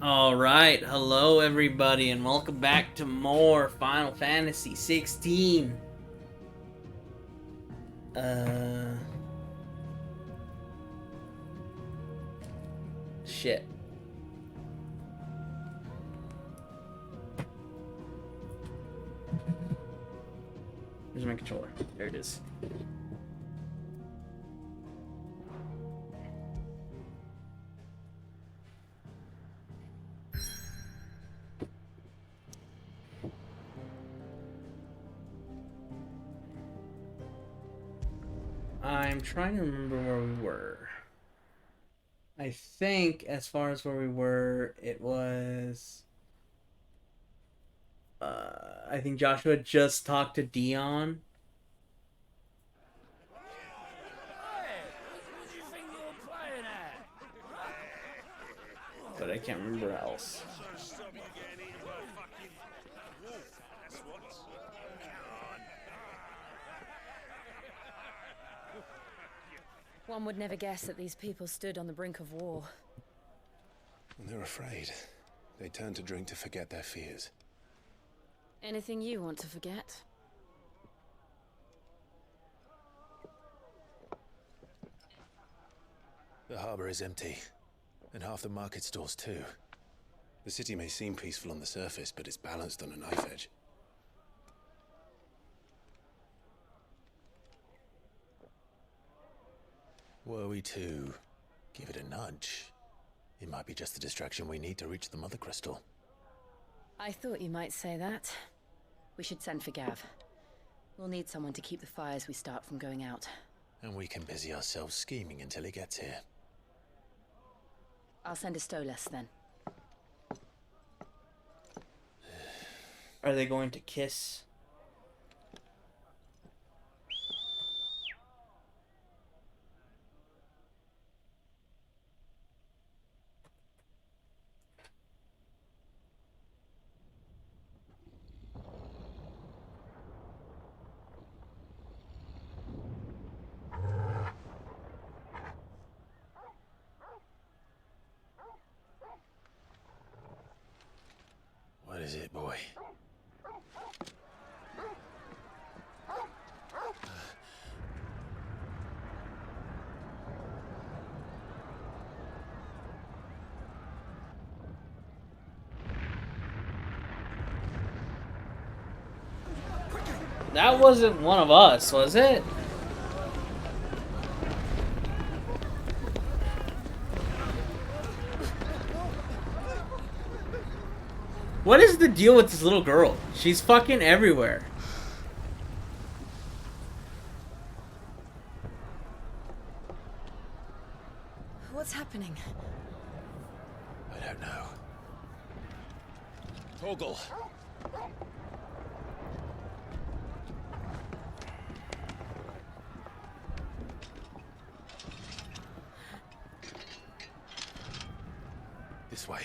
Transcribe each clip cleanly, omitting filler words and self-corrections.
Alright, hello everybody, and welcome back to more Final Fantasy 16. Shit. Where's my controller? There it is. I'm trying to remember where we were. I think, as far as where we were, it was... I think Joshua just talked to Dion. But I can't remember else. One would never guess that these people stood on the brink of war. When they're afraid, they turn to drink to forget their fears. Anything you want to forget? The harbor is empty, and half the market stalls too. The city may seem peaceful on the surface, but it's balanced on a knife edge. Were we to give it a nudge, it might be just the distraction we need to reach the Mother Crystal. I thought you might say that. We should send for Gav. We'll need someone to keep the fires we start from going out. And we can busy ourselves scheming until he gets here. I'll send a Stolas then. Are they going to kiss? What is it, boy? That wasn't one of us, was it? What is the deal with this little girl? She's fucking everywhere. What's happening? I don't know. Torgal! This way.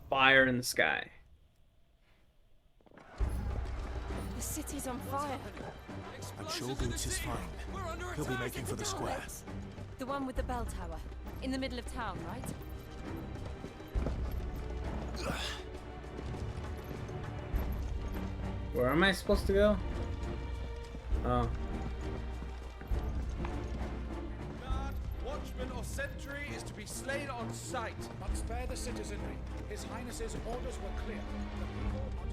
Fire in the sky. The city's on fire. I'm sure Boots is fine. He'll be making for the square. The one with the bell tower. In the middle of town, right? Where am I supposed to go? Oh. Guard, watchman, or sentry is to be slain on sight. But spare the citizenry. His Highness's orders were clear. The people are...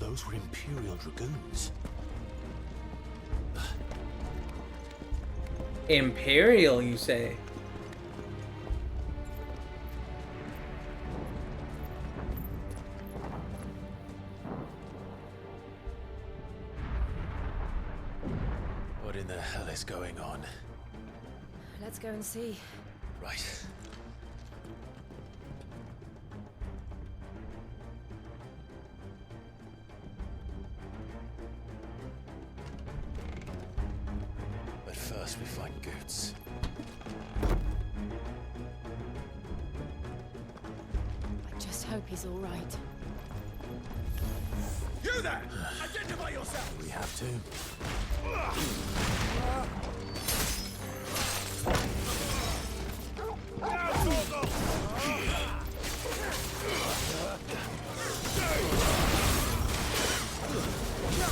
Those were Imperial Dragoons. Imperial, you say? What in the hell is going on? Let's go and see. Right. First we find Goots. I just hope he's all right. You there! Identify yourself! We have to.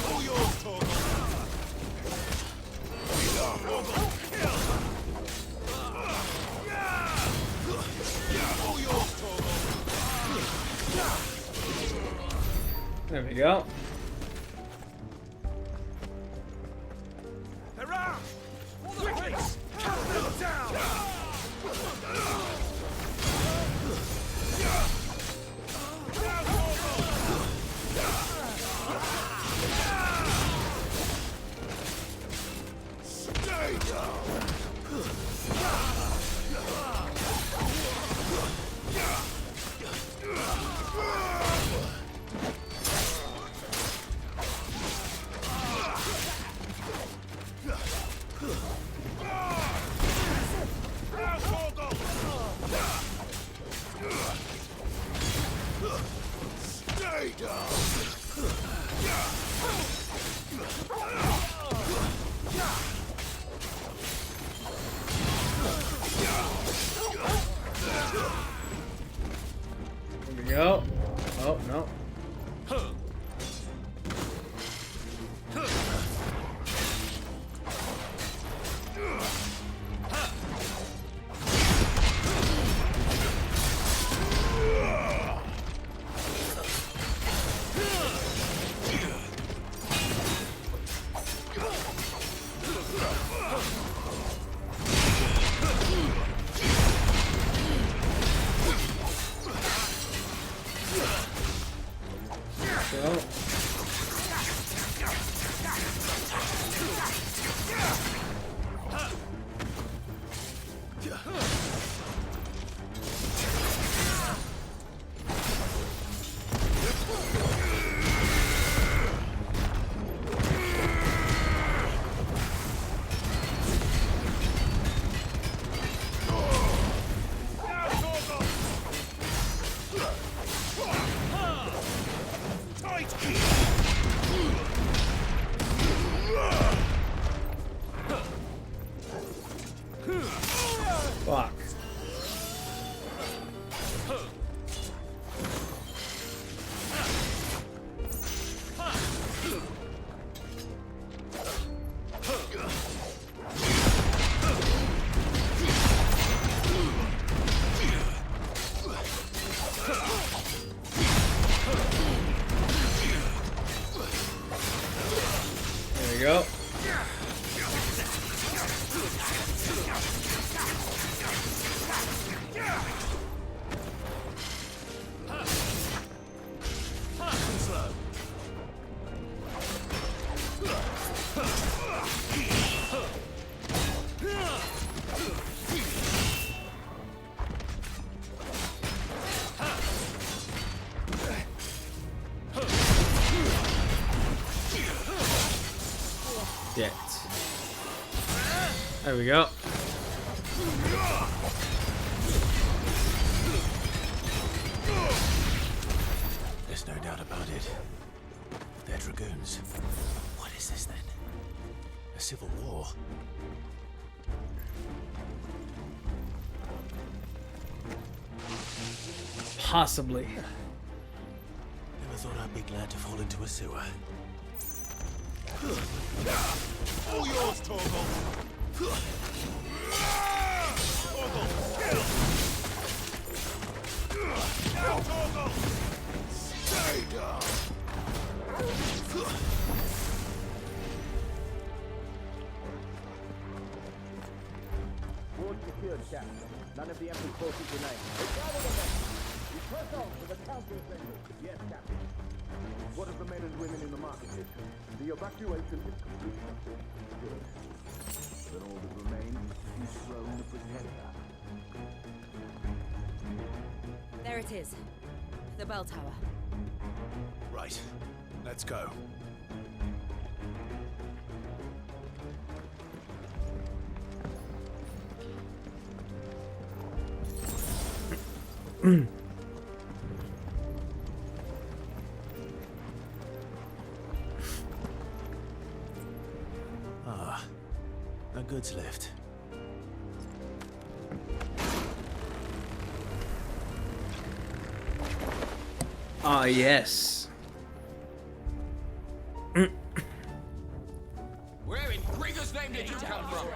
All yours, Torgal! All yours, Torgal! There we go. Hurrah! For the race! Cut them down! Stay down! Now, Torgal! Stay down! There we go. Oh, no. Go. Now, Torgal! Tight! Fuck. There we go. Shit. There we go. There's no doubt about it. They're dragoons. What is this then? A civil war? Possibly. Never thought I'd be glad to fall into a sewer. All yours, Torgal! Torgal, kill! Now, Torgal! Stay down! Ward secured, Captain. None of the Emperor's forces remain. Gather the men! We press on to the counter-offensive. Yes, Captain. What of the men and women in the market district? The evacuation is complete. Good. Then all that remains is to dethrone the pretender. There it is. The bell tower. Right. Let's go. Ah, a goods lift. Ah, yes. Where in Gringo's name did you come from?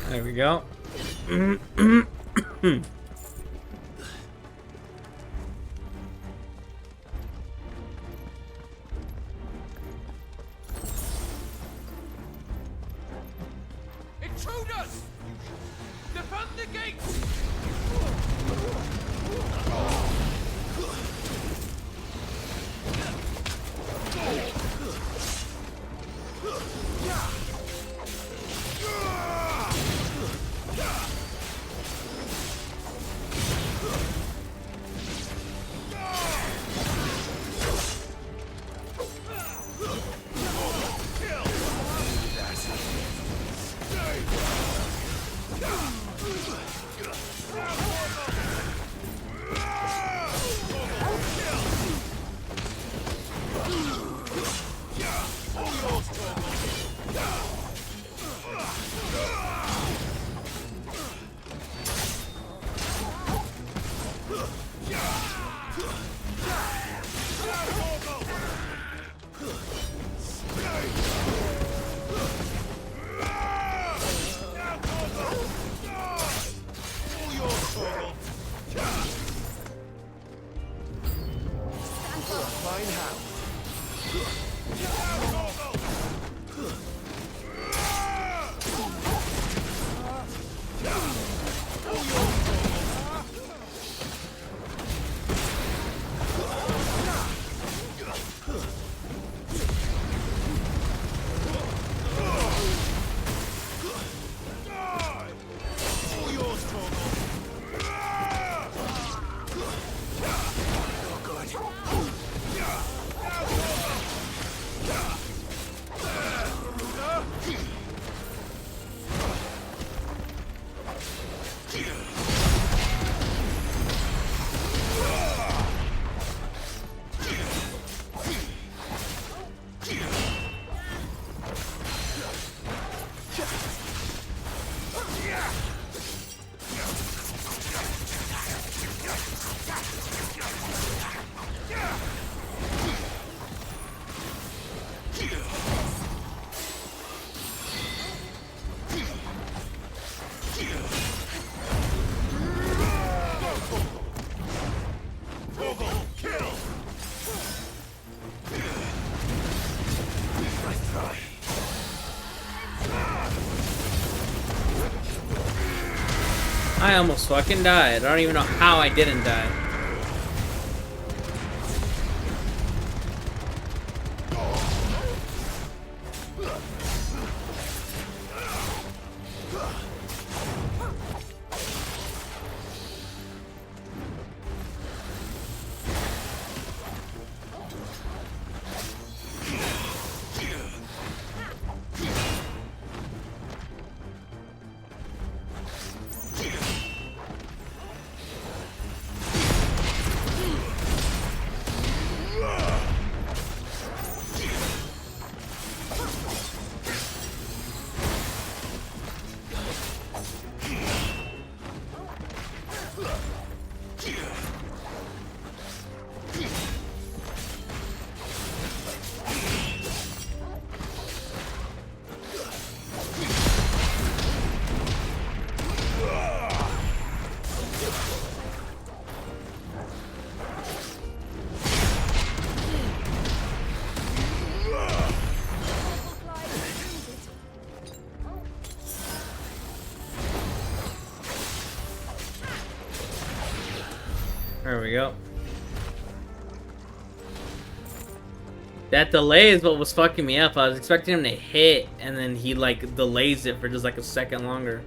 There we go. Intruders! Defend the gates! I almost fucking died. I don't even know how I didn't die. we go. That delay is what was fucking me up. I was expecting him to hit, and then he, like, delays it for just, like, a second longer.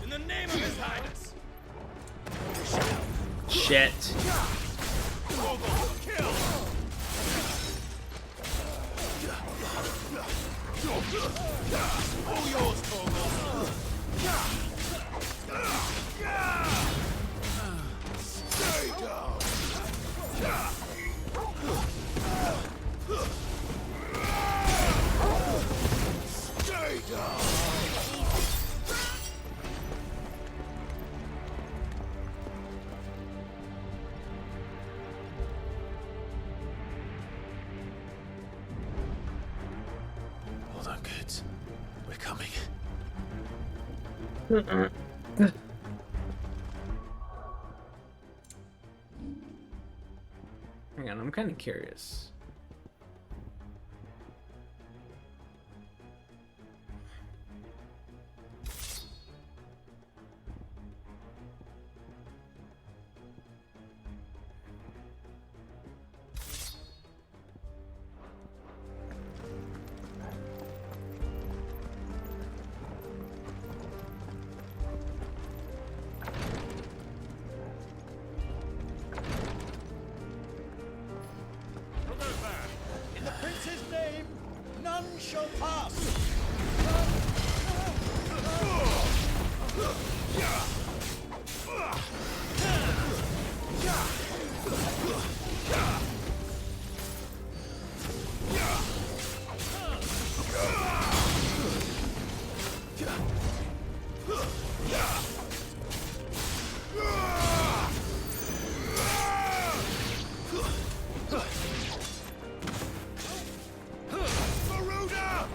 In the name of His Highness! Shit. Kill! All yours, Torgal! Stay down! Stay down! Hold on, kids. We're coming. Hang on, I'm kind of curious. In the prince's name, none shall pass! Maruda!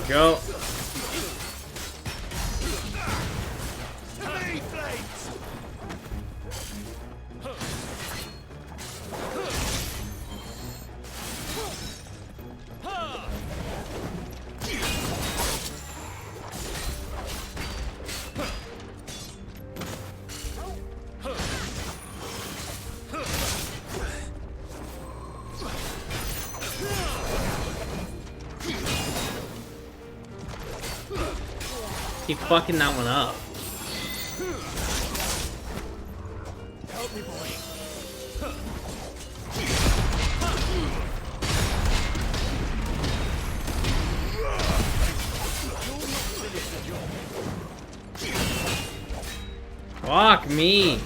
Go. Keep fucking that one up. Help me, boy. Fuck me.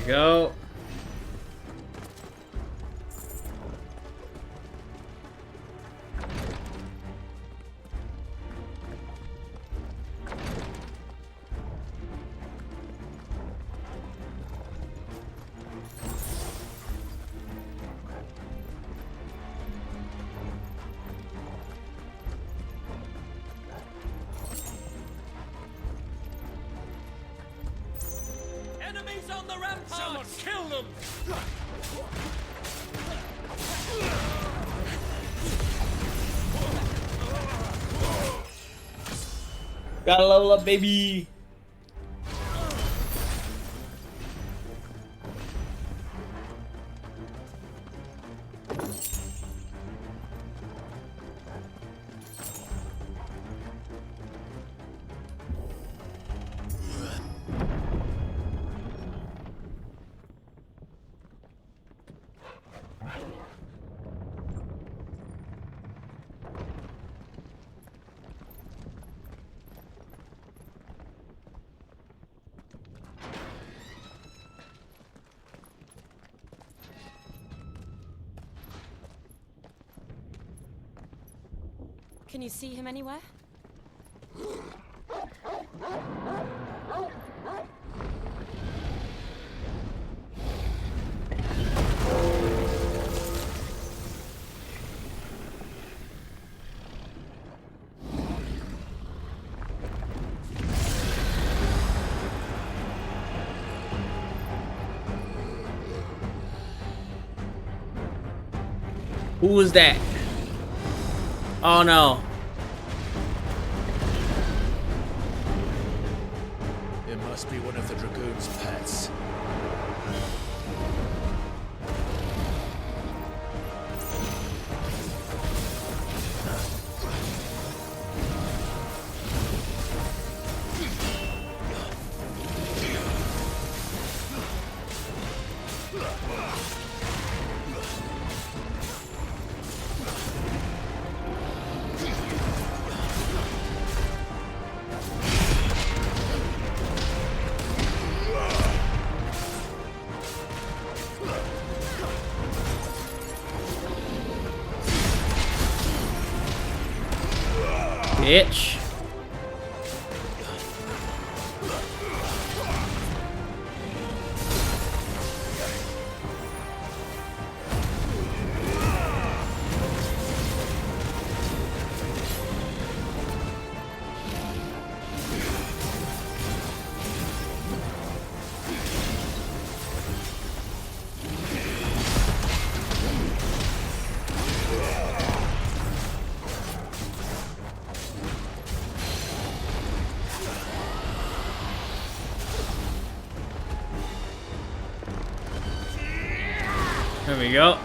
go. Enemies on the ramparts! Someone kill them! Gotta level up, baby. Can you see him anywhere? Who was that? Oh no. It must be one of the Dragoon's pets. Bitch. There we go.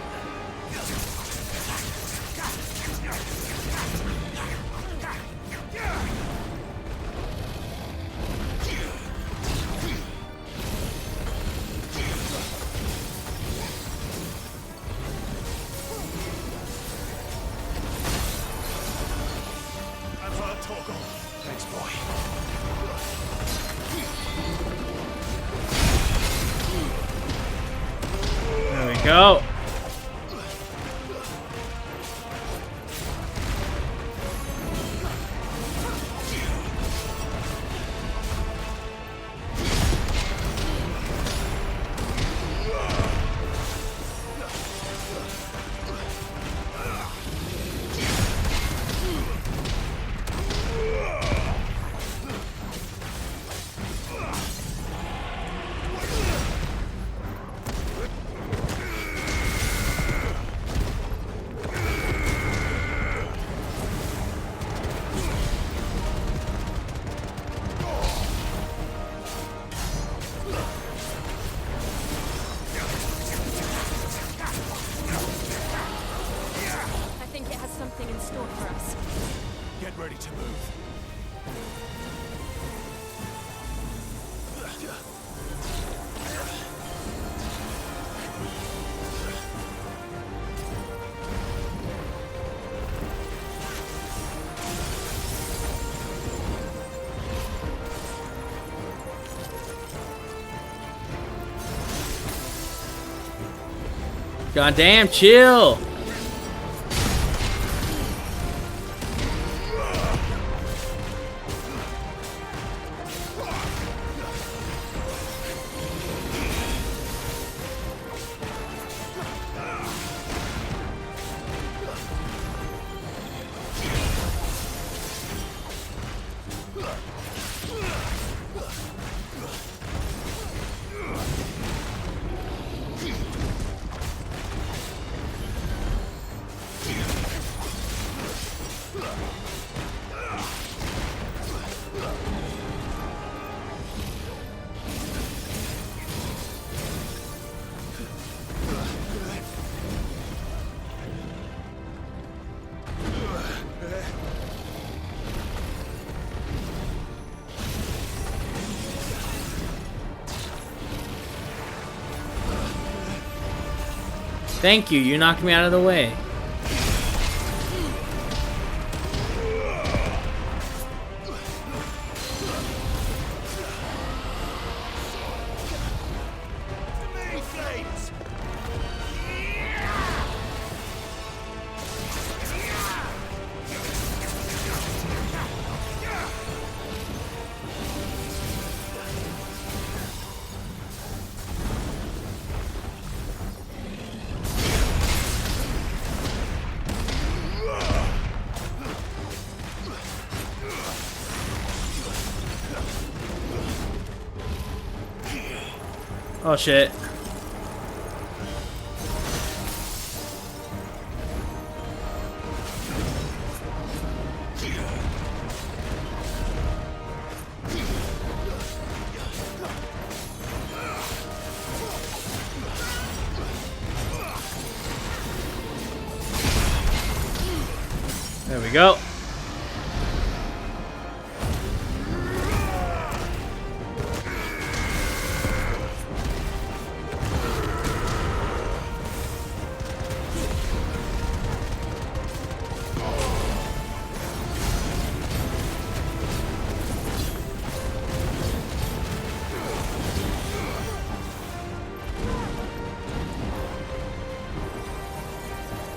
Thanks, boy. There we go. I think it has something in store for us. Get ready to move. Goddamn, chill. Thank you, you knocked me out of the way. Oh shit. There we go.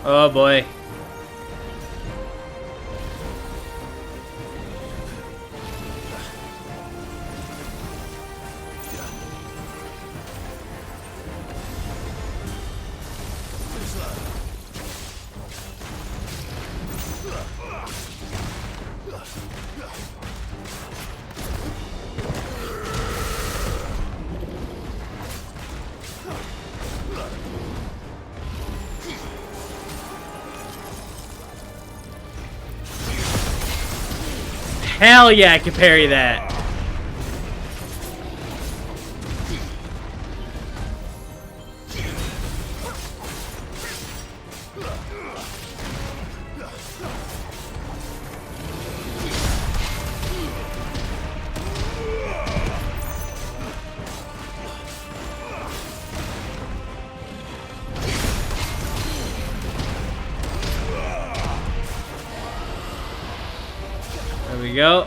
Oh boy. Hell yeah, I can parry that. There we go.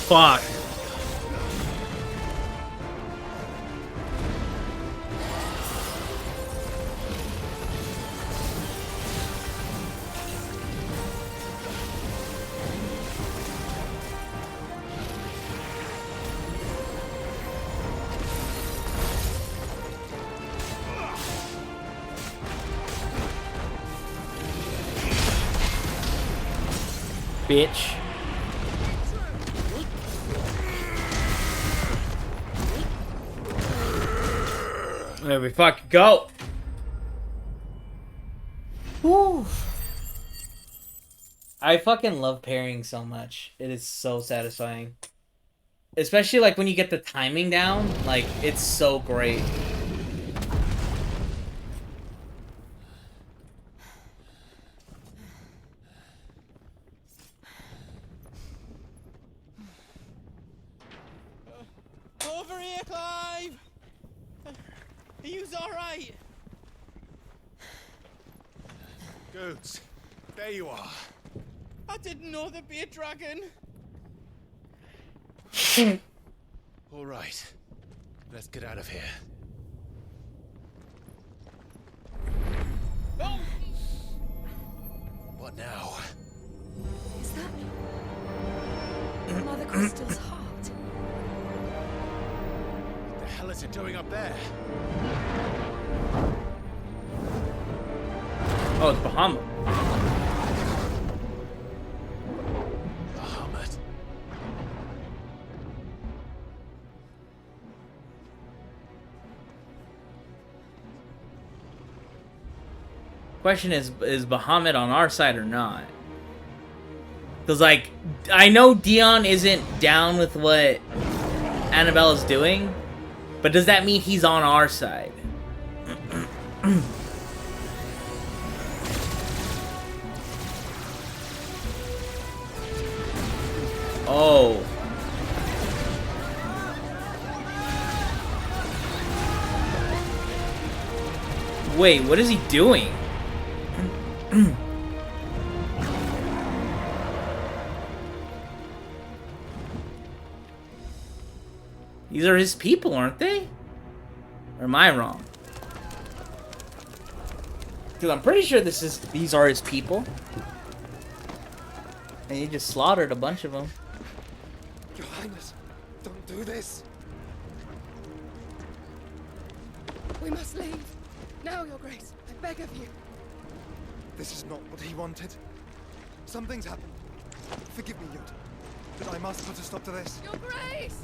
Fuck. bitch. There we fucking go. Woo. I fucking love parrying so much. It is so satisfying. Especially like when you get the timing down, like it's so great. Over here, Clive! Are you alright? Goods, there you are. I didn't know there'd be a dragon. All right, let's get out of here. Oh! What now? Is that Mother Crystal's heart? What the hell is it doing up there? Oh, it's Bahamut. Bahamut. Question is Bahamut on our side or not? Because, like, I know Dion isn't down with what Annabella's doing, but does that mean he's on our side? Oh. Wait, what is he doing? These are his people, aren't they? Or am I wrong? Because I'm pretty sure these are his people. And he just slaughtered a bunch of them. Your Highness, don't do this. We must leave. Now, Your Grace. I beg of you. This is not what he wanted. Something's happened. Forgive me, Yud, but I must put a stop to this. Your Grace!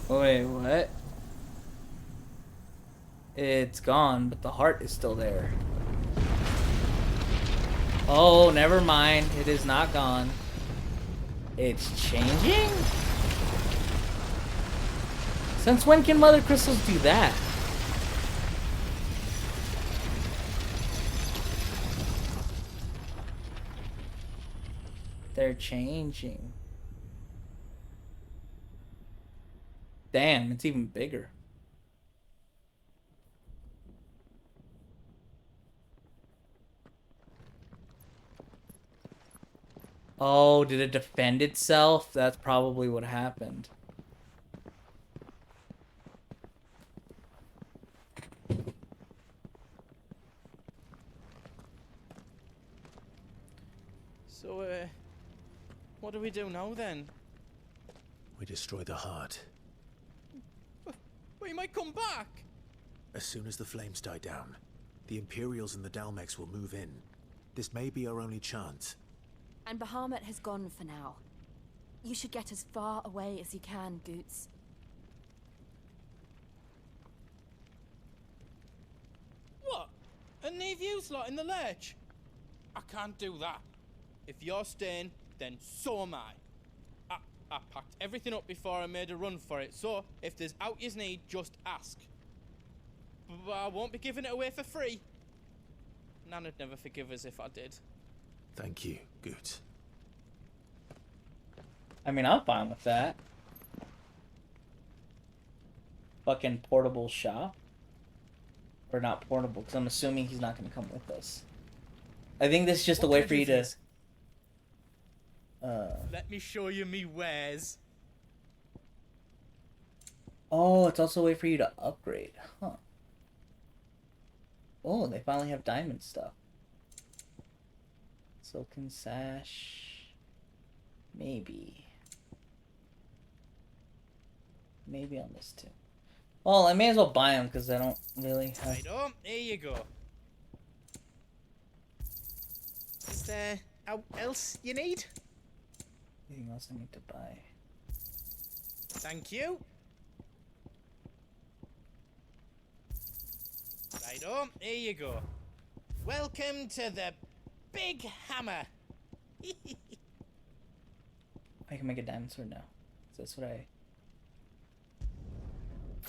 Wait, what? It's gone, but the heart is still there. Oh, never mind. It is not gone. It's changing? Since when can Mother Crystals do that? They're changing. Damn, it's even bigger. Oh, did it defend itself? That's probably what happened. So, what do we do now then? We destroy the heart. We might come back. As soon as the flames die down, the Imperials and the Dalmex will move in. This may be our only chance. And Bahamut has gone for now. You should get as far away as you can, Goots. What? And leave you lot in the lurch? I can't do that. If you're staying, then so am I. I packed everything up before I made a run for it, so if there's out yous need, just ask. But I won't be giving it away for free. Nana'd never forgive us if I did. Thank you, Goots. I mean, I'm fine with that. Fucking portable shop. Or not portable, because I'm assuming he's not going to come with us. I think this is just a way for you to... Let me show you me wares. Oh, it's also a way for you to upgrade. Huh. Oh, they finally have diamond stuff. Silken sash. Maybe. Maybe on this too. Well, I may as well buy them because I don't really have... Right on, here you go. Is there else you need? Anything else I need to buy? Thank you. Right on, here you go. Welcome to the Big Hammer. I can make a diamond sword now. So that's what I...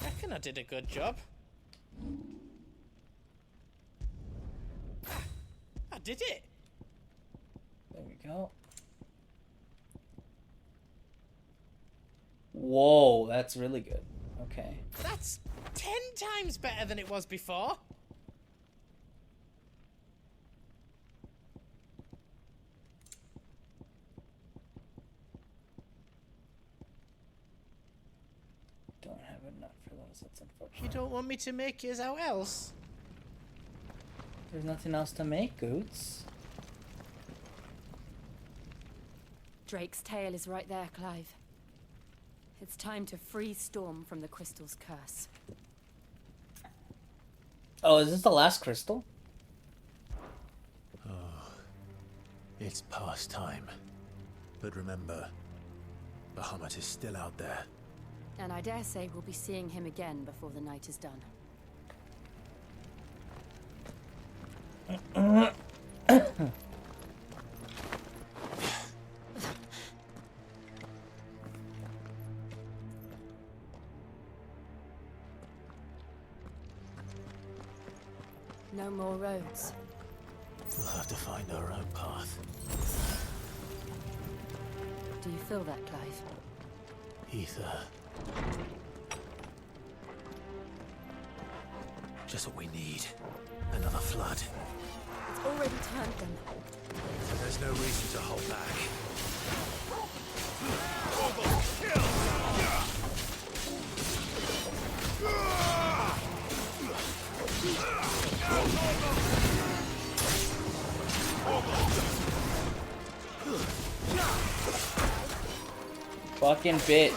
Reckon I did a good job. I did it. There we go. Whoa, that's really good. Okay. That's 10 times better than it was before. Don't have enough for those. That's unfortunate. You don't want me to make yours out else? There's nothing else to make, Goots. Drake's tail is right there, Clive. It's time to free Storm from the crystal's curse. Oh, is this the last crystal? It's past time. But remember, Bahamut is still out there. And I dare say we'll be seeing him again before the night is done. No more roads. We'll have to find our own path. Do you feel that, Clive? Ether. Just what we need. Another flood. It's already turned them. There's no reason to hold back. Fucking bitch.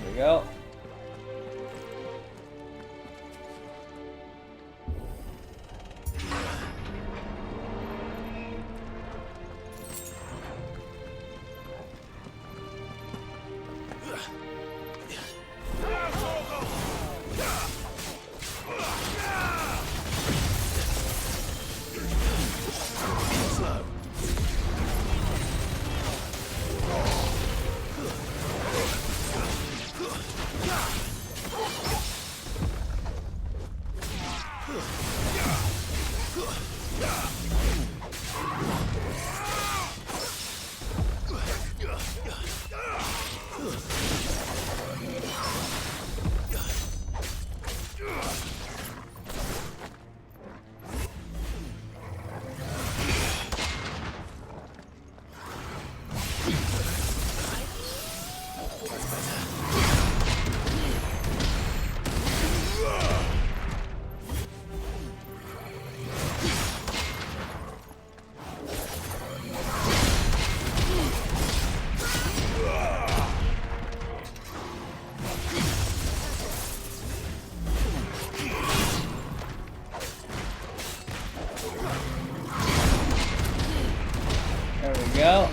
There we go. There we go.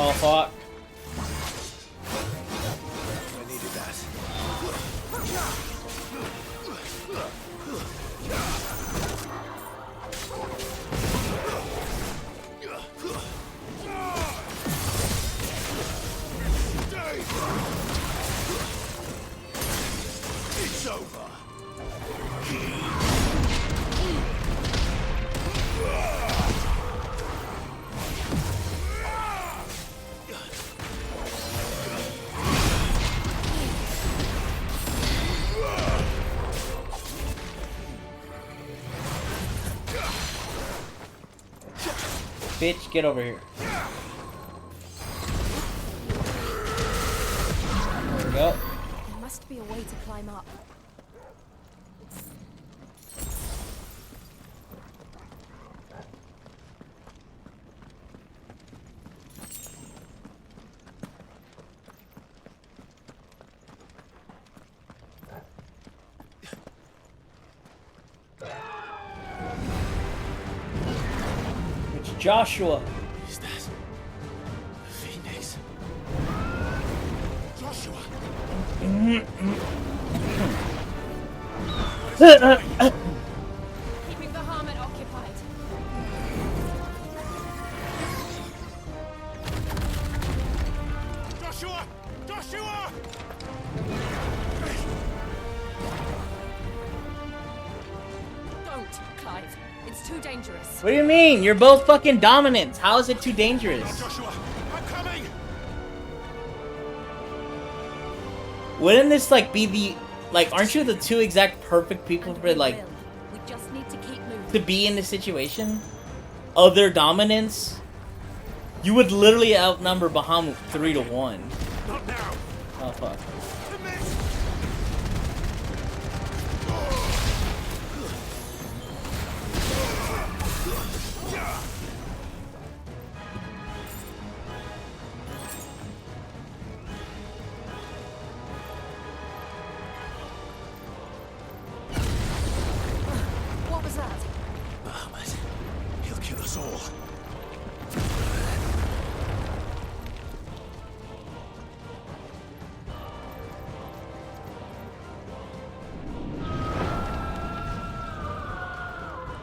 Oh fuck. I needed that. It's over. Bitch, get over here. There we go. There must be a way to climb up. It's Joshua. Is that Phoenix? Joshua! Keeping the Harmon occupied. Joshua! Joshua! Don't, Clive. It's too dangerous. What do you mean? You're both fucking dominants. How is it too dangerous? Joshua! I'm coming! Wouldn't this like be the like? Aren't you the two exact perfect people for like We just need to keep moving. to be in this situation of their dominance? You would literally outnumber Bahamut 3-1. Not now! Oh fuck. What was that? Bahamut. He'll kill us all.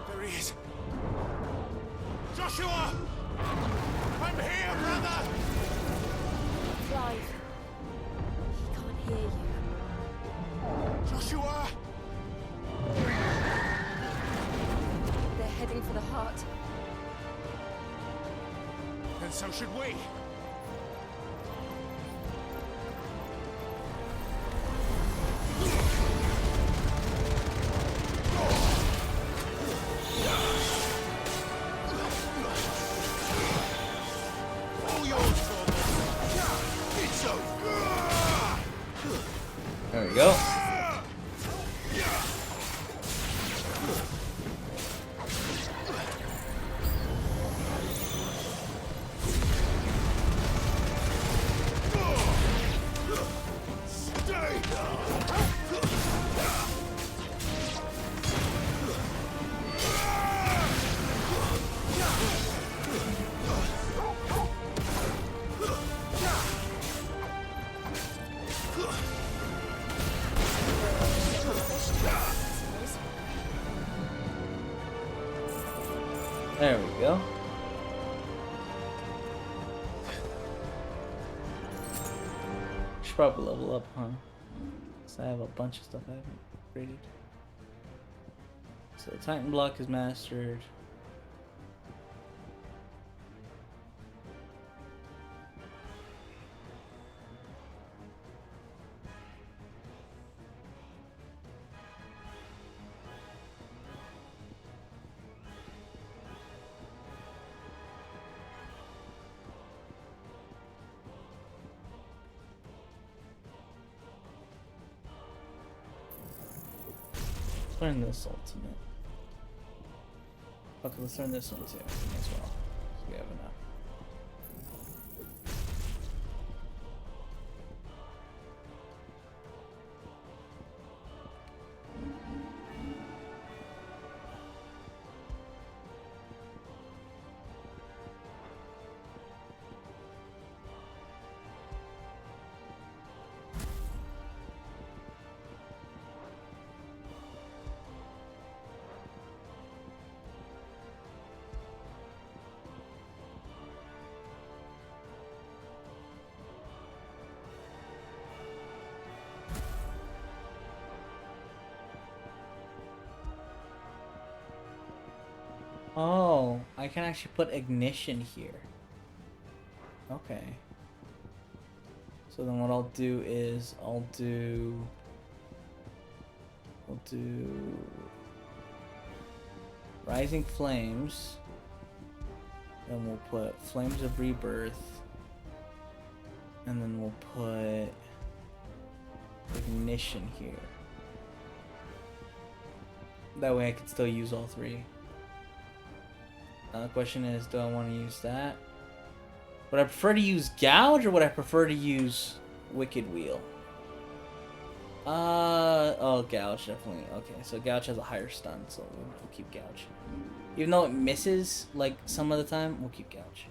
There he is. Joshua! I'm here, brother! Clive. He can't hear you. Joshua! They're heading for the heart. And so should we. All yours, Thomas. It's over. There we go. Stay down. There we go. Should probably level up, huh? So I have a bunch of stuff I haven't upgraded. So the Titan block is mastered. Let's learn this ultimate. Okay, let's learn this one too as well. So we have enough. Oh, I can actually put ignition here. Okay. So then what I'll do is I'll do Rising Flames. Then we'll put Flames of Rebirth. And then we'll put ignition here. That way I can still use all three. The question is, do I want to use that? Would I prefer to use Gouge or would I prefer to use Wicked Wheel? Oh, Gouge, definitely. Okay, so Gouge has a higher stun, so we'll keep Gouge. Even though it misses, like, some of the time, we'll keep Gouge.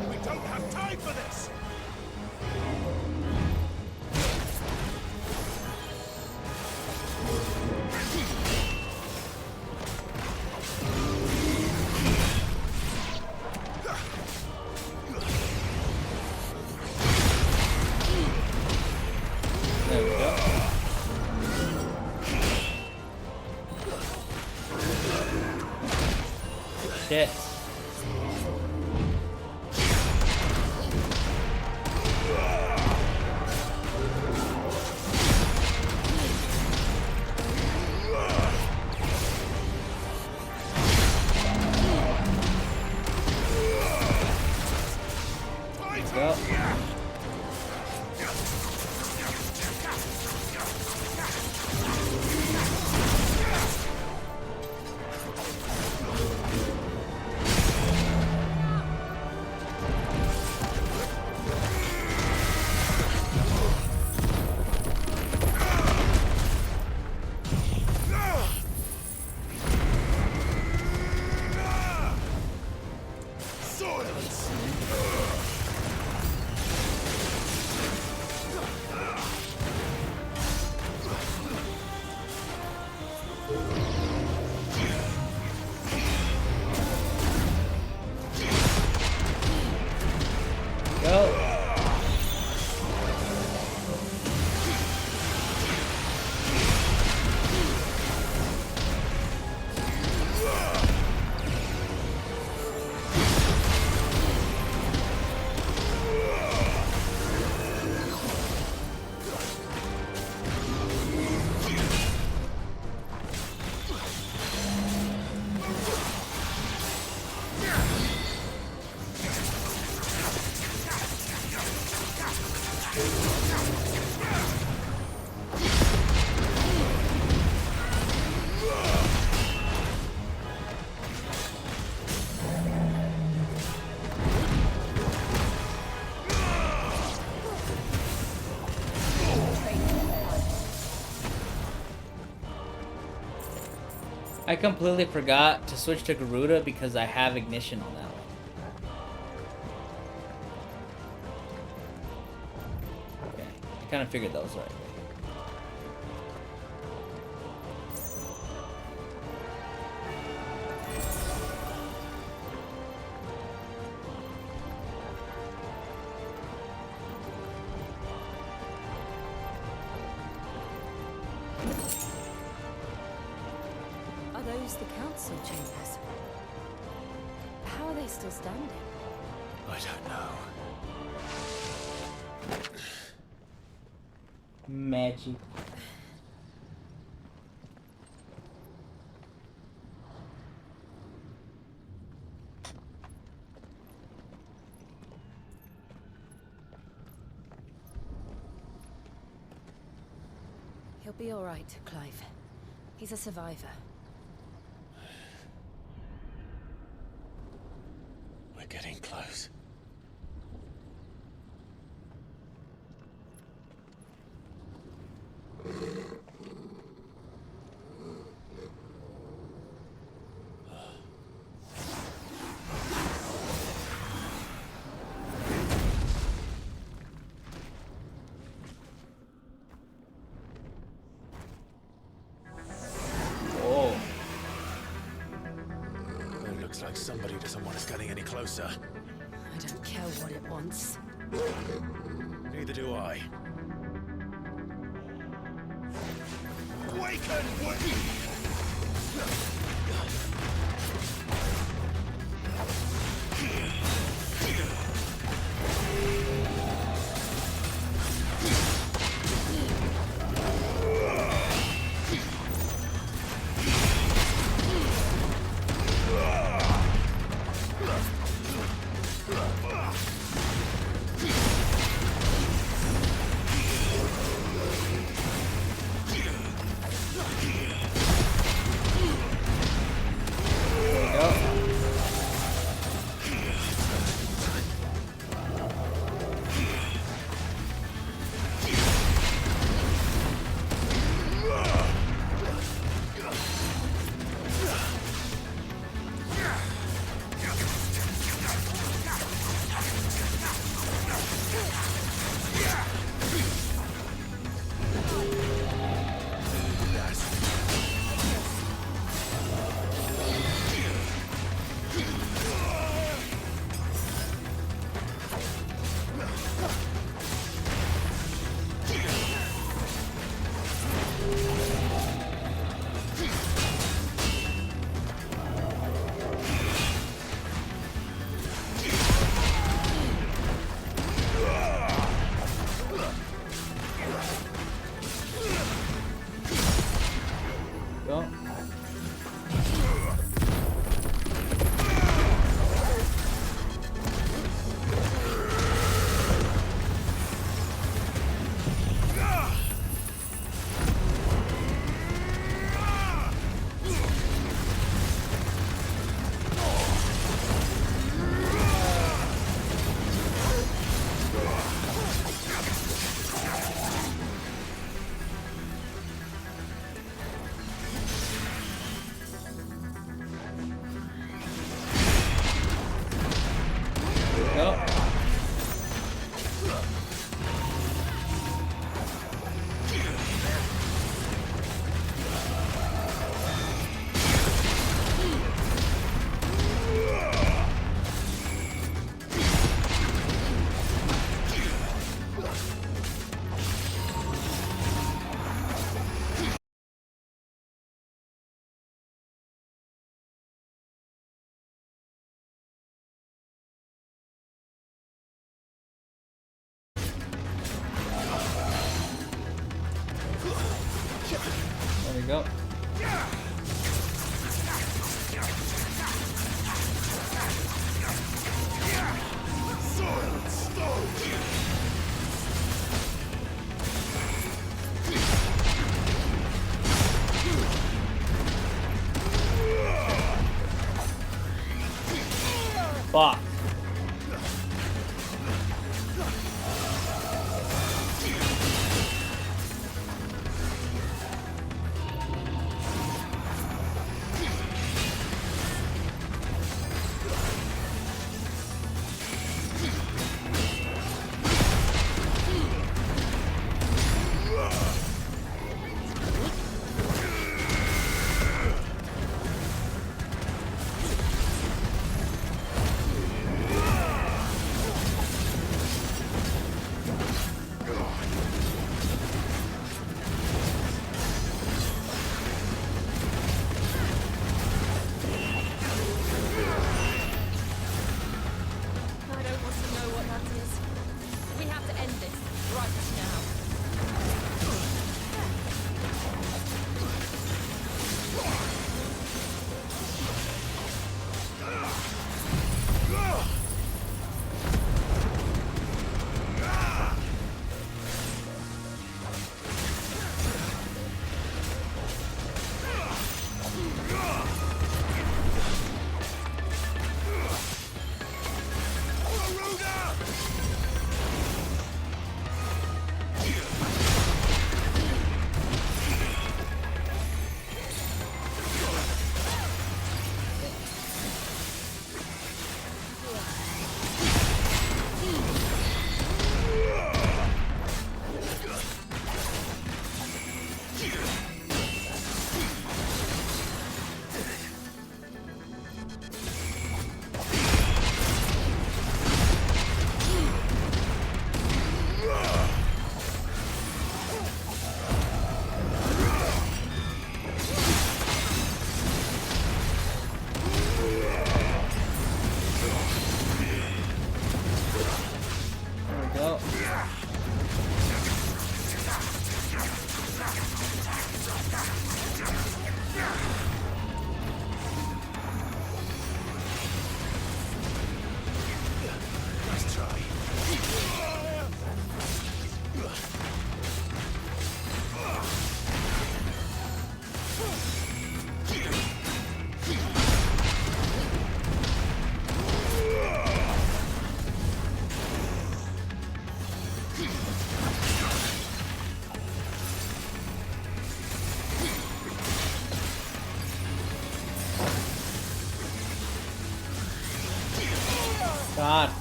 We don't have time for this! There we go. Shit. Go. Silence! Go. I completely forgot to switch to Garuda because I have ignition on that one. Okay, I kind of figured that was right. Are those the council chambers? How are they still standing? I don't know. Magic. He'll be all right, Clive. He's a survivor. We're getting close. Looks like somebody doesn't want us getting any closer. I don't care what it wants. Neither do I. Awaken! Go. Go. There we go. Fuck.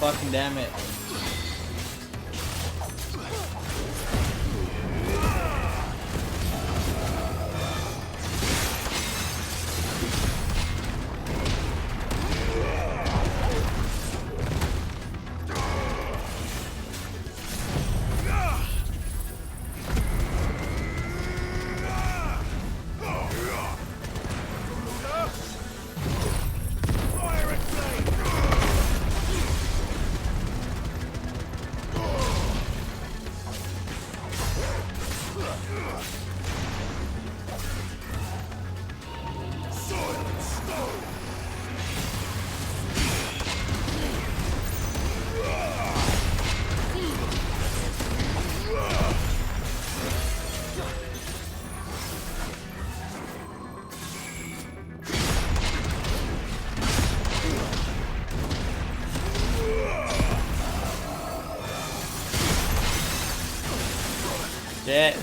Fucking damn it. Shit.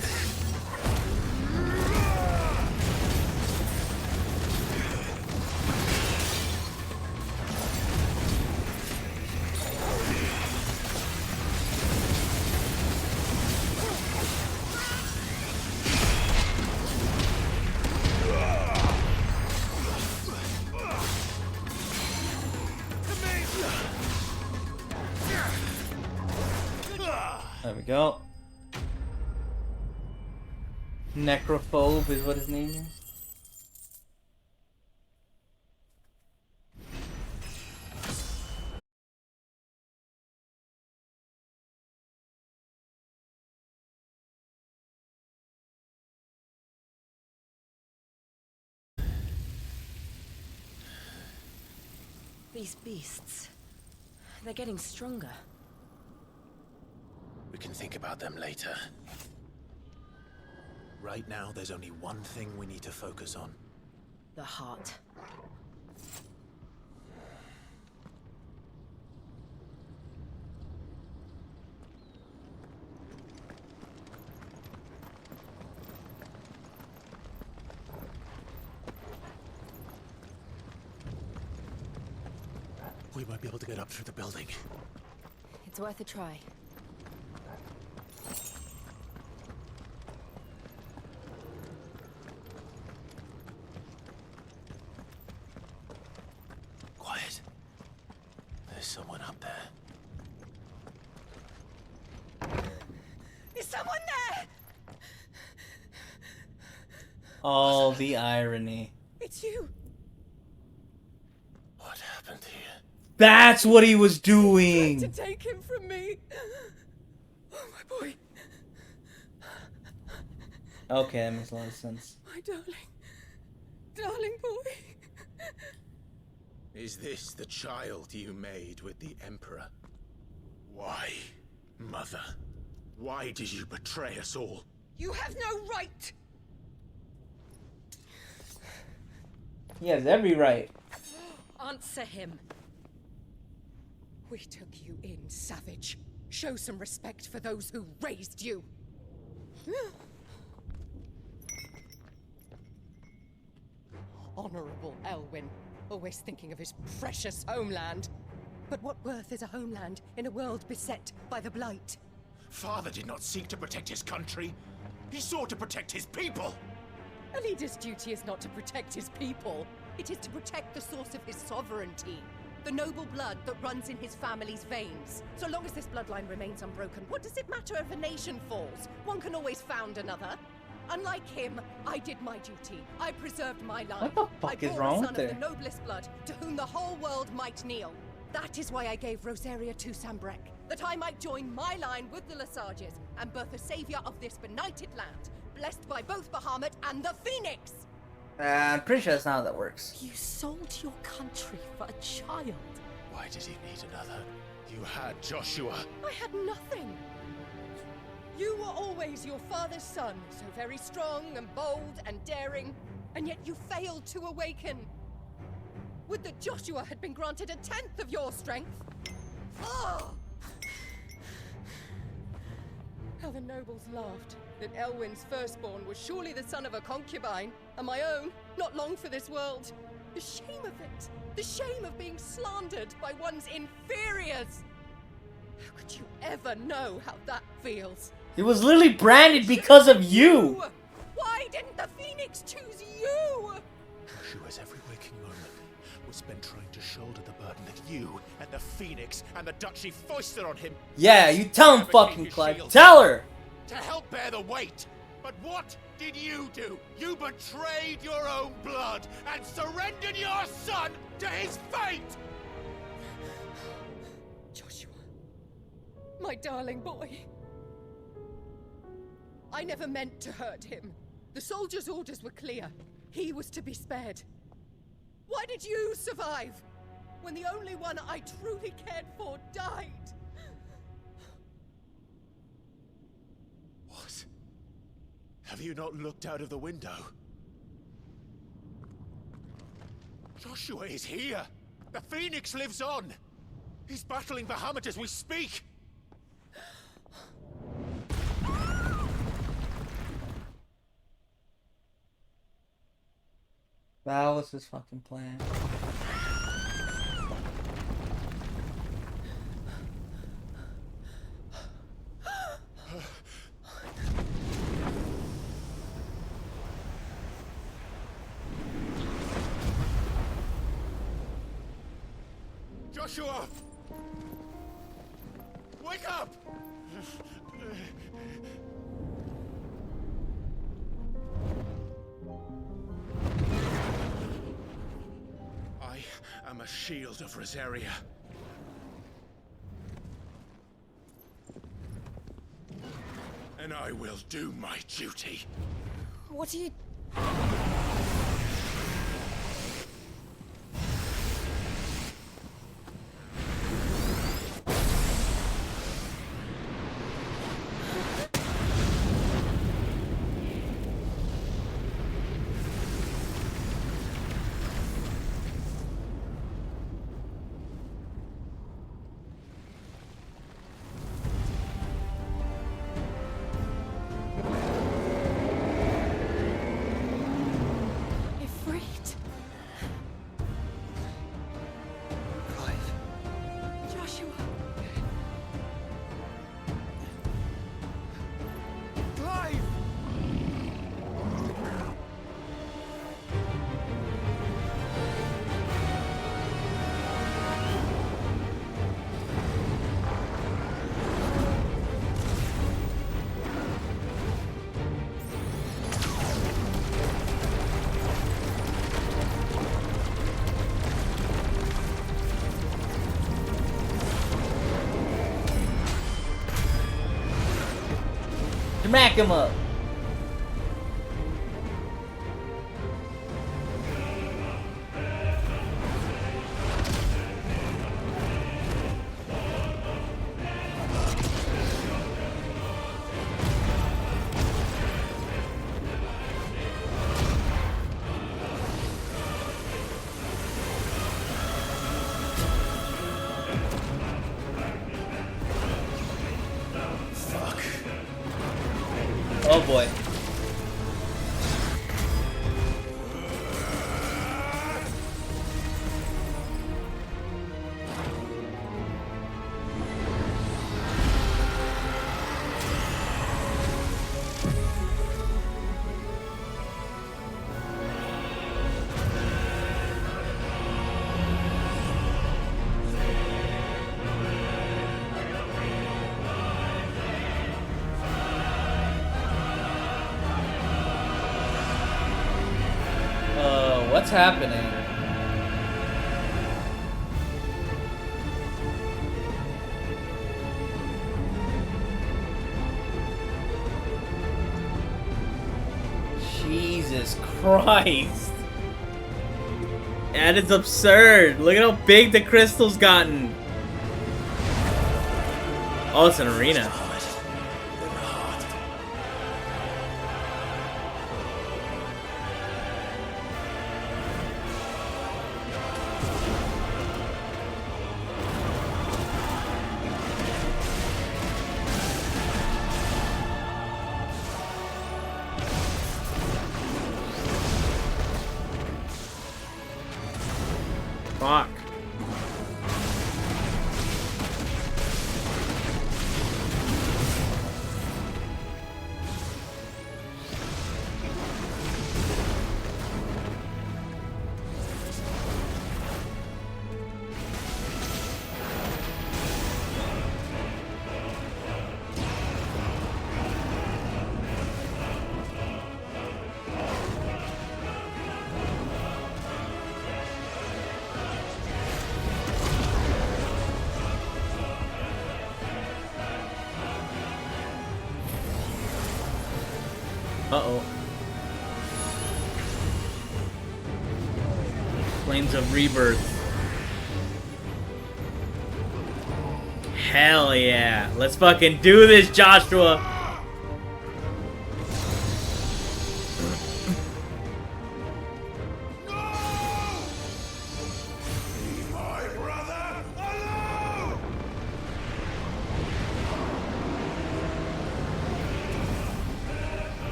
There we go. Necrophobe is what his name is. These beasts, they're getting stronger. We can think about them later. Right now, there's only one thing we need to focus on. The heart. We might be able to get up through the building. It's worth a try. Quiet. There's someone up there. Is someone there? Oh, the irony. It's you. What happened here? That's what he was doing. To take him from me. Oh, my boy. Okay, that makes a lot of sense. My darling. Darling boy. Is this the child you made with the Emperor? Why, Mother? Why did you betray us all? You have no right. He has every right. Answer him. We took you in, savage. Show some respect for those who raised you. Honorable Elwyn, always thinking of his precious homeland. But what worth is a homeland in a world beset by the Blight? Father did not seek to protect his country. He sought to protect his people. A leader's duty is not to protect his people. It is to protect the source of his sovereignty. The noble blood that runs in his family's veins. So long as this bloodline remains unbroken, what does it matter if a nation falls? One can always found another. Unlike him, I did my duty. I preserved my line. What the fuck is wrong with I bore a son her? of the noblest blood, to whom the whole world might kneel. That is why I gave Rosaria to Sambrek, that I might join my line with the Lesages and birth a savior of this benighted land, blessed by both Bahamut and the Phoenix. I'm pretty sure that's not how that works. You sold your country for a child. Why did he need another? You had Joshua. I had nothing. You were always your father's son, so very strong and bold and daring, and yet you failed to awaken. Would that Joshua had been granted 1/10 of your strength? Oh! How the nobles laughed that Elwyn's firstborn was surely the son of a concubine, and my own, not long for this world. The shame of it! The shame of being slandered by one's inferiors! How could you ever know how that feels? It was literally branded because of you. Why didn't the Phoenix choose you? Joshua's every waking moment was spent trying to shoulder the burden that you and the Phoenix and the Duchy foisted on him. Yeah, you tell him, Never fucking gave you Clive. shield Tell her. to help bear the weight. But what did you do? You betrayed your own blood and surrendered your son to his fate! Joshua, my darling boy. I never meant to hurt him. The soldiers' orders were clear. He was to be spared. Why did you survive when the only one I truly cared for died? What? Have you not looked out of the window? Joshua is here! The Phoenix lives on! He's battling Bahamut as we speak! That was his fucking plan. Joshua! Wake up! I am a shield of Rosaria. And I will do my duty. What are you... Smack him up. Oh boy. What's happening? Jesus Christ. That is absurd. Look at how big the crystal's gotten. Oh, it's an arena. Fuck. Uh-oh. Flames of Rebirth. Hell yeah. Let's fucking do this, Joshua.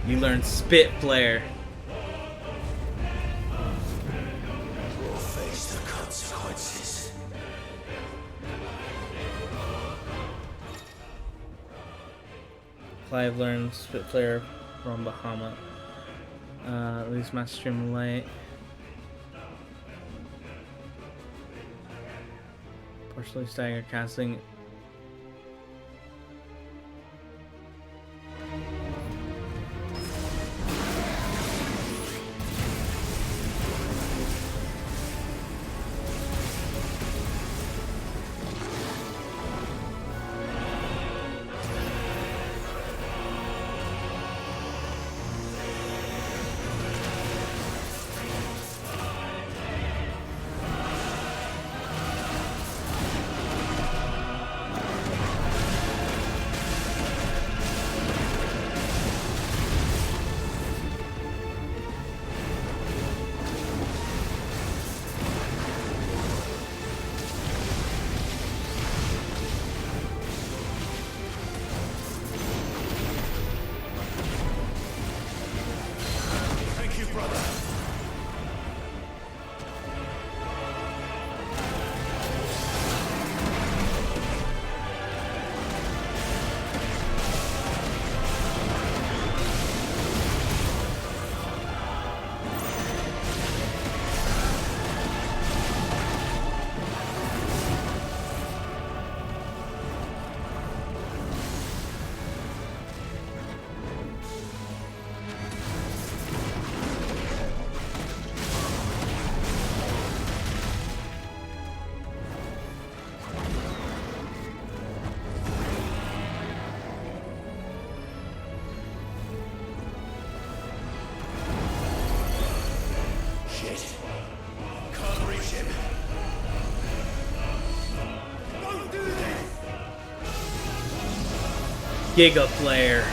You learn Spit Flare. We'll face the consequences. Clive learns Spit Flare from Bahamut. Release Master Stream of Light. Partially stagger casting. Thank you, brother. Shit. Can't reach him. Don't do this! Giga Flare.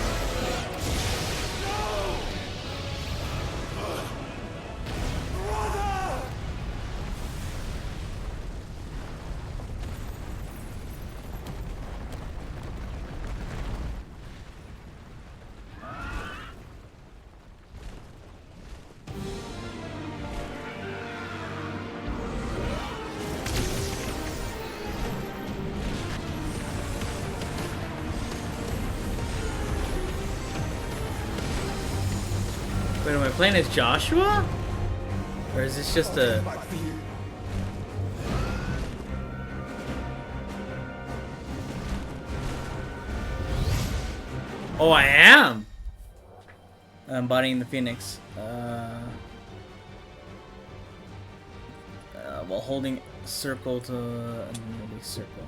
Wait, am I playing as Joshua? Or is this just a... Oh, I am! Embodying the Phoenix. While holding circle to release circle.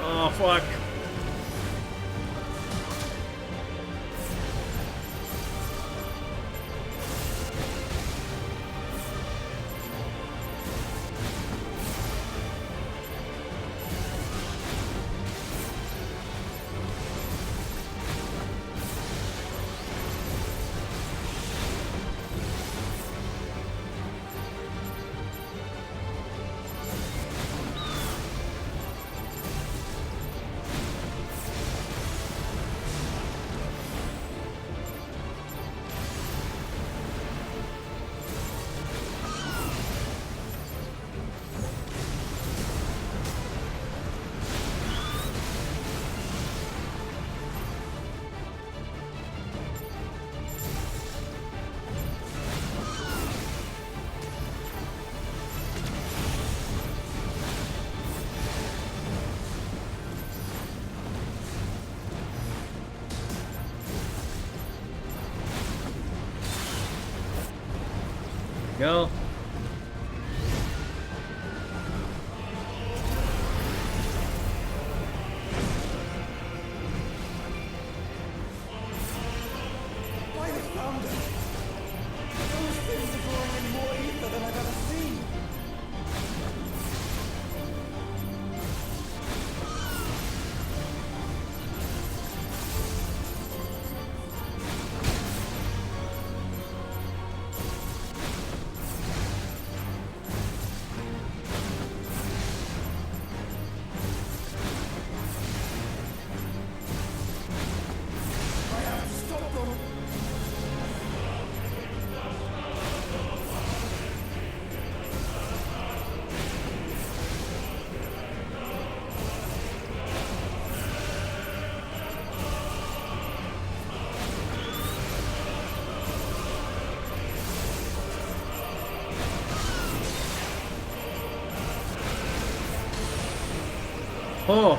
Oh, fuck. Go. Why the founder? Those things are drawing in more ether than I've ever seen. I have to stop them. Oh.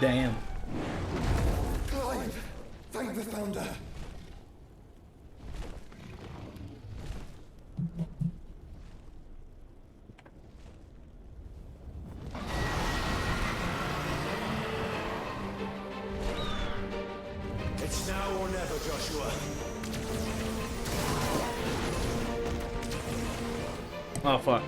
Damn. Clive, thank the founder. It's now or never, Joshua. Oh, fuck.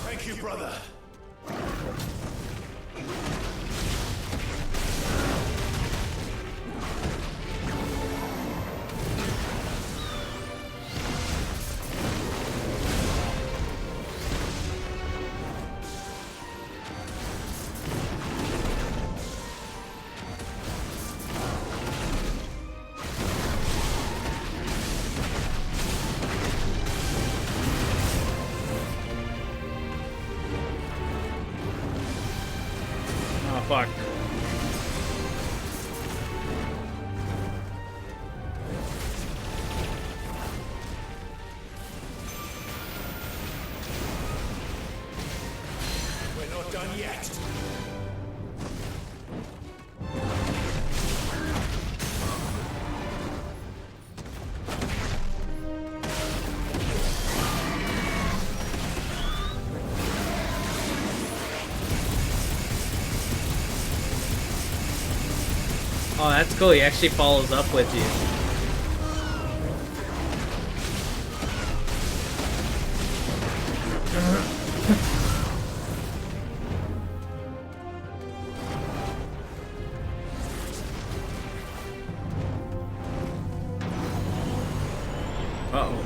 Thank you, brother. Oh, fuck. Oh, that's cool. He actually follows up with you. Uh-oh.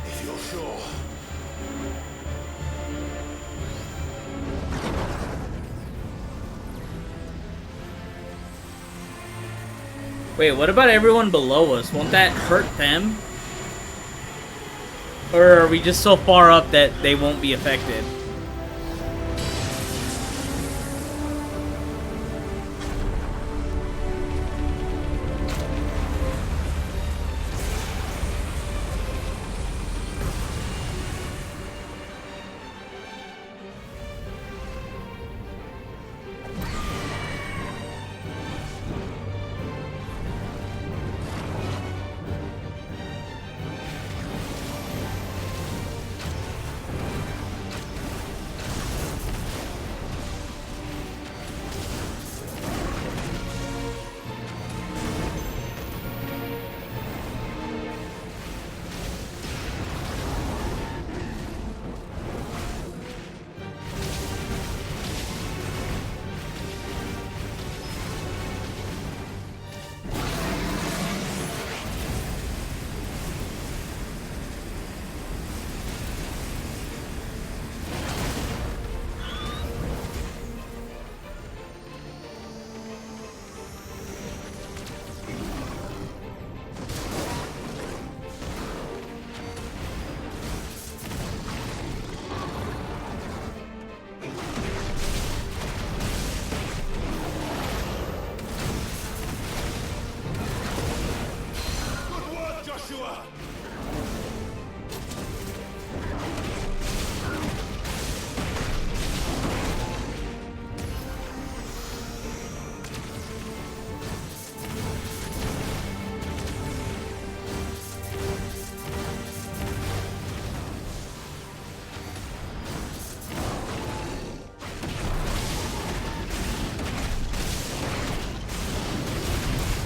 If you're sure. Wait, what about everyone below us? Won't that hurt them? Or are we just so far up that they won't be affected? Good work, Joshua!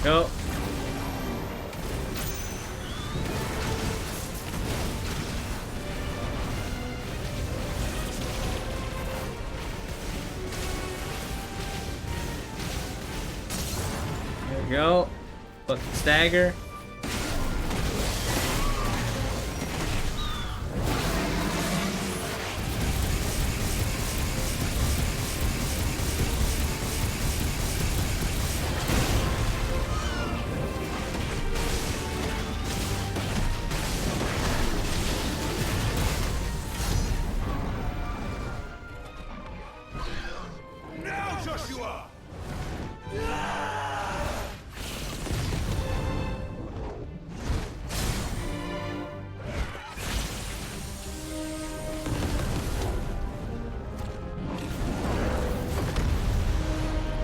Go. There we go. Fucking stagger. Now, Joshua!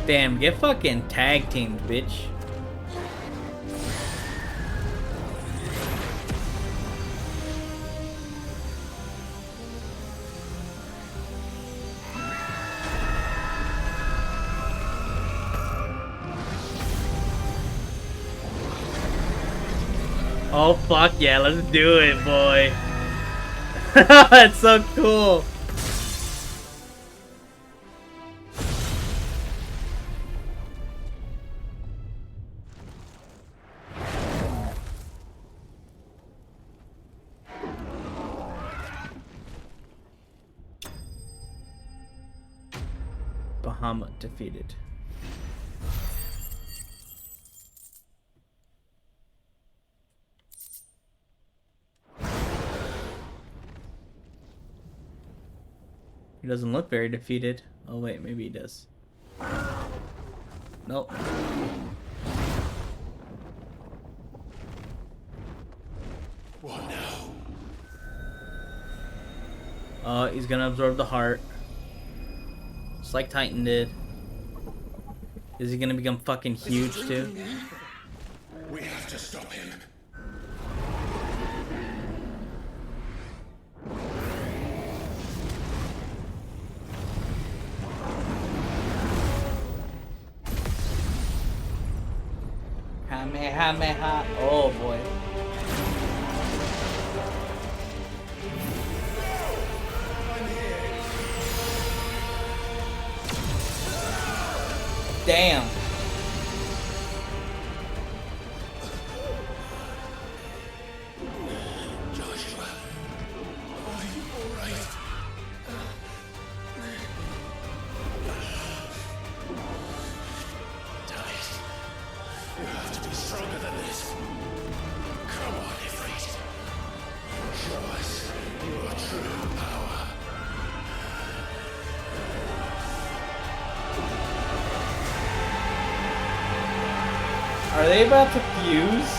Damn, get fucking tag teamed, bitch. Oh fuck yeah, let's do it, boy. That's so cool. Bahamut defeated. He doesn't look very defeated. Oh wait, maybe he does. Nope. What now? He's gonna absorb the heart. just like Titan did. Is he gonna become fucking huge too? We have to stop him. Kamehameha. Oh boy. Damn. Joshua, are you all right? Dice, you have to be stronger than this. Come on, Ifrit. Show us your true power. Are they about to fuse?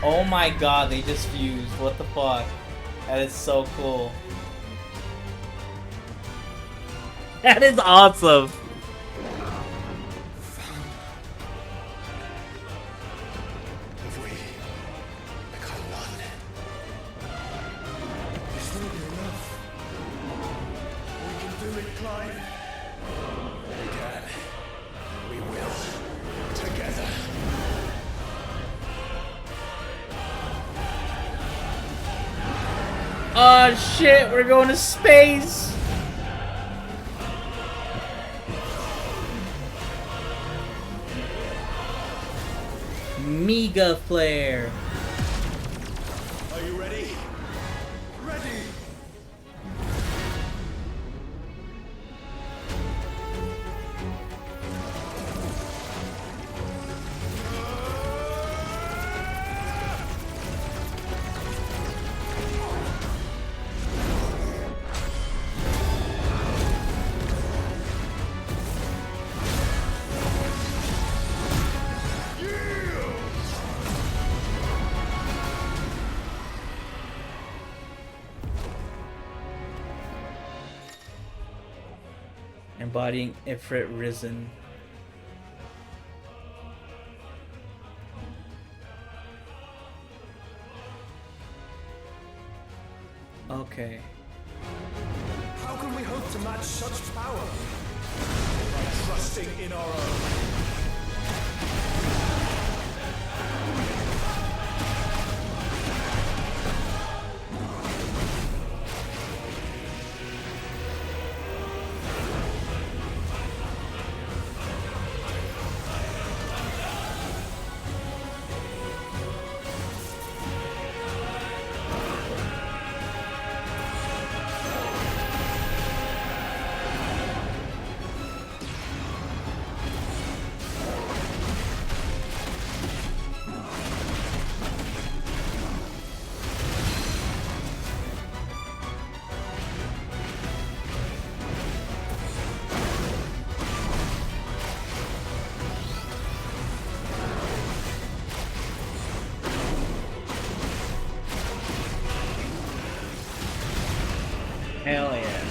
Oh my god, they just fused. What the fuck? That is so cool. That is awesome. If we become one, this will be enough. We can do it, Clive. We can. We will. Together. Oh shit, we're going to space. Mega flare. Are you ready? Ready! Embodying Ifrit Risen. Okay. How can we hope to match such power? By trusting in our own. Hell yeah.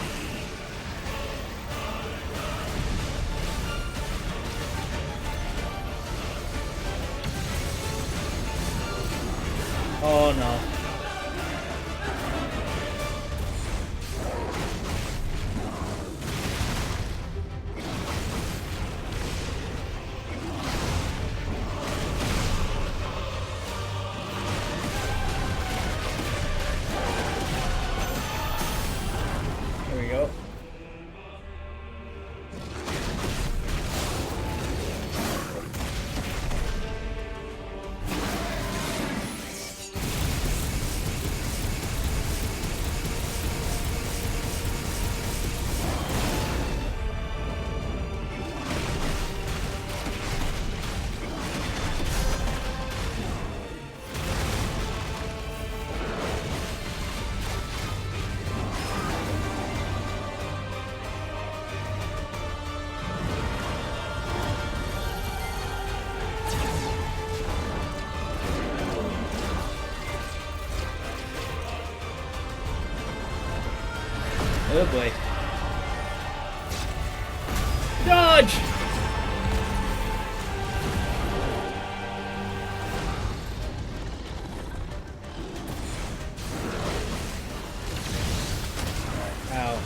Oh no. Here we go. Oh boy. Dodge! Ow.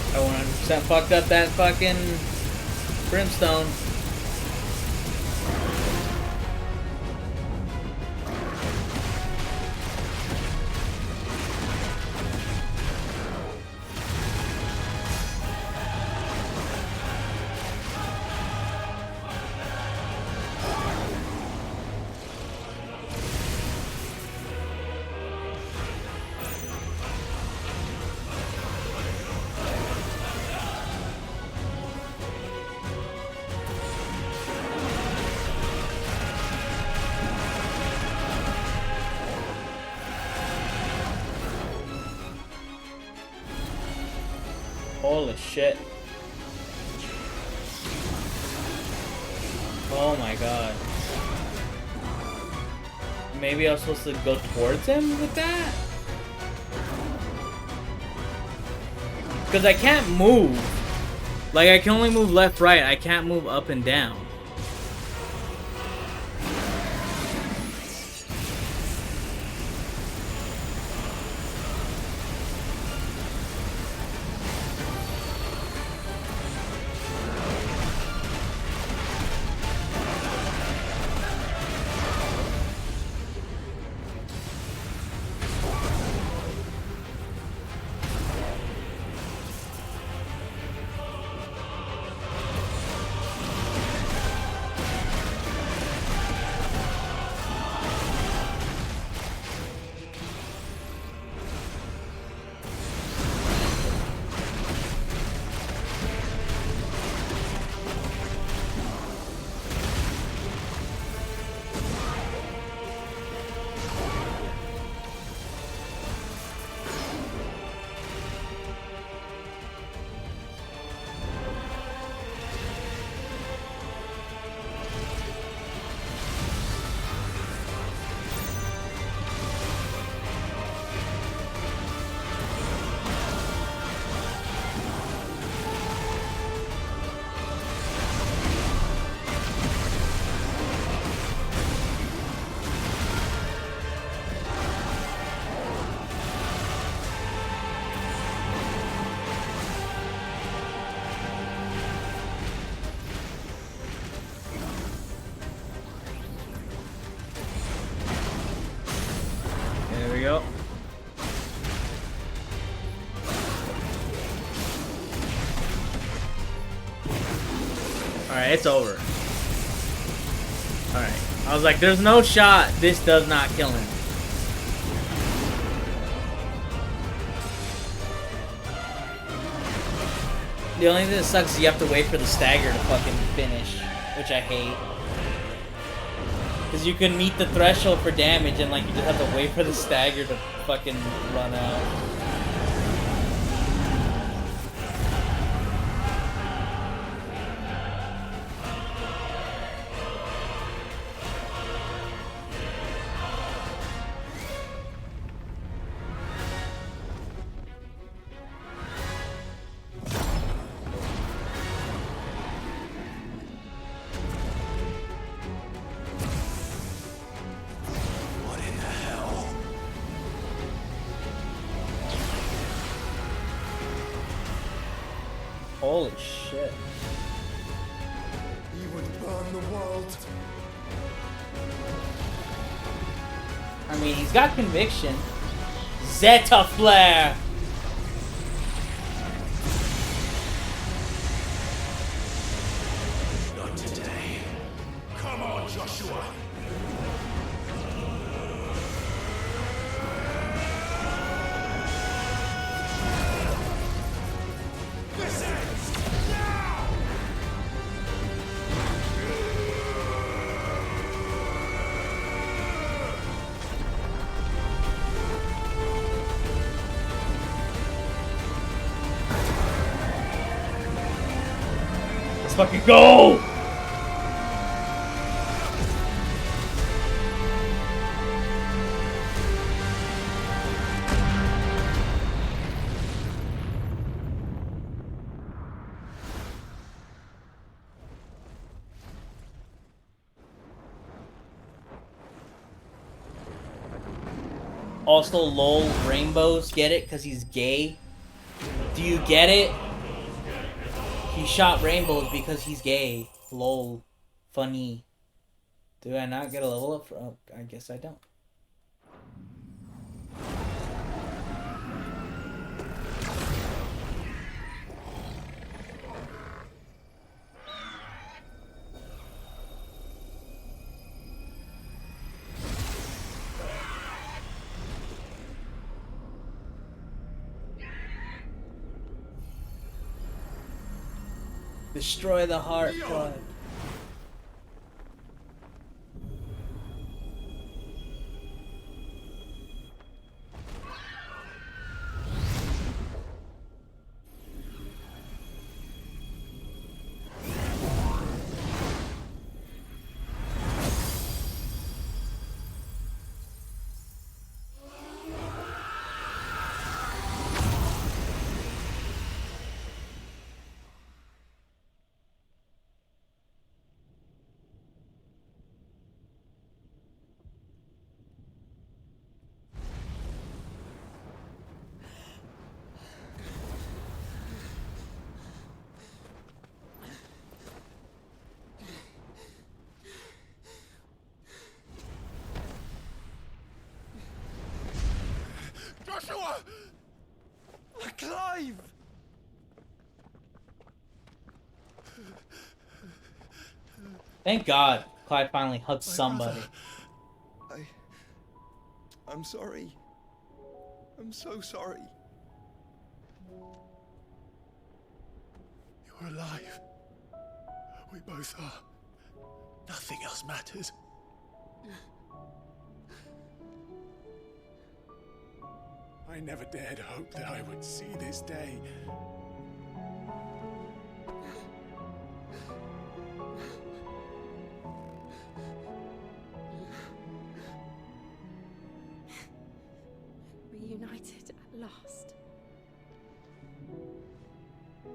I 100% fucked up that fucking brimstone. Holy shit. Oh my god. Maybe I was supposed to go towards him with that? Because I can't move. Like, I can only move left, right. I can't move up and down. There we go. Alright, it's over. Alright. I was like, there's no shot this does not kill him. The only thing that sucks is you have to wait for the stagger to fucking finish, which I hate. Because you can meet the threshold for damage and like you just have to wait for the stagger to fucking run out. Holy shit. He would burn the world. I mean, he's got conviction. Zeta Flare! Not today. Come on, Joshua. This ends now! Let's fucking go! Also, lol, rainbows, get it? Because he's gay? Do you get it? He shot rainbows because he's gay. Lol. Funny. Do I not get a level up for... Oh, I guess I don't. Destroy the heart god. Joshua! Clive! Thank God Clive finally hugged somebody. I'm sorry. I'm so sorry. You're alive. We both are. Nothing else matters. I never dared hope that I would see this day. Reunited at last.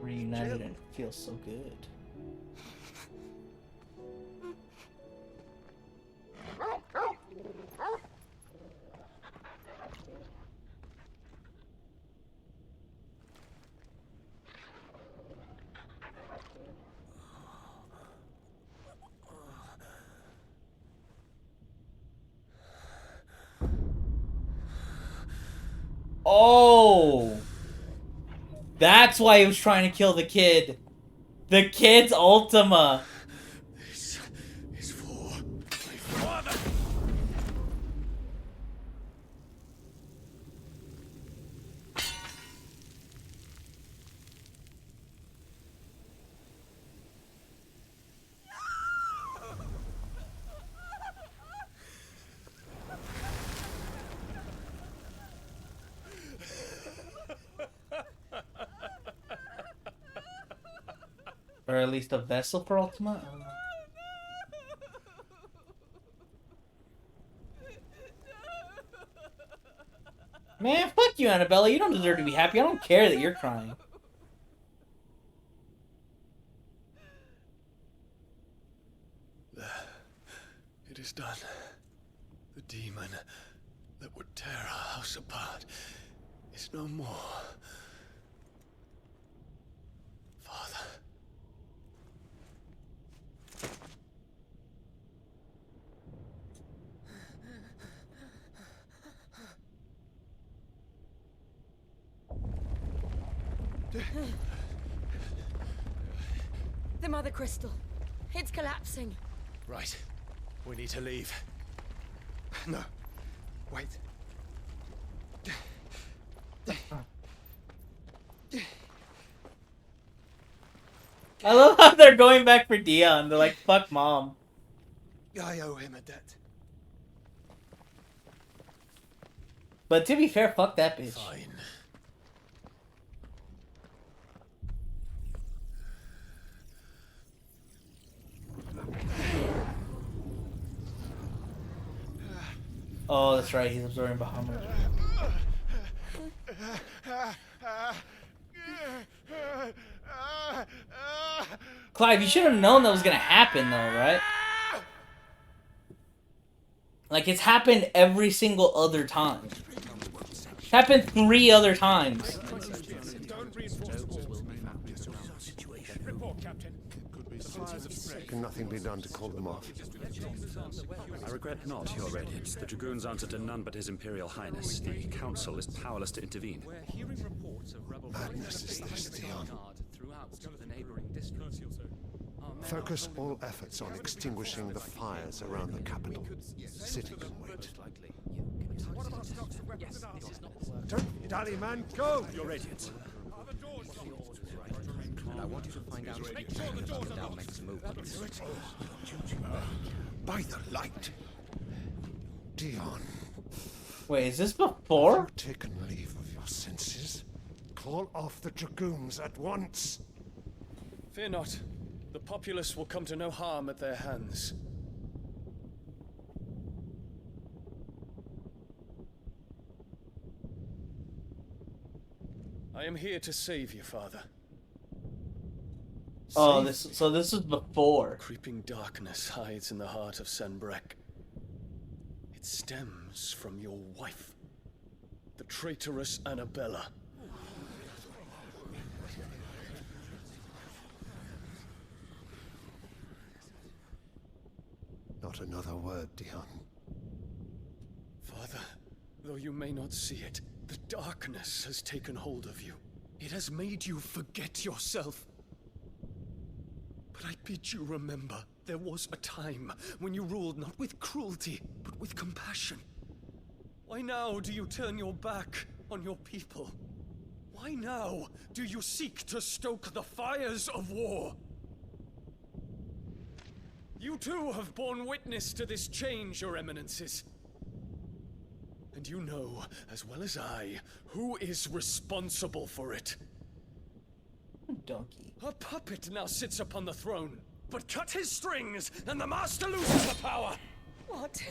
Reunited and it feels so good. Oh! That's why he was trying to kill the kid. The kid's Ultima. This is for my father. Or at least a vessel for Ultima? I don't know. Man, fuck you, Annabella. You don't deserve to be happy. I don't care that you're crying. There. It is done. The demon that would tear our house apart is no more. Father. The Mother Crystal. It's collapsing. Right. We need to leave. No. Wait. I love how they're going back for Dion. They're like, fuck mom. I owe him a debt. But to be fair, fuck that bitch. Fine. Oh, that's right. He's absorbing Bahamut. Clive, you should have known that was gonna happen, though, right? Like, it's happened every single other time. It's happened 3 other times. Can nothing be done to call them off? I regret not, Your Radiance. The Dragoons answer to none but His Imperial Highness. The Council is powerless to intervene. Madness is this, Dion. Focus all efforts on extinguishing the fires around the capital. City can wait. Don't dally, man. Go! Your Radiance. I want you to find out if the Dow makes a move. By the light. Dion. Wait, is this before? Have you taken leave of your senses? Call off the Dragoons at once. Fear not. The populace will come to no harm at their hands. I am here to save you, Father. Oh, Save this is before. Creeping darkness hides in the heart of Sanbreque. It stems from your wife, the traitorous Annabella. Not another word, Dion. Father, though you may not see it, the darkness has taken hold of you. It has made you forget yourself. But I bid you remember, there was a time when you ruled not with cruelty, but with compassion. Why now do you turn your back on your people? Why now do you seek to stoke the fires of war? You too have borne witness to this change, Your Eminences. And you know, as well as I, who is responsible for it. Donkey. A puppet now sits upon the throne, but cut his strings, and the master loses the power! What?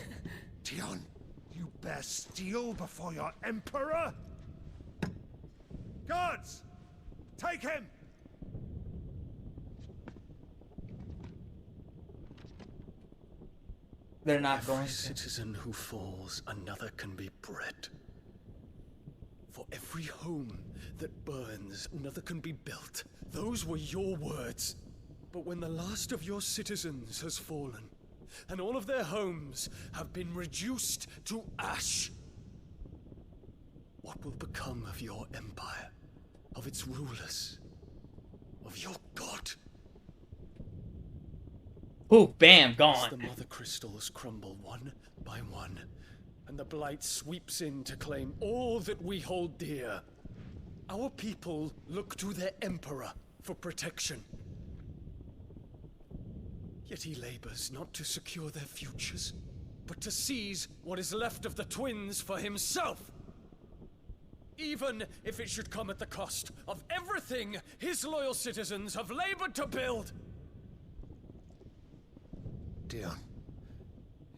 Dion, you bear steel before your emperor? Guards! Take him! They're not going Every to. citizen who falls, another can be bred. For every home that burns, another can be built. Those were your words. But when the last of your citizens has fallen, and all of their homes have been reduced to ash, what will become of your empire, of its rulers, of your god? Ooh, bam, As gone. the mother crystals crumble one by one, and the blight sweeps in to claim all that we hold dear, our people look to their emperor for protection. Yet he labors not to secure their futures, but to seize what is left of the twins for himself. Even if it should come at the cost of everything his loyal citizens have labored to build. Dion,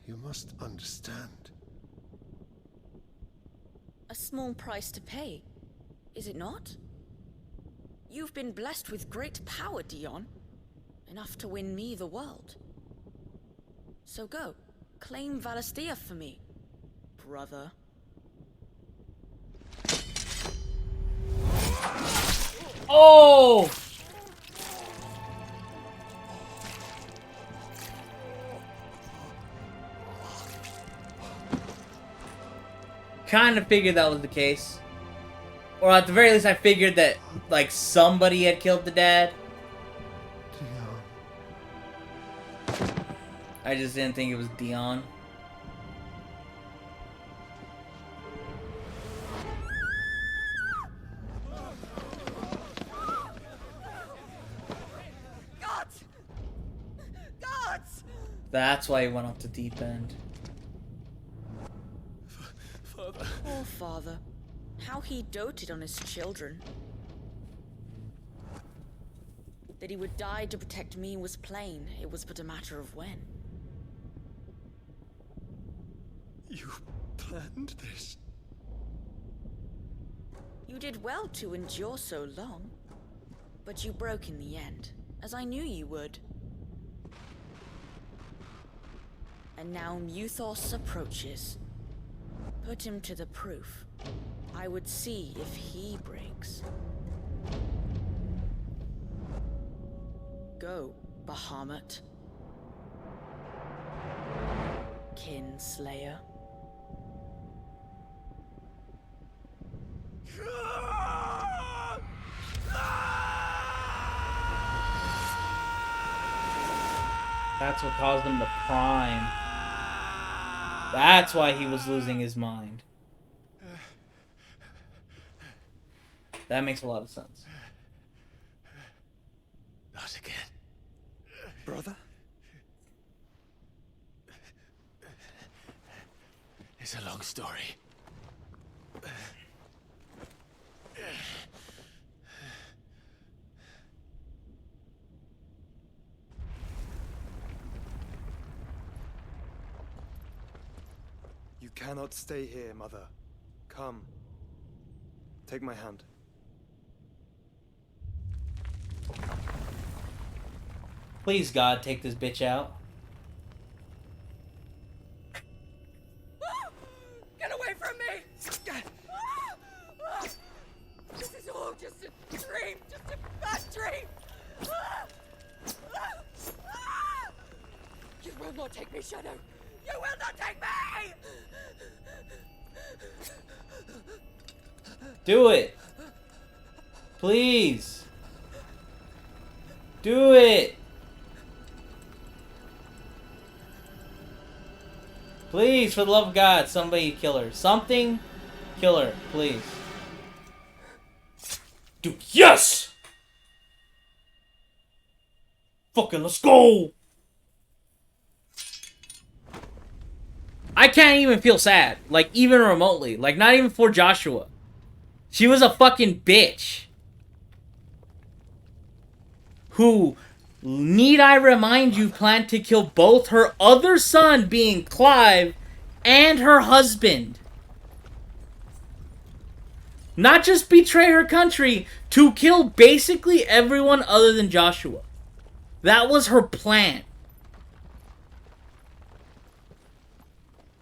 you must understand. A small price to pay, is it not? You've been blessed with great power, Dion. Enough to win me the world. So go, claim Valisthea for me, brother. Oh! Kind of figured that was the case. Or at the very least, I figured that, like, somebody had killed the dad. I just didn't think it was Dion. Gods! Gods! That's why he went off the deep end. Father. Poor father. How he doted on his children. That he would die to protect me was plain. It was but a matter of when. You planned this? You did well to endure so long. But you broke in the end, as I knew you would. And now Muthos approaches. Put him to the proof. I would see if he breaks. Go, Bahamut. Kinslayer. That's what caused him to prime. That's why he was losing his mind. That makes a lot of sense. Not again. Brother? It's a long story. You cannot stay here, Mother. Come. Take my hand. Please, God, take this bitch out. Get away from me! This is all just a dream, just a bad dream! You will not take me, Shadow! You will not take me! Do it! Please! Do it! Please, for the love of God, somebody kill her. Something, kill her, please. Dude, yes! Fucking let's go! I can't even feel sad. Like, even remotely. Like, not even for Joshua. She was a fucking bitch. Who, need I remind you, planned to kill both her other son, being Clive, and her husband. Not just betray her country, to kill basically everyone other than Joshua. That was her plan.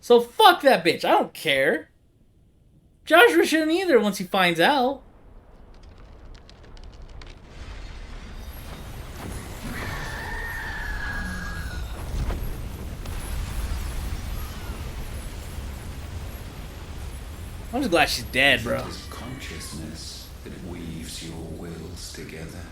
So fuck that bitch. I don't care. Joshua shouldn't either once he finds out. I'm just glad she's dead, bro. It is consciousness that weaves your wills together.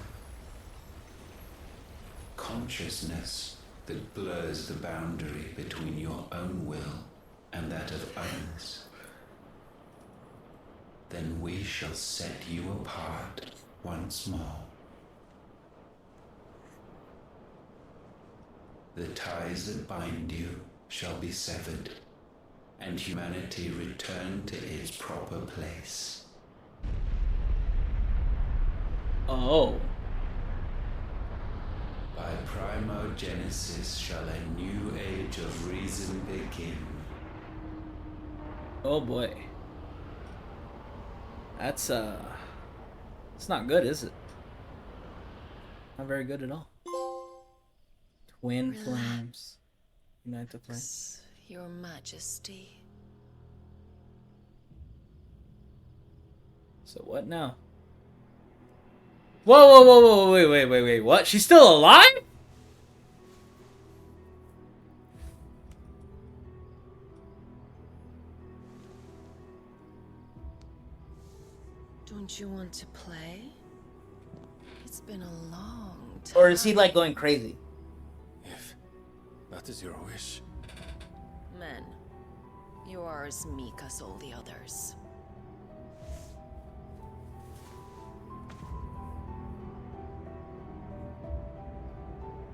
Consciousness that blurs the boundary between your own will and that of others. Then we shall set you apart once more. The ties that bind you shall be severed, and humanity return to its proper place. Oh. By primogenesis shall a new age of reason begin. Oh boy. That's, it's not good, is it? Not very good at all. Twin flames. Unite the flame. Your Majesty. So what now? Whoa, whoa, whoa, whoa, wait, what? She's still alive? Don't you want to play? It's been a long time. Or is he like going crazy? If that is your wish. Men, you are as meek as all the others.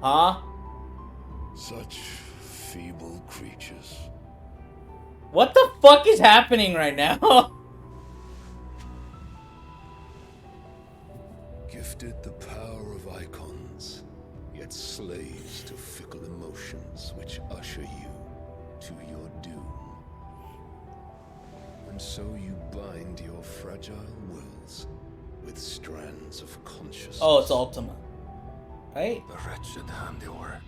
Huh? Such feeble creatures. What the fuck is happening right now? Gifted the power of icons, yet slaves to fickle emotions which usher you to your doom. And so you bind your fragile wills with strands of consciousness. Oh, it's Ultima. Right? The wretched handiwork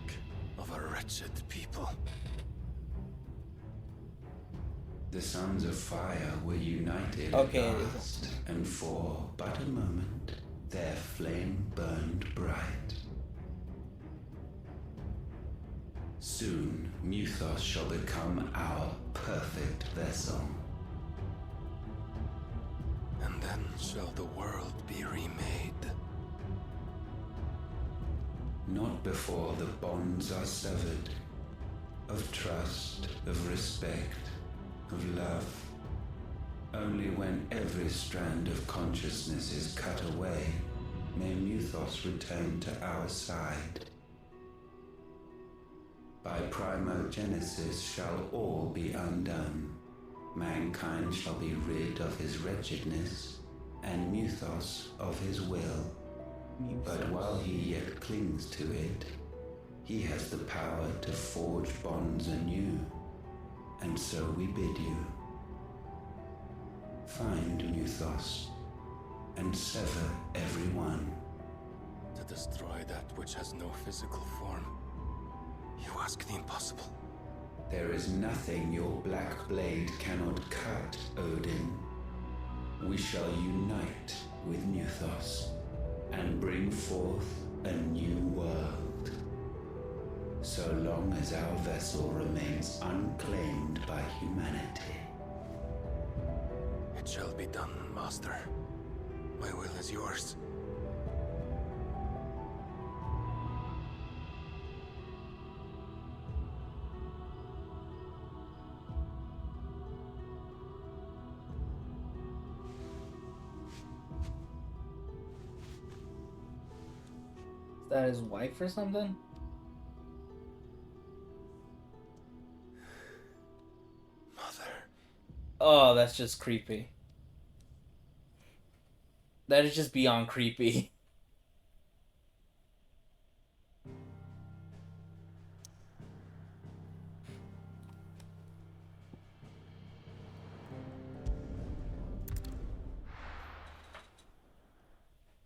of a wretched people. The sons of fire were united Okay, at last, and for but a moment their flame burned bright. Soon Muthos shall become our perfect vessel. And then shall the world be remade. Not before the bonds are severed, of trust, of respect, of love. Only when every strand of consciousness is cut away, may Muthos return to our side. By primogenesis shall all be undone. Mankind shall be rid of his wretchedness, and Muthos of his will. But while he yet clings to it, he has the power to forge bonds anew. And so we bid you, find Muthos, and sever every one. To destroy that which has no physical form. You ask the impossible. There is nothing your black blade cannot cut, Odin. We shall unite with Muthos, and bring forth a new world. So long as our vessel remains unclaimed by humanity. It shall be done, Master. My will is yours. Is that his wife or something? Mother. Oh, that's just creepy. That is just beyond creepy.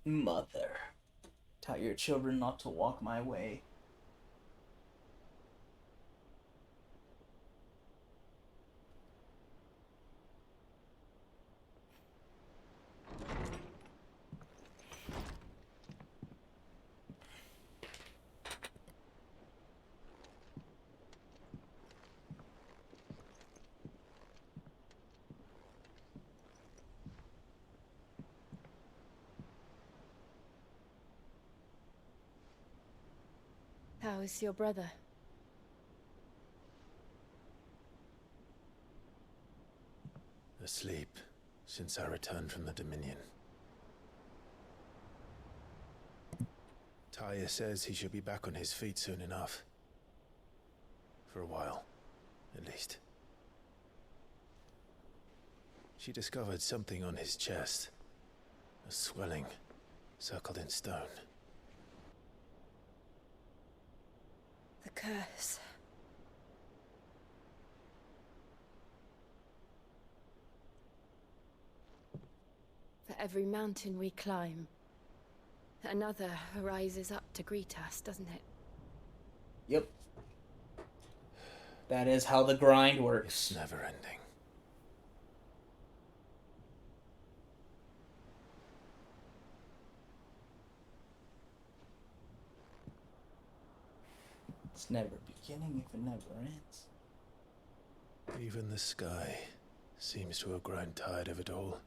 Mother, tell your children not to walk my way. How is your brother? Asleep since I returned from the Dominion. Taya says he should be back on his feet soon enough. For a while, at least. She discovered something on his chest. A swelling, circled in stone. The curse. For every mountain we climb, another rises up to greet us, doesn't it? Yep. That is how the grind works. It's never ending. It's never beginning if it never ends. Even the sky seems to have grown tired of it all.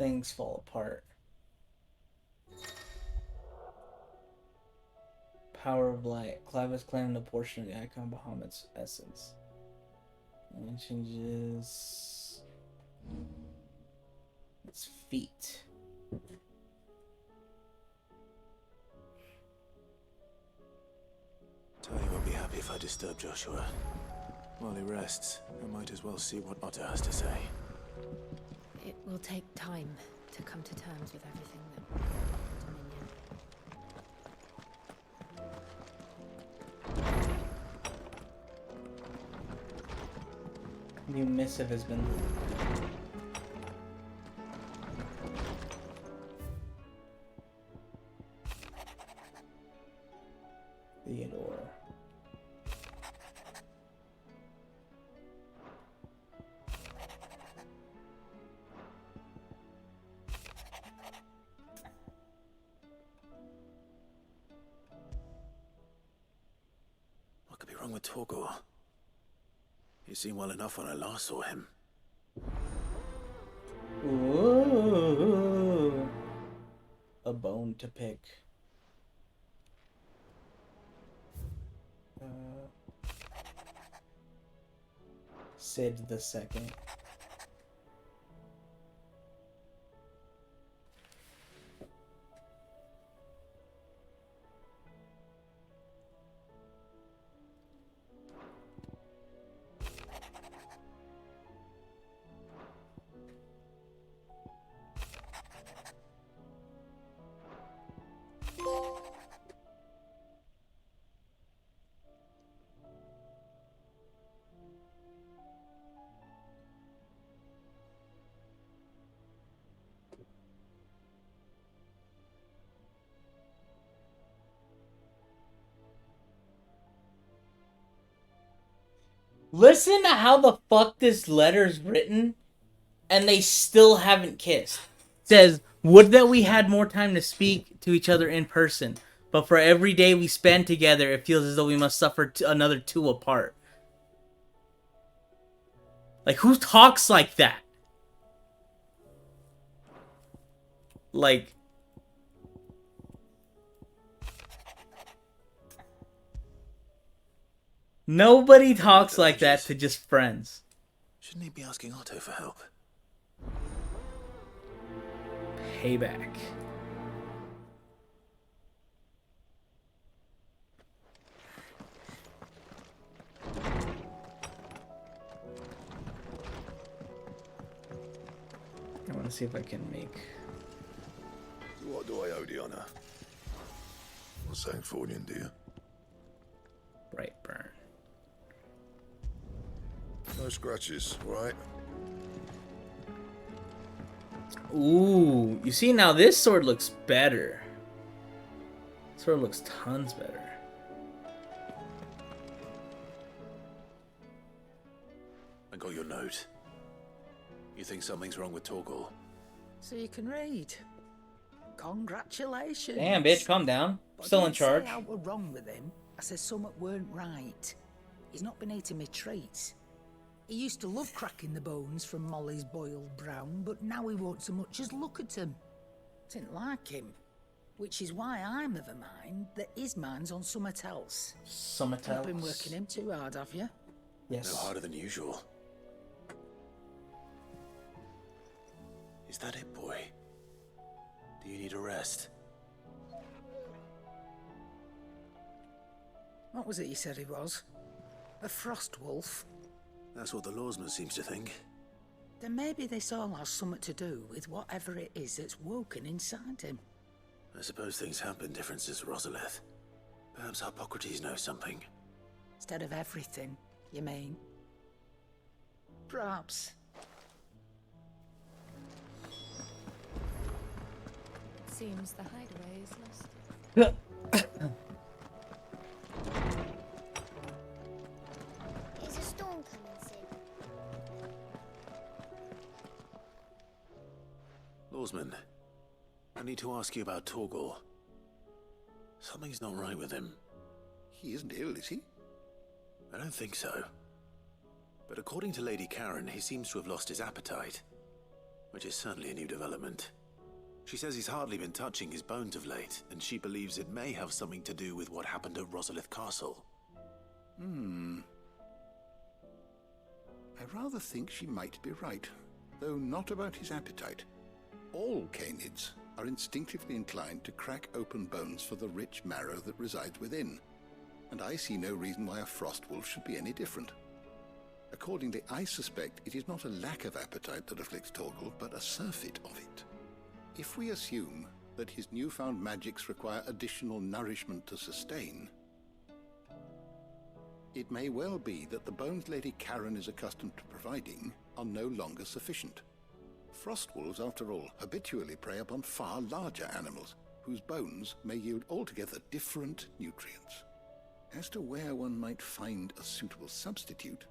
things fall apart. Power of light. Clive has claimed a portion of the icon Bahamut's essence. And it changes its feet. Tali won't be happy if I disturb Joshua. While he rests, I might as well see what Otto has to say. It will take time to come to terms with everything that Dominion. New missive has been... Theodore. What could be wrong with Torgor? He seemed well enough when I last saw him. Ooh. A bone to pick. Sid the Second. Listen to how the fuck this letter's written, and they still haven't kissed. It says, would that we had more time to speak to each other in person, but for every day we spend together, it feels as though we must suffer another two apart. Like, who talks like that? Like... Nobody talks like that to just friends. Shouldn't he be asking Otto for help? Payback. I want to see if I can make... What do I owe the honor? Not saying fortune, do you? Brightburn. No scratches, right? Ooh, you see now this sword looks better. Sword looks tons better. I got your note. You think something's wrong with Torgor? So you can read. Congratulations. Damn, bitch, calm down. But Still I in didn't charge. say I were wrong with him. I said something weren't right. He's not been eating me treats. He used to love cracking the bones from Molly's boiled brown, but now he won't so much as look at him. Didn't like him. Which is why I'm of a mind that his mind's on somewhat else. Somewhat You've been else. working him too hard, have you? Yes. No harder than usual. Is that it, boy? Do you need a rest? What was it you said he was? A frost wolf? That's what the lawsman seems to think. Then maybe this all has something to do with whatever it is that's woken inside him. I suppose things have been different since Rosalith. Perhaps Hippocrates knows something. Instead of everything, you mean? Perhaps. Seems the hideaway is lost. Is a storm coming soon? Lawsman, I need to ask you about Torgor. Something's not right with him. He isn't ill, is he? I don't think so. But according to Lady Karen, he seems to have lost his appetite. which is certainly a new development. She says he's hardly been touching his bones of late, and she believes it may have something to do with what happened at Rosalith Castle. I rather think she might be right, though not about his appetite. All canids are instinctively inclined to crack open bones for the rich marrow that resides within, and I see no reason why a frost wolf should be any different. Accordingly, I suspect it is not a lack of appetite that afflicts Torgal, but a surfeit of it. If we assume that his newfound magics require additional nourishment to sustain, it may well be that the bones Lady Karen is accustomed to providing are no longer sufficient. Frost wolves, after all, habitually prey upon far larger animals, whose bones may yield altogether different nutrients. As to where one might find a suitable substitute,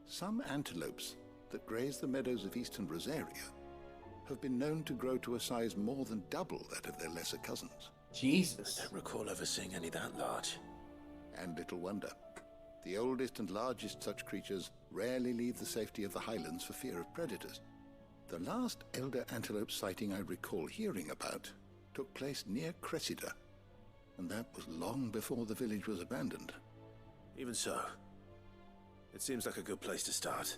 some antelopes that graze the meadows of eastern Rosaria have been known to grow to a size more than double that of their lesser cousins. Jesus. I don't recall ever seeing any that large. And little wonder. The oldest and largest such creatures rarely leave the safety of the highlands for fear of predators. The last elder antelope sighting I recall hearing about took place near Cressida, and that was long before the village was abandoned. Even so, it seems like a good place to start.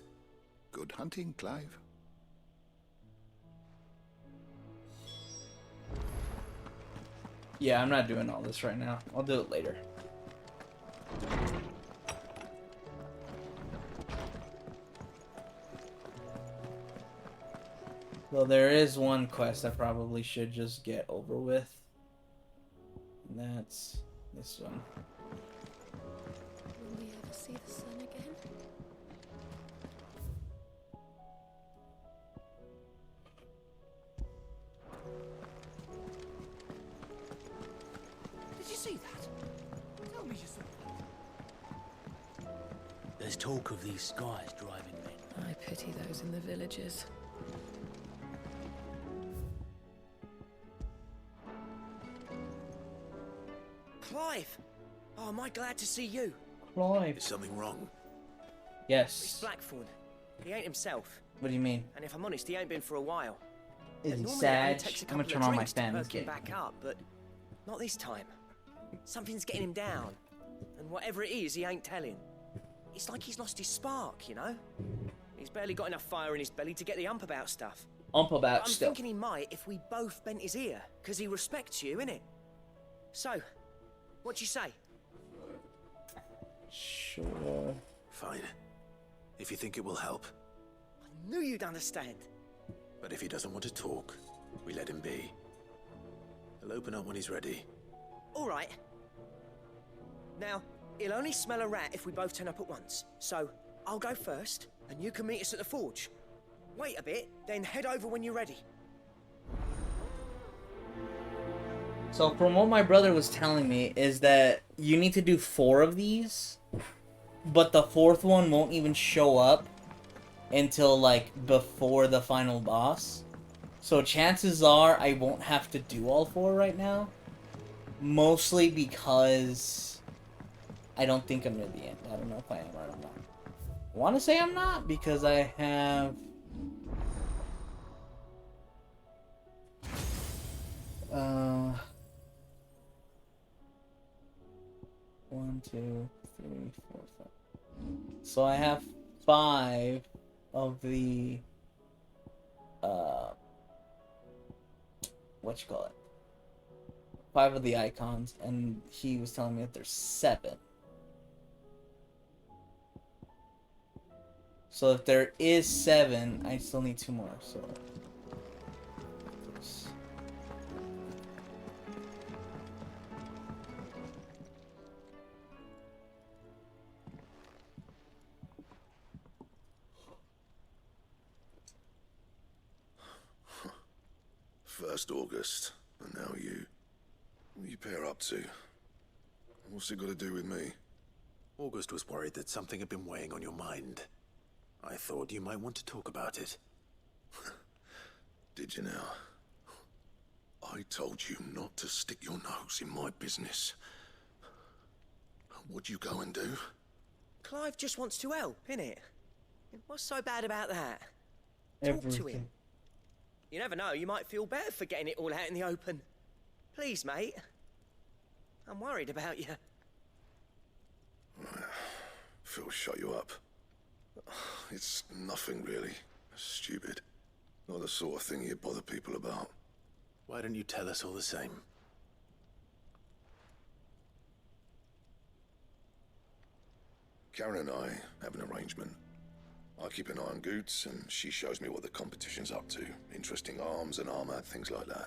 Good hunting, Clive. Yeah, I'm not doing all this right now. I'll do it later. Well, there is one quest I probably should just get over with. And that's this one. Will we ever see the sun again? Did you see that? Tell me you saw that. There's talk of these skies driving men. I pity those in the villages. Clive! Oh, am I glad to see you? Clive. Is something wrong? Yes. It's Blackthorn. He ain't himself. What do you mean? And if I'm honest, he ain't been for a while. Is And he normally it only sad? takes a I'm gonna couple turn of on my drinks to fan. perk him Okay. back up, but not this time. Something's getting him down. And whatever it is, he ain't telling. It's like he's lost his spark, you know? He's barely got enough fire in his belly to get the ump about stuff. Ump about But I'm stuff. thinking he might if we both bent his ear, because he respects you, innit? So, what you say? Sure. Fine. If you think it will help. I knew you'd understand. But if he doesn't want to talk, we let him be. He'll open up when he's ready. All right. Now, he'll only smell a rat if we both turn up at once. So, I'll go first, and you can meet us at the forge. Wait a bit, then head over when you're ready. So from what my brother was telling me is that you need to do 4 of these, but the 4th one won't even show up until like before the final boss. So chances are I won't have to do all 4 right now. Mostly because I don't think I'm near the end. I don't know if I am or I'm not. I want to say I'm not because I have... 1, 2, 3, 4, 5. So I have 5 of the what you call it? 5 of the icons, and he was telling me that there's 7. So if there is 7, I still need 2 more. So. First August, and now you. What you pair up to? What's it got to do with me? August was worried that something had been weighing on your mind. I thought you might want to talk about it. Did you now? I told you not to stick your nose in my business. What'd you go and do? Clive just wants to help, innit? What's so bad about that? Talk to Everything. him. You never know, you might feel better for getting it all out in the open. Please, mate. I'm worried about you. Phil shut you up. It's nothing really. Stupid. Not the sort of thing you bother people about. Why don't you tell us all the same? Karen and I have an arrangement. I keep an eye on Goots, and she shows me what the competition's up to. Interesting arms and armor, things like that.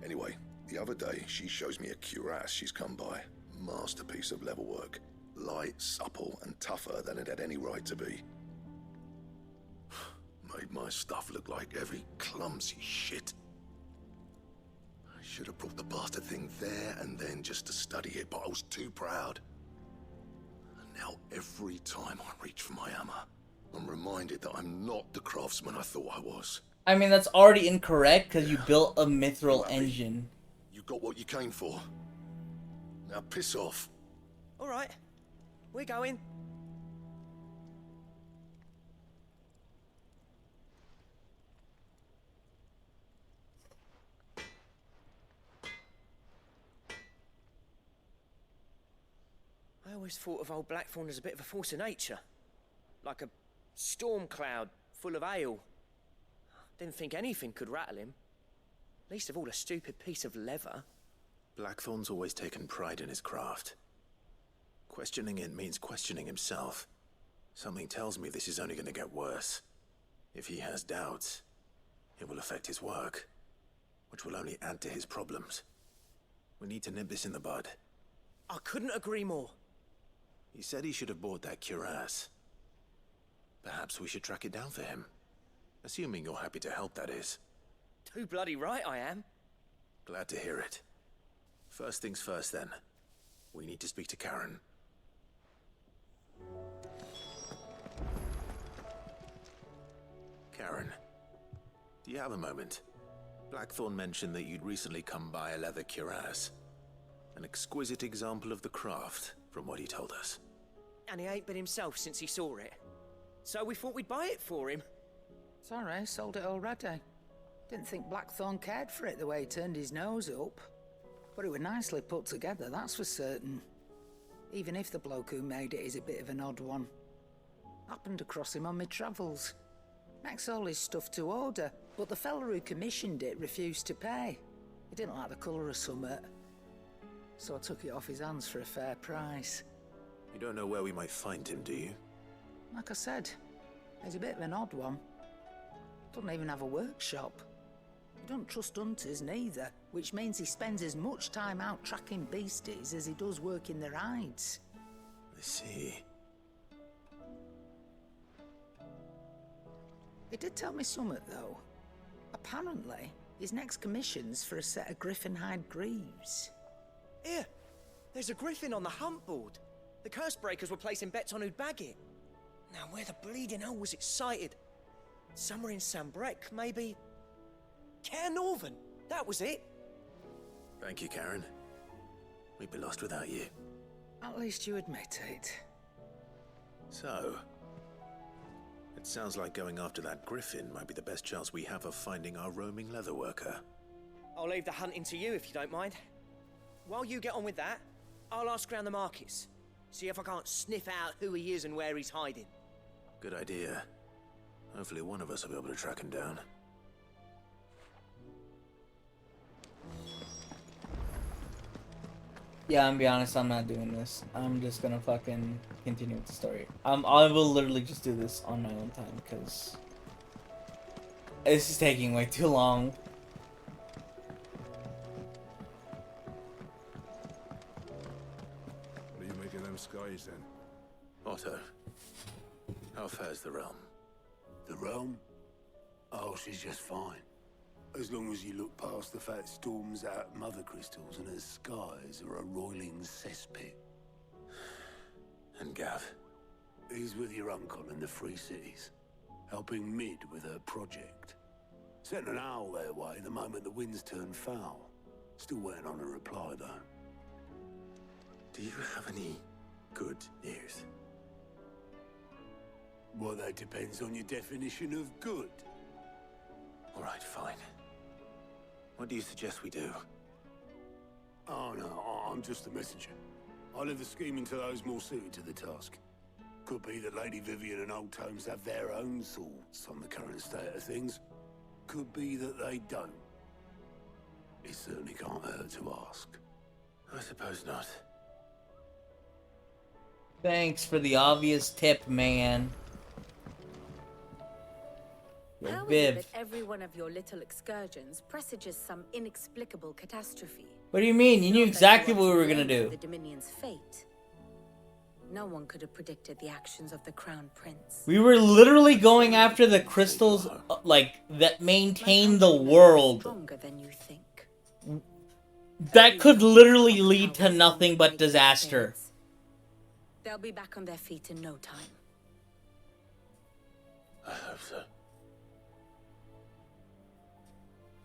Anyway, the other day, she shows me a cuirass she's come by. Masterpiece of level work. Light, supple, and tougher than it had any right to be. Made my stuff look like heavy, clumsy shit. I should have brought the bastard thing there and then just to study it, but I was too proud. And now every time I reach for my hammer, I'm reminded that I'm not the craftsman I thought I was. I mean, that's already incorrect because you built a mithril engine. You got what you came for. Now piss off. All right, we're going. I always thought of old Blackthorn as a bit of a force of nature. Like a storm cloud full of hail. Didn't think anything could rattle him. Least of all a stupid piece of leather. Blackthorn's always taken pride in his craft. Questioning it means questioning himself. Something tells me this is only going to get worse. If he has doubts, it will affect his work, which will only add to his problems. We need to nip this in the bud. I couldn't agree more. He said he should have bought that cuirass. Perhaps we should track it down for him. Assuming you're happy to help, that is. Too bloody right I am. Glad to hear it. First things first, then. We need to speak to Karen. Karen, do you have a moment? Blackthorn mentioned that you'd recently come by a leather cuirass. An exquisite example of the craft, from what he told us. And he ain't been himself since he saw it. So we thought we'd buy it for him. Sorry, sold it already. Didn't think Blackthorn cared for it the way he turned his nose up. But it was nicely put together, that's for certain. Even if the bloke who made it is a bit of an odd one. Happened across him on my travels. Makes all his stuff to order, but the fella who commissioned it refused to pay. He didn't like the colour of summit. So I took it off his hands for a fair price. You don't know where we might find him, do you? Like I said, he's a bit of an odd one. Doesn't even have a workshop. He don't trust hunters neither, which means he spends as much time out tracking beasties as he does working their hides. I see. He did tell me something, though. Apparently, his next commission's for a set of griffin hide greaves. Here, there's a griffin on the hunt board. The curse breakers were placing bets on who'd bag it. Now, where the bleeding hell was it sighted? Somewhere in Sambrec, maybe? Care Northern, that was it. Thank you, Karen. We'd be lost without you. At least you admit it. So, it sounds like going after that griffin might be the best chance we have of finding our roaming leatherworker. I'll leave the hunting to you if you don't mind. While you get on with that, I'll ask around the markets. See if I can't sniff out who he is and where he's hiding. Good idea. Hopefully one of us will be able to track him down. Yeah, I'm be honest, I'm not doing this. I'm just gonna fucking continue with the story. I will literally just do this on my own time, because this is taking way too long. What are you making them skies then? Otto, how fares the realm? The realm? Oh, she's just fine. As long as you look past the fat storms out mother crystals and her skies are a roiling cesspit. And Gav? He's with your uncle in the Free Cities, helping Mid with her project. Sent an owl their way the moment the winds turned foul. Still waiting on a reply, though. Do you have any good news? Well, that depends on your definition of good. All right, fine. What do you suggest we do? Oh no, I'm just the messenger. I'll leave the scheming to those more suited to the task. Could be that Lady Vivian and Old Tomes have their own thoughts on the current state of things. Could be that they don't. It certainly can't hurt to ask. I suppose not. Thanks for the obvious tip, man. Yo, How is Viv. it that every one of your little excursions presages some inexplicable catastrophe? What do you mean? You knew exactly what we were gonna do. The Dominion's fate. No one could have predicted the actions of the Crown Prince. We were literally going after the crystals, like, that maintain the world. Stronger than you think. That could literally lead to nothing but disaster. They'll be back on their feet in no time. I hope so.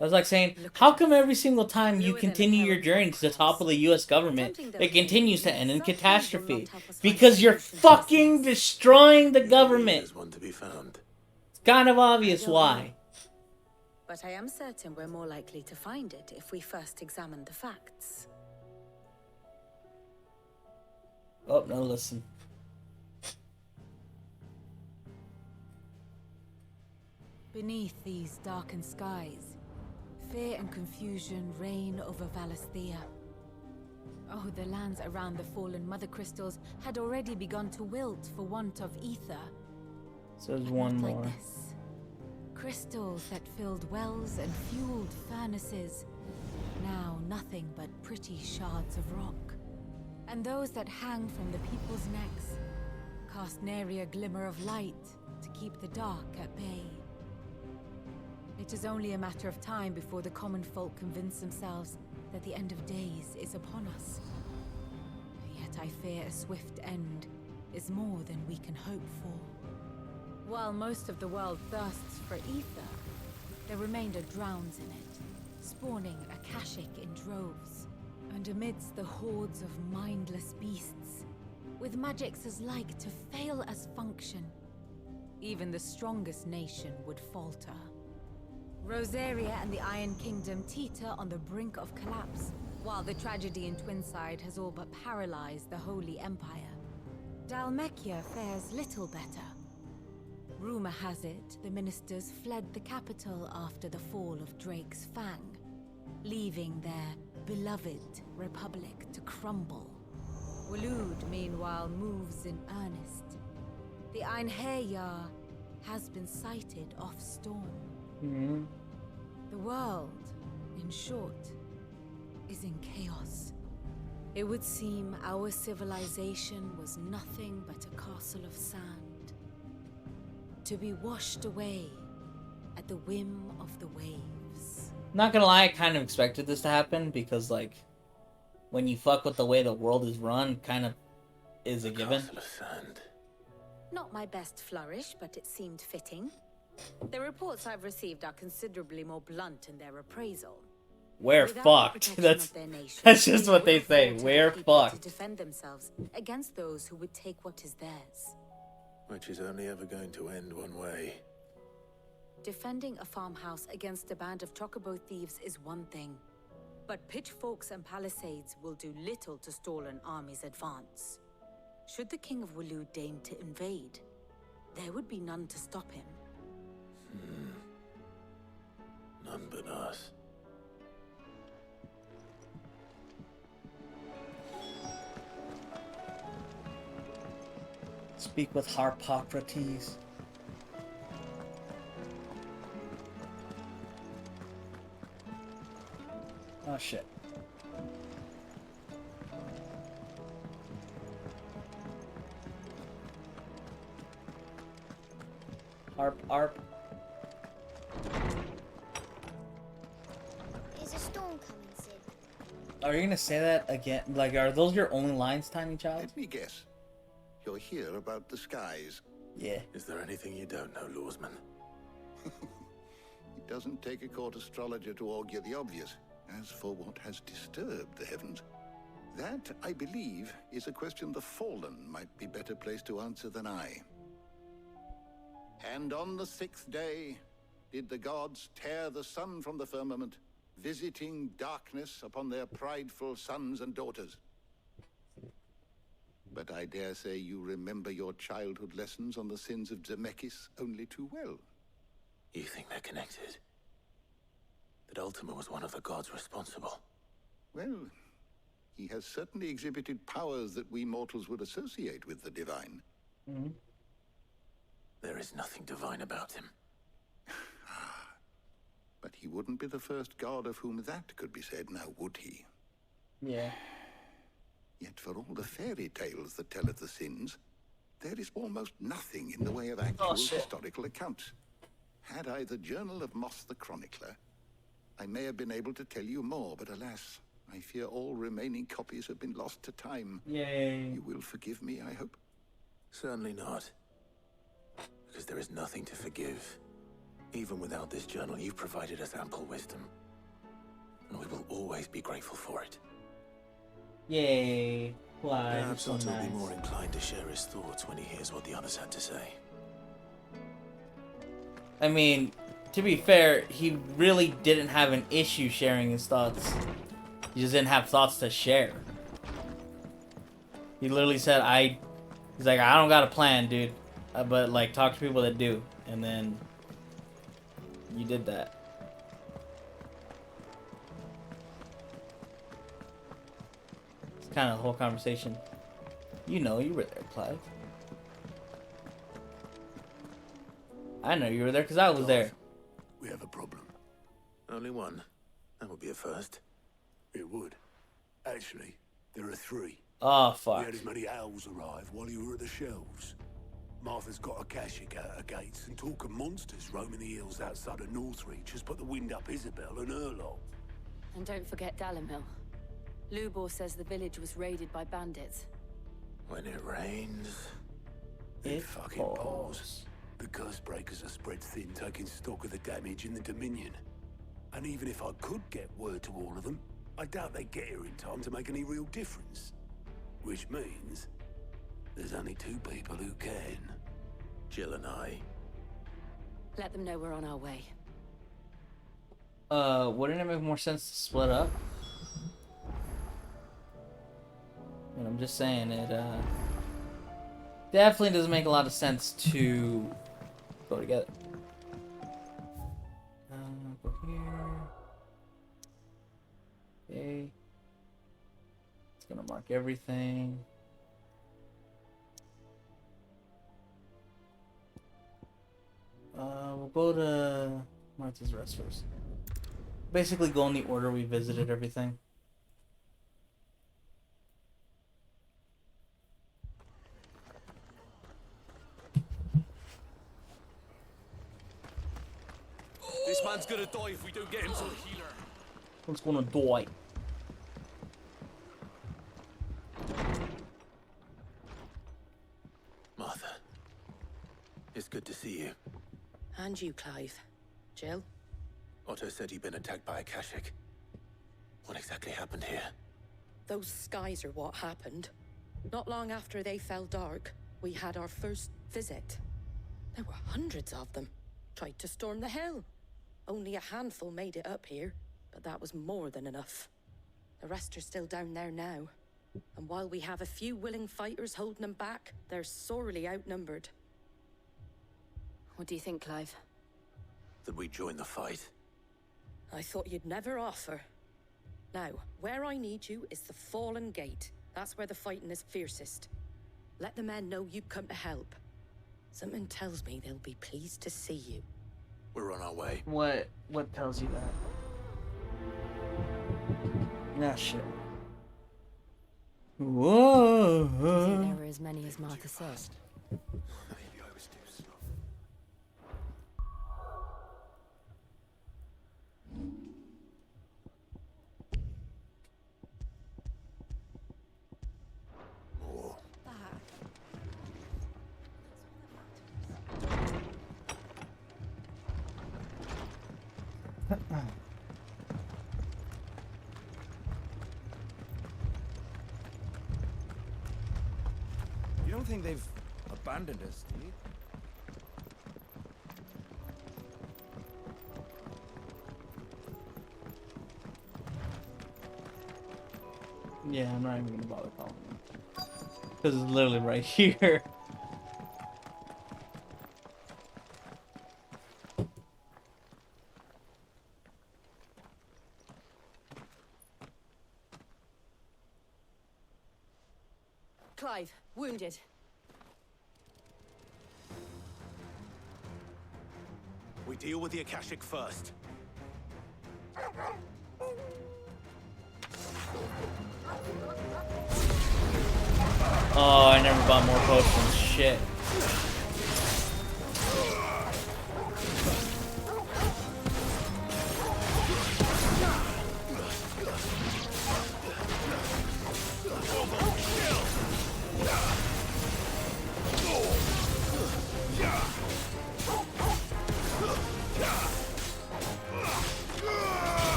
I was like saying, how come every single time you continue your journey to the top of the US government, it continues to end in catastrophe? Because you're fucking destroying the government. There's one to be found. It's kind of obvious why. But I am certain we're more likely to find it if we first examine the facts. Oh, no, listen. Beneath these darkened skies, fear and confusion reign over Valisthea. Oh, the lands around the fallen mother crystals had already begun to wilt for want of ether. So there's one more. Like this. Crystals that filled wells and fueled furnaces. Now nothing but pretty shards of rock. And those that hang from the people's necks cast nary a glimmer of light to keep the dark at bay. It is only a matter of time before the common folk convince themselves that the end of days is upon us. Yet I fear a swift end is more than we can hope for. While most of the world thirsts for ether, the remainder drowns in it, spawning Akashic in droves. And amidst the hordes of mindless beasts, with magics as like to fail as function, even the strongest nation would falter. Rosaria and the Iron Kingdom teeter on the brink of collapse, while the tragedy in Twinside has all but paralyzed the Holy Empire. Dalmekia fares little better. Rumor has it the ministers fled the capital after the fall of Drake's Fang, leaving their beloved republic to crumble. Waloed, meanwhile, moves in earnest. The Einherjar has been sighted off-storm. Mm-hmm. The world, in short, is in chaos. It would seem our civilization was nothing but a castle of sand, to be washed away at the whim of the waves. Not gonna lie, I kind of expected this to happen because, like, when you fuck with the way the world is run, kind of is a given. Castle of sand. Not my best flourish, but it seemed fitting. The reports I've received are considerably more blunt in their appraisal. We're Without the fucked. protection That's of their nation, that's just what they would say. afford to We're the people fucked. to defend themselves against those who would take what is theirs. Which is only ever going to end one way. Defending a farmhouse against a band of chocobo thieves is one thing, but pitchforks and palisades will do little to stall an army's advance. Should the King of Waloed deign to invade, there would be none to stop him. None but us. Speak with Harpocrates. Oh shit. Arp. Is a storm coming, Sid? Are you gonna say that again? Like, are those your only lines, Tiny Child? Let me guess. You're here about the skies. Yeah. Is there anything you don't know, Lawsman? It doesn't take a court astrologer to augur the obvious. As for what has disturbed the heavens, that, I believe, is a question the Fallen might be better placed to answer than I. And on the 6th day did the gods tear the sun from the firmament, visiting darkness upon their prideful sons and daughters. But I dare say you remember your childhood lessons on the sins of Zemeckis only too well. You think they're connected? That Ultima was one of the gods responsible? Well, he has certainly exhibited powers that we mortals would associate with the divine. There is nothing divine about him. But he wouldn't be the first god of whom that could be said, now would he? Yeah. Yet for all the fairy tales that tell of the sins, there is almost nothing in the way of actual historical accounts. Had I the Journal of Moss the Chronicler, I may have been able to tell you more, but alas, I fear all remaining copies have been lost to time. Yay. You will forgive me, I hope? Certainly not. Because there is nothing to forgive. Even without this journal, you've provided us ample wisdom. And we will always be grateful for it. Yay. Why? Perhaps So Otto will nice. be more inclined to share his thoughts when he hears what the others had to say. I mean, to be fair, he really didn't have an issue sharing his thoughts. He just didn't have thoughts to share. He literally said, he's like, I don't got a plan, dude. But, like, talk to people that do. And then you did that. It's kind of the whole conversation. You know, you were there, Clive. I know you were there because I was there. We have a problem. Only one. That would be a first. It would. Actually, there are 3. Oh, fuck. We had as many owls arrive while you were at the shelves. Martha's got a Kashik out her gates, and talk of monsters roaming the hills outside of Northreach has put the wind up Isabel and her lot. And don't forget Dalimil. Lubor says the village was raided by bandits. When it rains... It fucking pours. The curse breakers are spread thin, taking stock of the damage in the Dominion. And even if I could get word to all of them, I doubt they'd get here in time to make any real difference. Which means there's only 2 people who can. Jill and I. Let them know we're on our way. Wouldn't it make more sense to split up? And I'm just saying, it, definitely doesn't make a lot of sense to go together. Go here. Okay. It's gonna mark everything. We'll go to Martha's Rest first. Basically go in the order we visited everything. This man's gonna die if we don't get him to a healer. What's gonna die? Martha. It's good to see you. And you, Clive. Jill? Otto said he'd been attacked by a Kashik. What exactly happened here? Those skies are what happened. Not long after they fell dark, we had our first visit. There were hundreds of them. Tried to storm the hill. Only a handful made it up here, but that was more than enough. The rest are still down there now. And while we have a few willing fighters holding them back, they're sorely outnumbered. What do you think, Clive? That we join the fight. I thought you'd never offer. Now, where I need you is the Fallen Gate. That's where the fighting is fiercest. Let the men know you've come to help. Something tells me they'll be pleased to see you. We're on our way. What tells you that? Nah, shit. Whoa. Do you think there were as many as Martha said? Maybe I was too slow. More. You don't think they've abandoned us, do you? Yeah, I'm not even gonna bother calling him. Because it's literally right here. Clive, wounded. We deal with the Akashic first. Oh, I never bought more potions. Shit.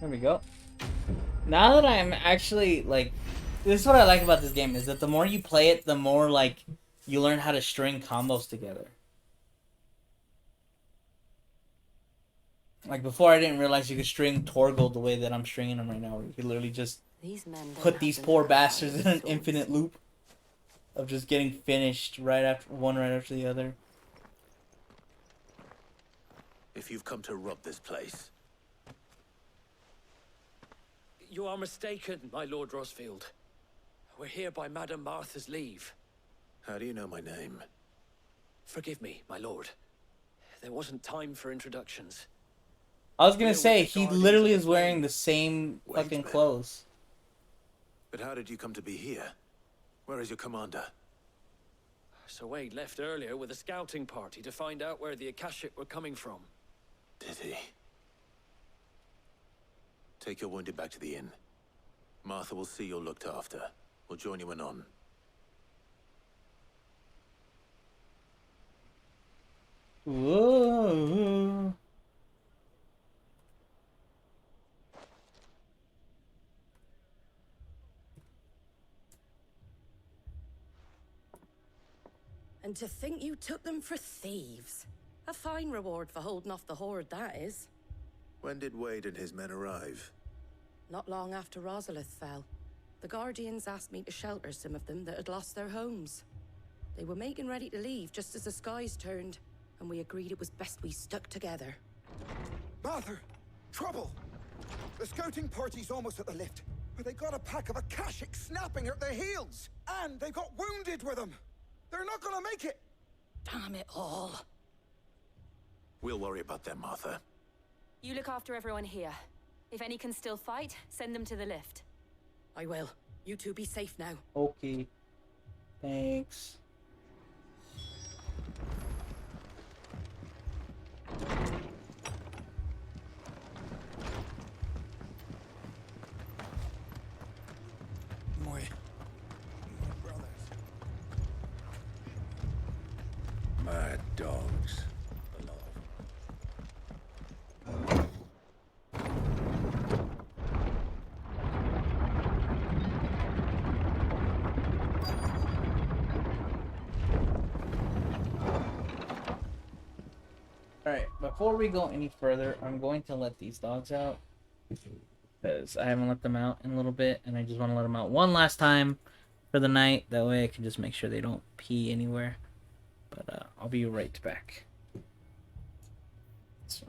There we go. Now that I'm actually, like, this is what I like about this game, is that the more you play it, the more, like, you learn how to string combos together. Like, before I didn't realize you could string Torgal the way that I'm stringing them right now, where you could literally just put these poor bastards in an infinite loop of just getting finished right after the other. If you've come to rob this place, You are mistaken, my Lord Rosfield. We're here by Madame Martha's leave. how do you know my name? Forgive me, my lord. There wasn't time for introductions. I was gonna say, he literally is wearing the same Wait, fucking man. clothes. But how did you come to be here? Where is your commander? Sir Wade left earlier with a scouting party to find out where the Akashic were coming from. Did he? Take your wounded back to the inn. Martha will see you're looked after. We'll join you anon. Whoa. And to think you took them for thieves. A fine reward for holding off the horde, that is. When did Wade and his men arrive? Not long after Rosalith fell. The Guardians asked me to shelter some of them that had lost their homes. They were making ready to leave just as the skies turned, and we agreed it was best we stuck together. Martha! Trouble! The scouting party's almost at the lift, but they got a pack of Akashic snapping at their heels! And they got wounded with them! They're not gonna make it! Damn it all. We'll worry about them, Martha. You look after everyone here. If any can still fight, send them to the lift. I will. You two be safe now. Okay. Thanks. My brothers. Mad dogs. Alright, before we go any further, I'm going to let these dogs out. Because I haven't let them out in a little bit, and I just want to let them out one last time for the night. That way I can just make sure they don't pee anywhere. But I'll be right back. So.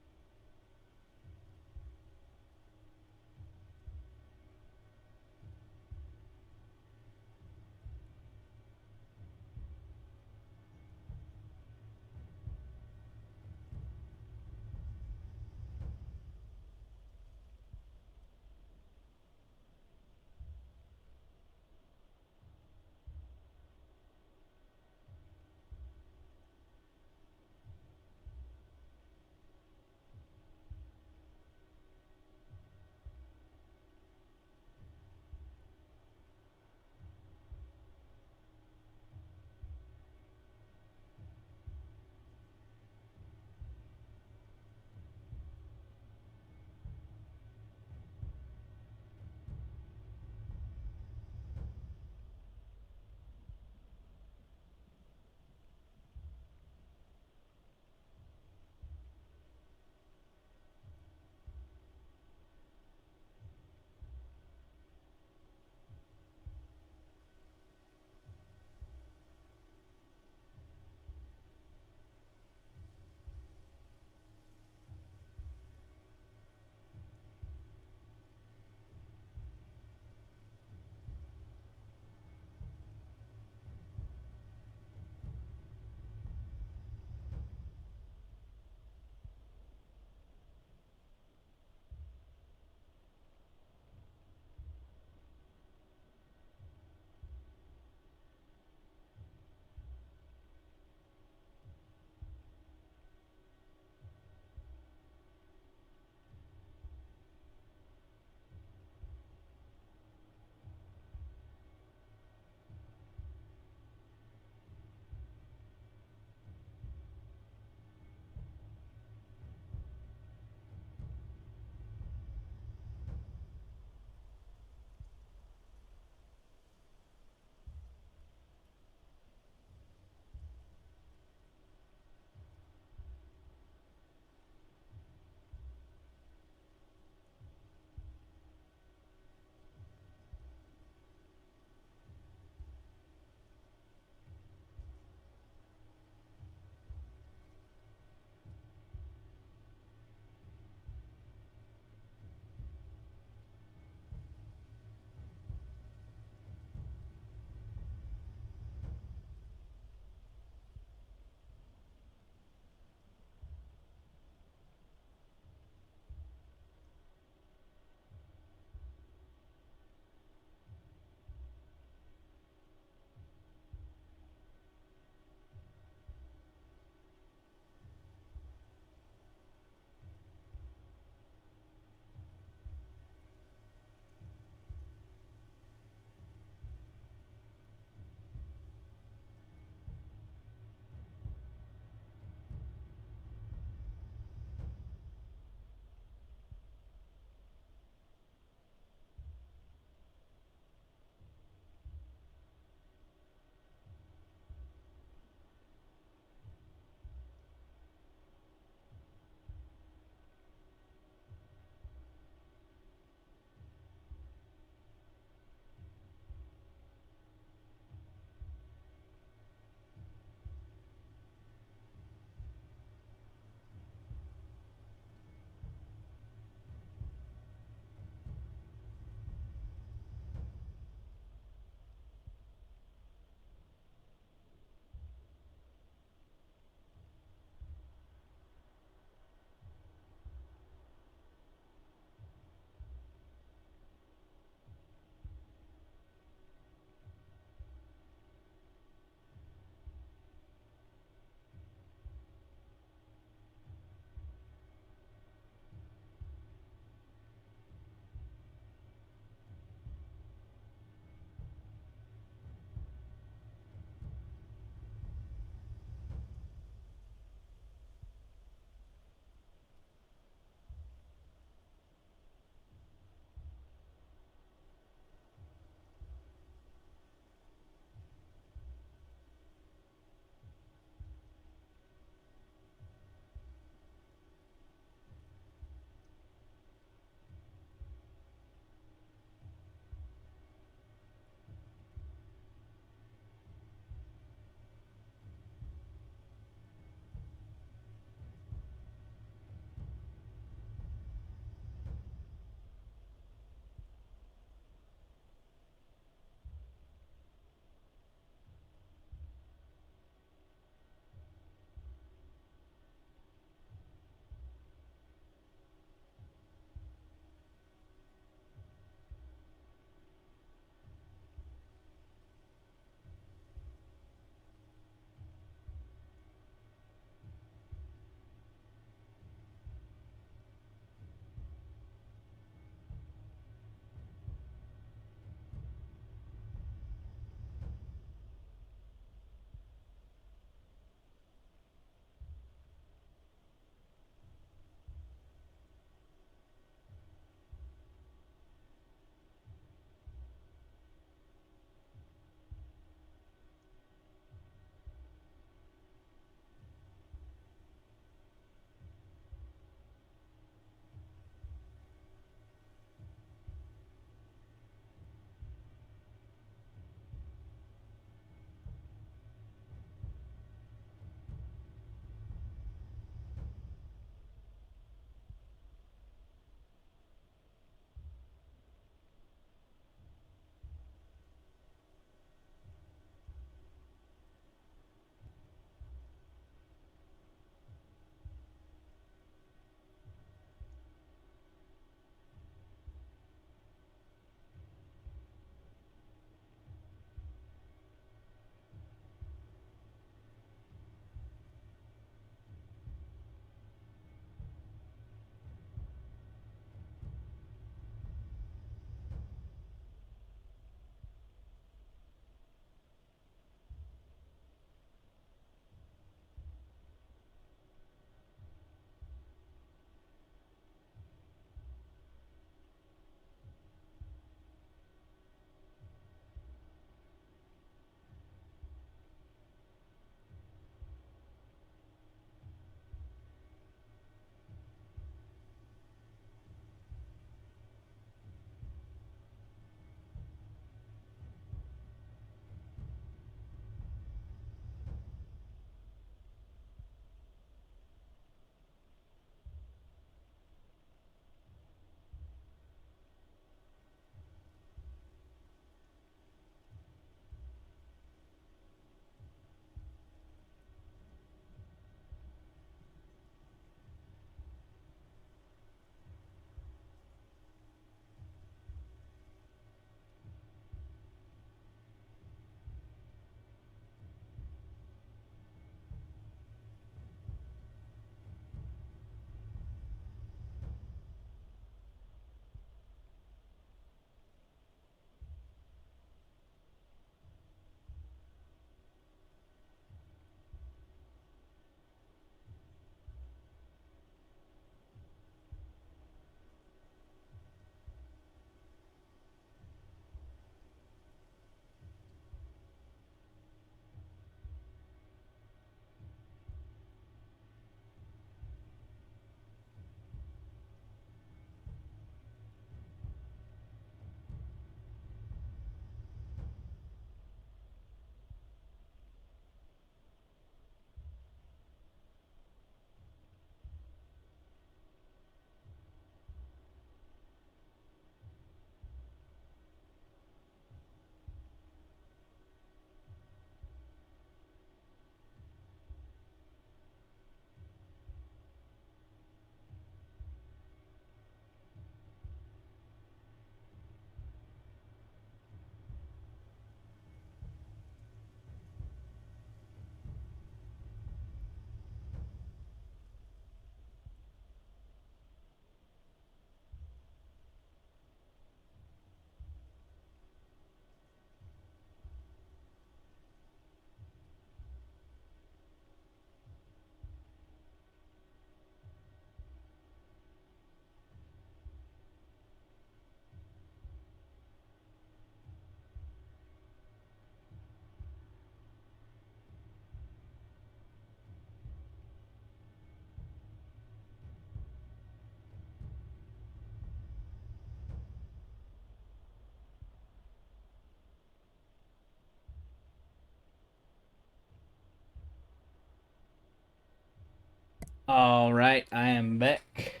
Alright, I am back.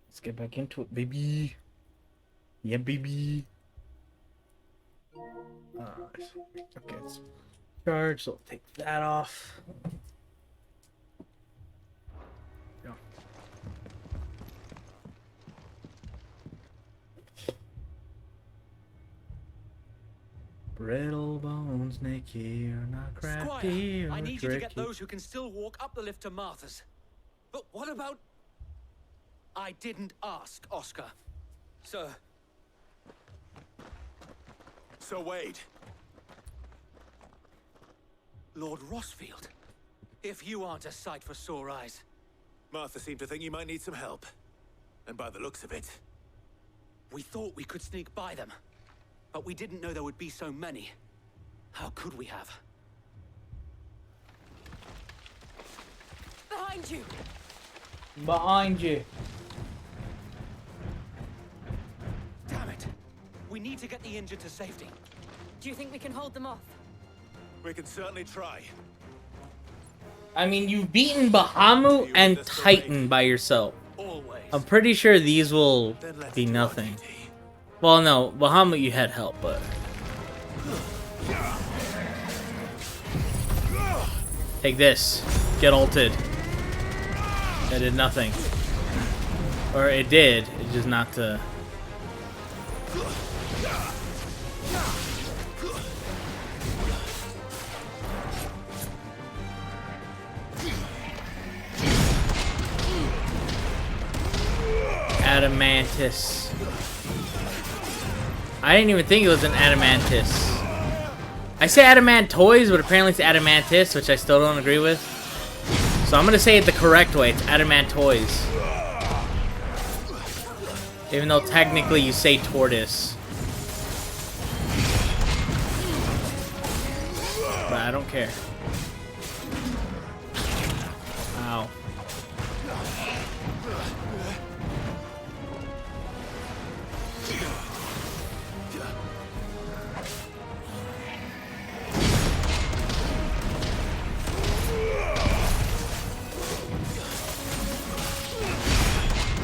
Let's get back into it, baby. Yeah, baby. Okay, it's charged, so I'll take that off. Go. Brittle bones, Nicky, are not crafty Squire, or I need you tricky. to get those who can still walk up the lift to Martha's. But what about... I didn't ask, Oscar. Sir. Sir Wade. Lord Rossfield. If you aren't a sight for sore eyes. Martha seemed to think you might need some help. And by the looks of it... We thought we could sneak by them. But we didn't know there would be so many. How could we have? Behind you! Behind you. Damn it! We need to get the injured to safety. Do you think we can hold them off? We can certainly try. I mean, you've beaten Bahamut and Titan by yourself. I'm pretty sure these will be nothing. Well, no, Bahamut you had help, but... Take this. Get ulted. That did nothing. Or it did, it just not to... Adamantis. I didn't even think it was an Adamantis. I say Adamantoys, but apparently it's Adamantis, which I still don't agree with. So I'm gonna say it the correct way. It's Adamantoys. Even though technically you say tortoise. But I don't care. Ow.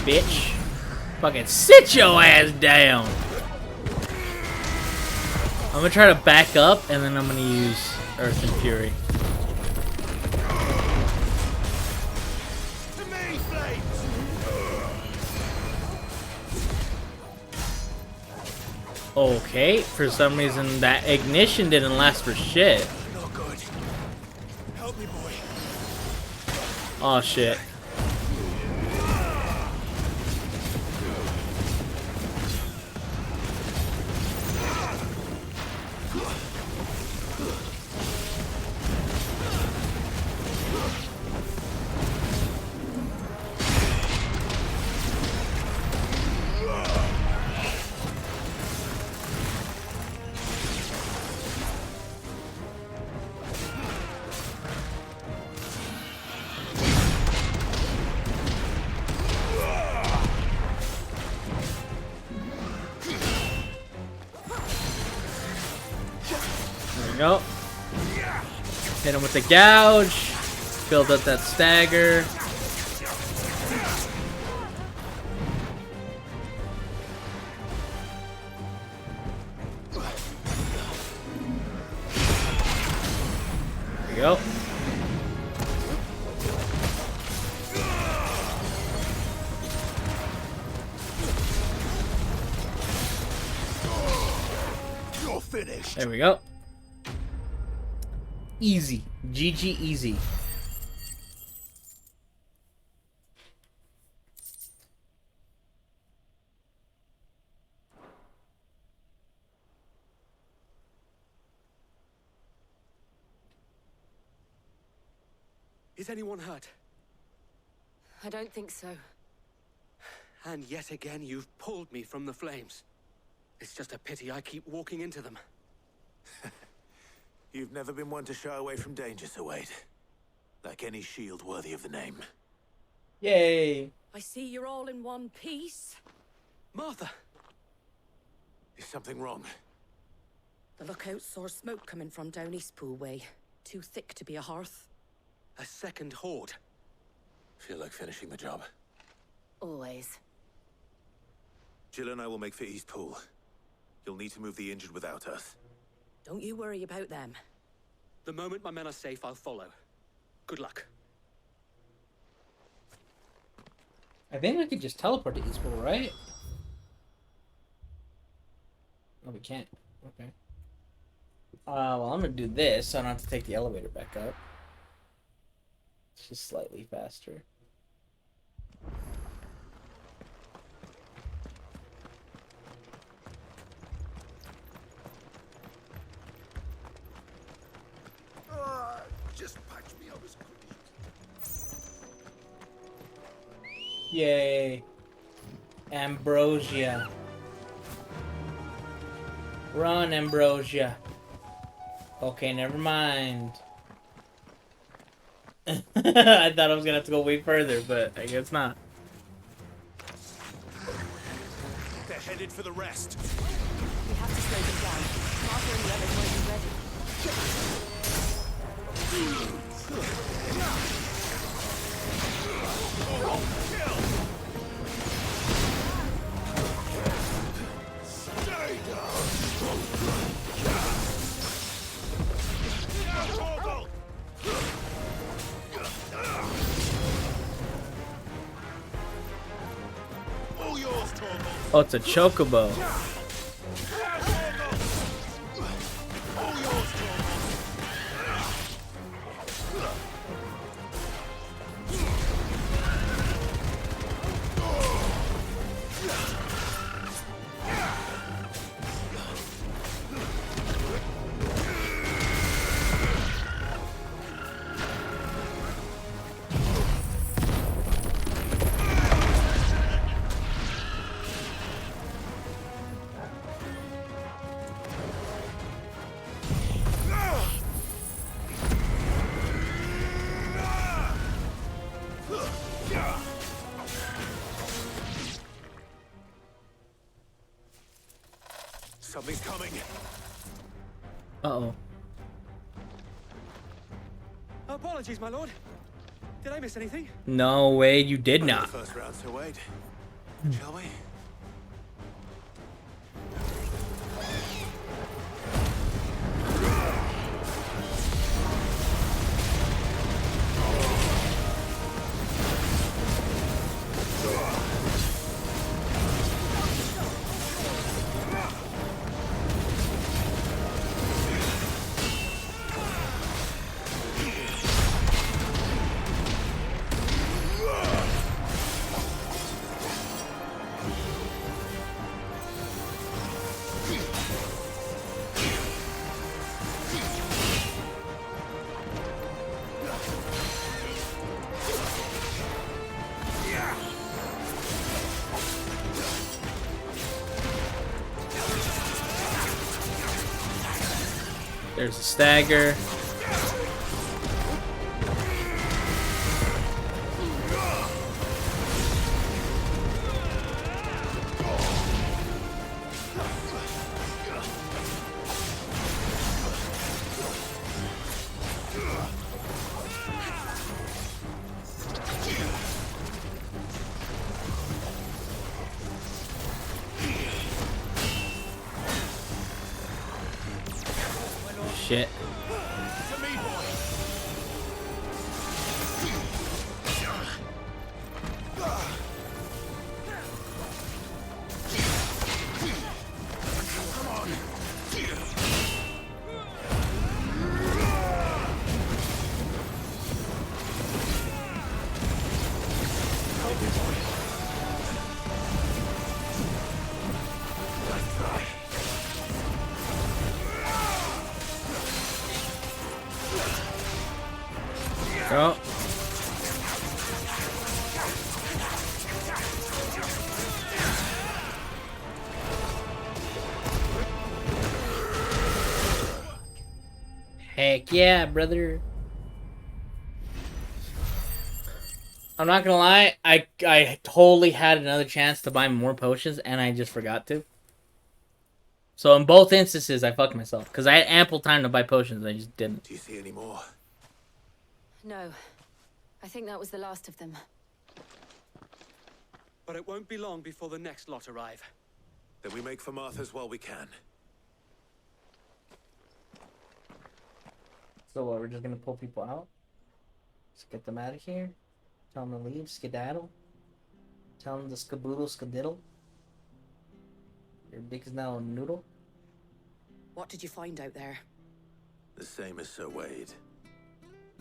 Bitch. Fucking sit your ass down. I'm gonna try to back up and then I'm gonna use Earth and Fury. Okay, for some reason that ignition didn't last for shit. Not good. Help me, boy. Oh shit. Go. Hit him with the gouge. Build up that stagger. There we go. You're finished. There we go. Easy. GG easy. Is anyone hurt? I don't think so. And yet again, you've pulled me from the flames. It's just a pity I keep walking into them. You've never been one to shy away from danger, Sir Wade. Like any shield worthy of the name. Yay! I see you're all in one piece. Martha! Is something wrong? The lookout saw smoke coming from down Eastpool way. Too thick to be a hearth. A second horde. Feel like finishing the job. Always. Jill and I will make for East Pool. You'll need to move the injured without us. Don't you worry about them. The moment my men are safe, I'll follow. Good luck. I think we could just teleport to Eastpool, right? No, we can't. Okay. Well, I'm gonna do this so I don't have to take the elevator back up. It's just slightly faster. Just patch me up as quick as Yay. Ambrosia. Run, Ambrosia. Okay, never mind. I thought I was gonna have to go way further, but I guess not. They're headed for the rest. We have to slow them down. Martha and the others might be ready. Stay down! All yours, Torgal. Oh, it's a chocobo. All yours, Torgal. Something's coming. Uh-oh. Apologies, my lord. Did I miss anything? No way, you did not. First round, so wait. Shall we? There's a stagger. Shit. Go. Heck yeah, brother. I'm not gonna lie, I totally had another chance to buy more potions and I just forgot to. So in both instances, I fucked myself because I had ample time to buy potions. I just didn't. Do you see any more? No. I think that was the last of them. But it won't be long before the next lot arrive. Then we make for Martha's while we can. So what, we're just gonna pull people out? Just get them out of here? Tell them to leave? Skedaddle? Tell them to skaboodle skadiddle? Your dick is now a noodle? What did you find out there? The same as Sir Wade.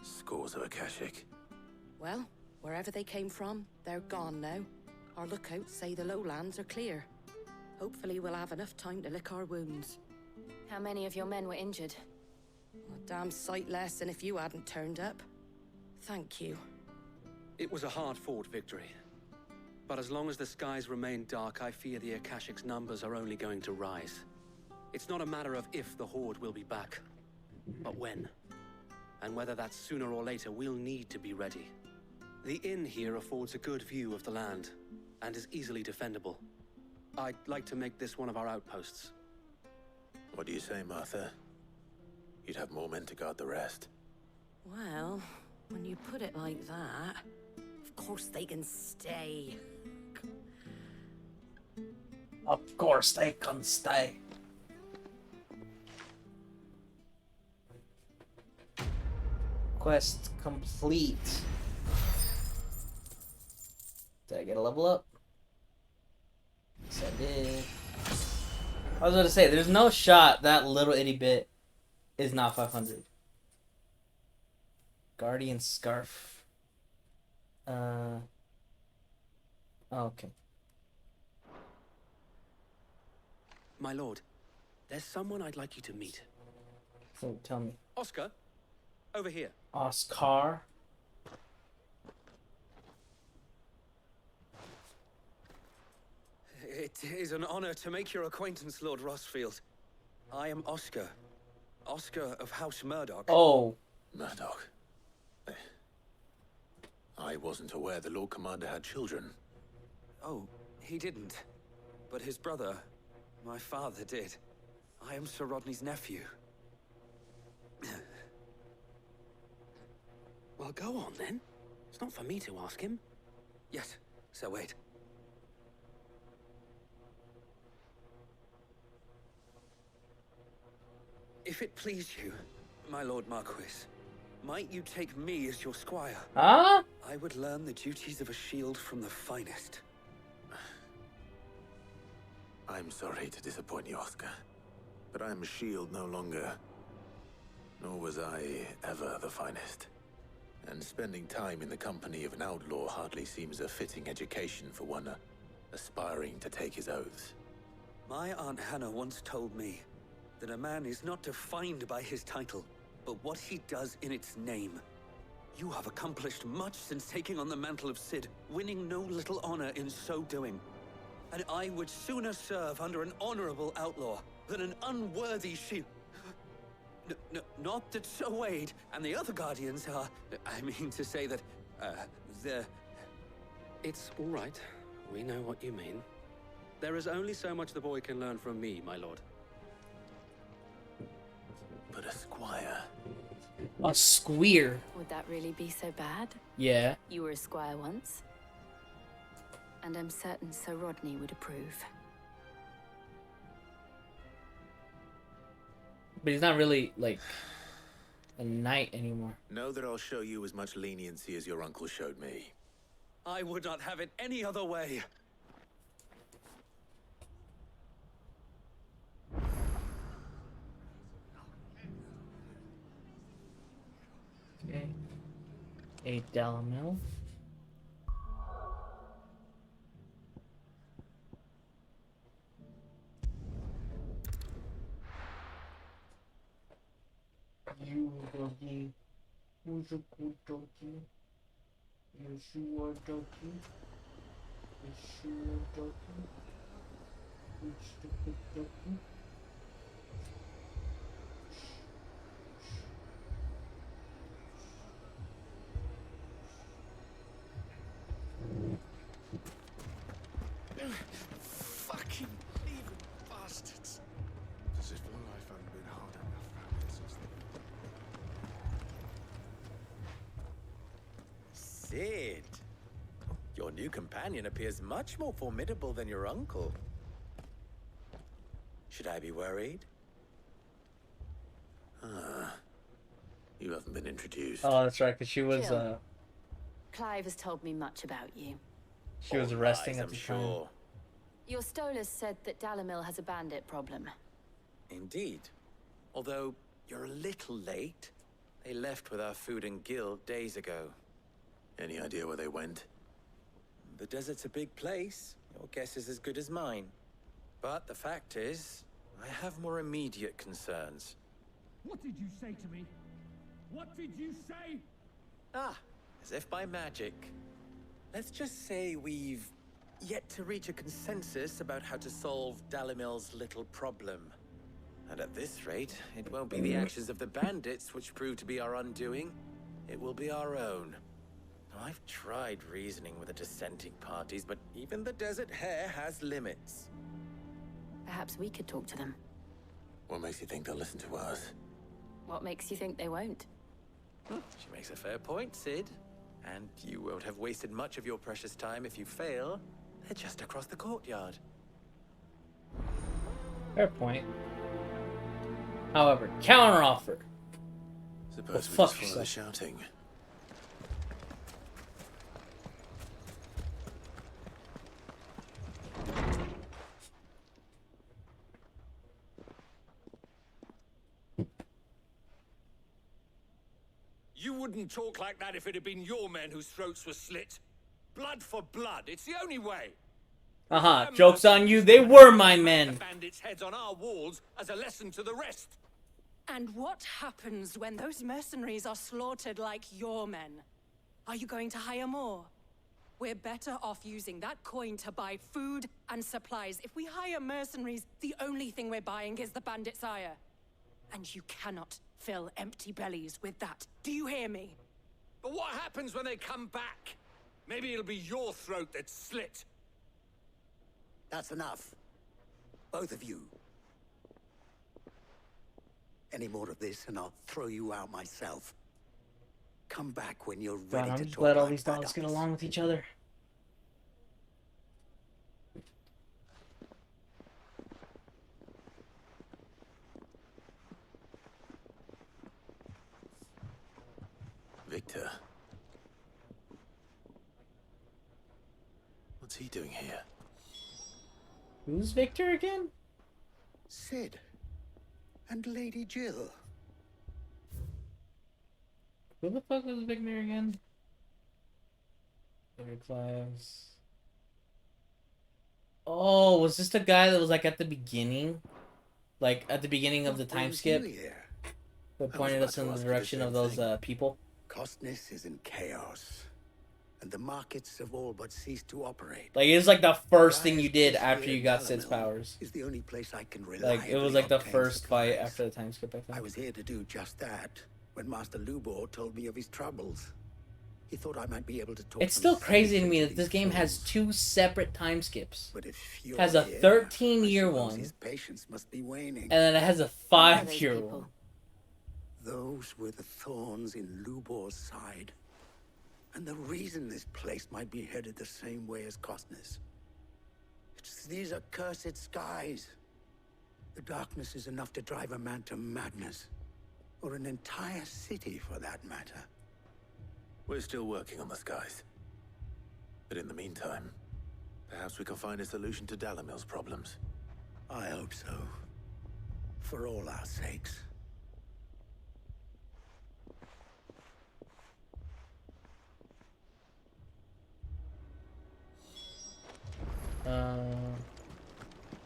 Scores of Akashic. Well, wherever they came from, they're gone now. Our lookouts say the lowlands are clear. Hopefully we'll have enough time to lick our wounds. How many of your men were injured? A damn sight less than if you hadn't turned up. Thank you. It was a hard-fought victory. But as long as the skies remain dark, I fear the Akashic's numbers are only going to rise. It's not a matter of if the Horde will be back, but when. And whether that's sooner or later, we'll need to be ready. The inn here affords a good view of the land, and is easily defendable. I'd like to make this one of our outposts. What do you say, Martha? You'd have more men to guard the rest. Well, when you put it like that, of course they can stay. Of course they can stay. Quest complete. Did I get a level up? Yes, I did. I was about to say, there's no shot that little itty bit is not 500. Guardian Scarf. Okay. My lord, there's someone I'd like you to meet. So tell me. Oscar, over here. Oscar. It is an honor to make your acquaintance, Lord Rossfield. I am Oscar. Oscar of House Murdoch. Oh. Murdoch. I wasn't aware the Lord Commander had children. Oh, he didn't. But his brother, my father, did. I am Sir Rodney's nephew. Well, go on then. It's not for me to ask him. Yes, Sir Wade. If it please you, my Lord Marquis, might you take me as your squire? Huh? I would learn the duties of a shield from the finest. I'm sorry to disappoint you, Oscar, but I am a shield no longer. Nor was I ever the finest. And spending time in the company of an outlaw hardly seems a fitting education for one aspiring to take his oaths. My Aunt Hannah once told me that a man is not defined by his title, but what he does in its name. You have accomplished much since taking on the mantle of Cid, winning no little honor in so doing. And I would sooner serve under an honorable outlaw than an unworthy shield. Not that Sir Wade and the other guardians are... I mean to say that, they're... It's all right. We know what you mean. There is only so much the boy can learn from me, my lord. But a squire... A squeer. Would that really be so bad? Yeah. You were a squire once. And I'm certain Sir Rodney would approve. But he's not really, like, a knight anymore. Know that I'll show you as much leniency as your uncle showed me. I would not have it any other way. Okay. $8 mil. You doggy. Who's a good doggy? Yes, you are doggy. Yes, you are doggy. Who's the good doggy? Fucking evil bastards. As if life hadn't been hard enough for our princess. Cid! You're Your new companion appears much more formidable than your uncle. Should I be worried? You haven't been introduced. Oh, that's right, because she was, Jill. Clive has told me much about you. she was All resting lies, at I'm the sure. Your Stolas said that Dalamil has a bandit problem. Indeed. Although, you're a little late. They left with our food and guild days ago. Any idea where they went? The desert's a big place. Your guess is as good as mine. But the fact is, I have more immediate concerns. What did you say to me? What did you say? Ah, as if by magic. Let's just say we've yet to reach a consensus about how to solve Dalimil's little problem. And at this rate, it won't be the actions of the bandits which prove to be our undoing. It will be our own. I've tried reasoning with the dissenting parties, but even the Desert Hare has limits. Perhaps we could talk to them. What makes you think they'll listen to us? What makes you think they won't? She makes a fair point, Sid. And you won't have wasted much of your precious time if you fail. They're just across the courtyard. Fair point. However, counteroffer. Suppose we fuck just follow the shouting. You wouldn't talk like that if it had been your men whose throats were slit. Blood for blood, it's the only way. Aha, joke's on you, they were my men. Bandits' heads on our walls as a lesson to the rest. And what happens when those mercenaries are slaughtered like your men? Are you going to hire more? We're better off using that coin to buy food and supplies. If we hire mercenaries, the only thing we're buying is the bandit's ire. And you cannot fill empty bellies with that. Do you hear me? But what happens when they come back? Maybe it'll be your throat that's slit. That's enough. Both of you. Any more of this and I'll throw you out myself. Come back when you're ready I'm to just talk let all like these dogs get adults. along with each other. Victor. What's he doing here? Who's Victor again? Sid. And Lady Jill. Who the fuck was Victor again? Victor Clives. Oh, was this the guy that was like at the beginning? Like at the beginning of the time skip? That pointed us in the direction of those people? Costness is in chaos. And the markets have all but ceased to operate. Like it was like the first thing you did after you got Sid's powers. Is the only place I can rely. Like it was like the first fight after the time skip, I think. I was here to do just that when Master Lubor told me of his troubles. He thought I might be able to talk. It's still crazy to me that this game has 2 separate time skips. But if It has a 13-year one, his patience must be waning. and then it has a 5-year one. Those were the thorns in Lubor's side. And the reason this place might be headed the same way as Costness. It's these accursed skies. The darkness is enough to drive a man to madness. Or an entire city, for that matter. We're still working on the skies. But in the meantime, perhaps we can find a solution to Dalamil's problems. I hope so. For all our sakes.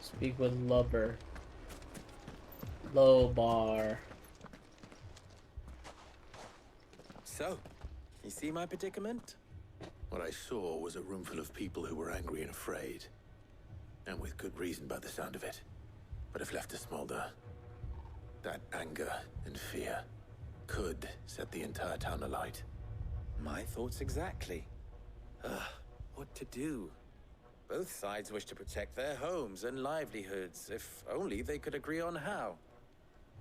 Speak with Lover. Lobar. So, you see my predicament? What I saw was a room full of people who were angry and afraid. And with good reason by the sound of it. But if left to smolder, that anger and fear could set the entire town alight. My thoughts exactly. What to do? Both sides wish to protect their homes and livelihoods, if only they could agree on how.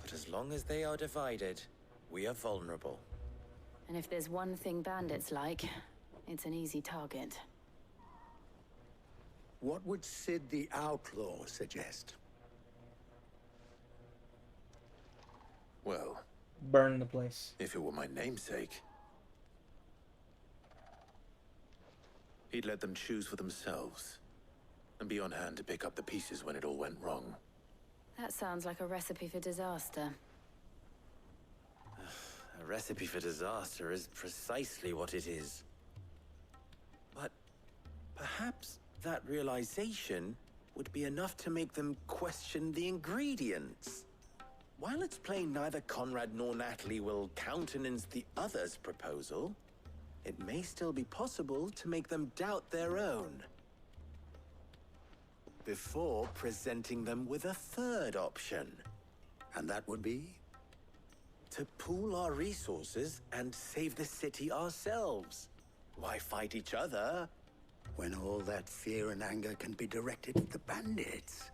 But as long as they are divided, we are vulnerable. And if there's one thing bandits like, it's an easy target. What would Sid the Outlaw suggest? Well, Burn the place. if it were my namesake, he'd let them choose for themselves and be on hand to pick up the pieces when it all went wrong. That sounds like a recipe for disaster. A recipe for disaster is precisely what it is. But perhaps that realization would be enough to make them question the ingredients. While it's plain neither Conrad nor Natalie will countenance the other's proposal, it may still be possible to make them doubt their own before presenting them with a third option. And that would be? To pool our resources and save the city ourselves. Why fight each other when all that fear and anger can be directed at the bandits?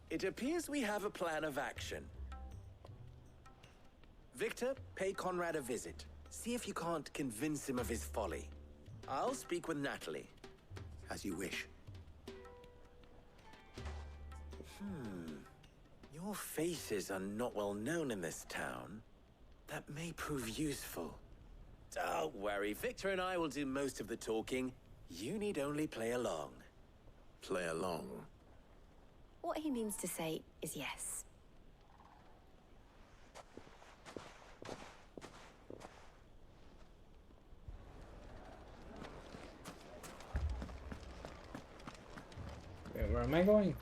It appears we have a plan of action. Victor, pay Conrad a visit. See if you can't convince him of his folly. I'll speak with Natalie. As you wish. Your faces are not well known in this town. That may prove useful. Don't worry, Victor and I will do most of the talking. You need only play along. Play along? What he means to say is yes. Wait, where am I going?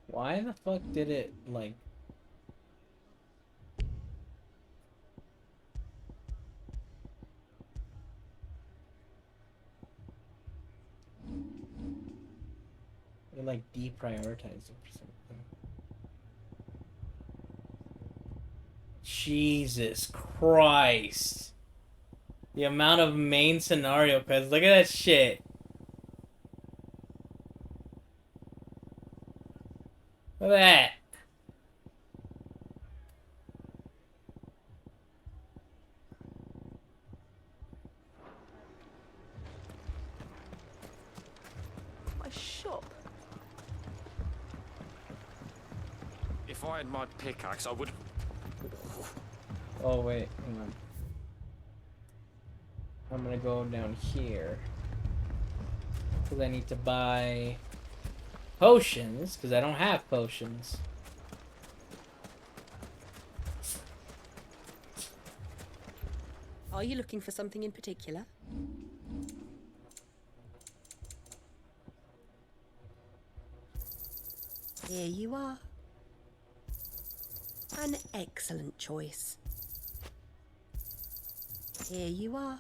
Why the fuck did it, like... It, like, deprioritized it or something. Jesus Christ. The amount of main scenario quests. Look at that shit. Look at that. My shop. If I had my pickaxe, I would... Oh, wait. Hang on. I'm gonna go down here. Because I need to buy... potions, because I don't have potions. Are you looking for something in particular? Here you are. An excellent choice. Here you are.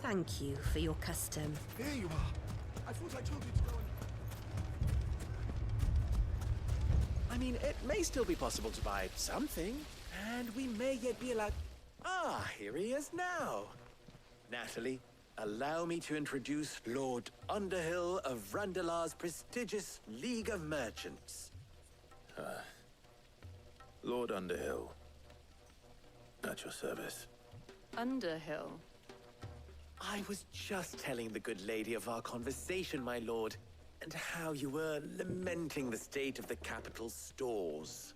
Thank you for your custom. There you are. I thought I told you to go and... I mean, it may still be possible to buy something, and we may yet be allowed... Ah, here he is now. Natalie, allow me to introduce Lord Underhill of Randalar's prestigious League of Merchants. Lord Underhill. At your service. Underhill? I was just telling the good lady of our conversation, my lord, and how you were lamenting the state of the capital's stores.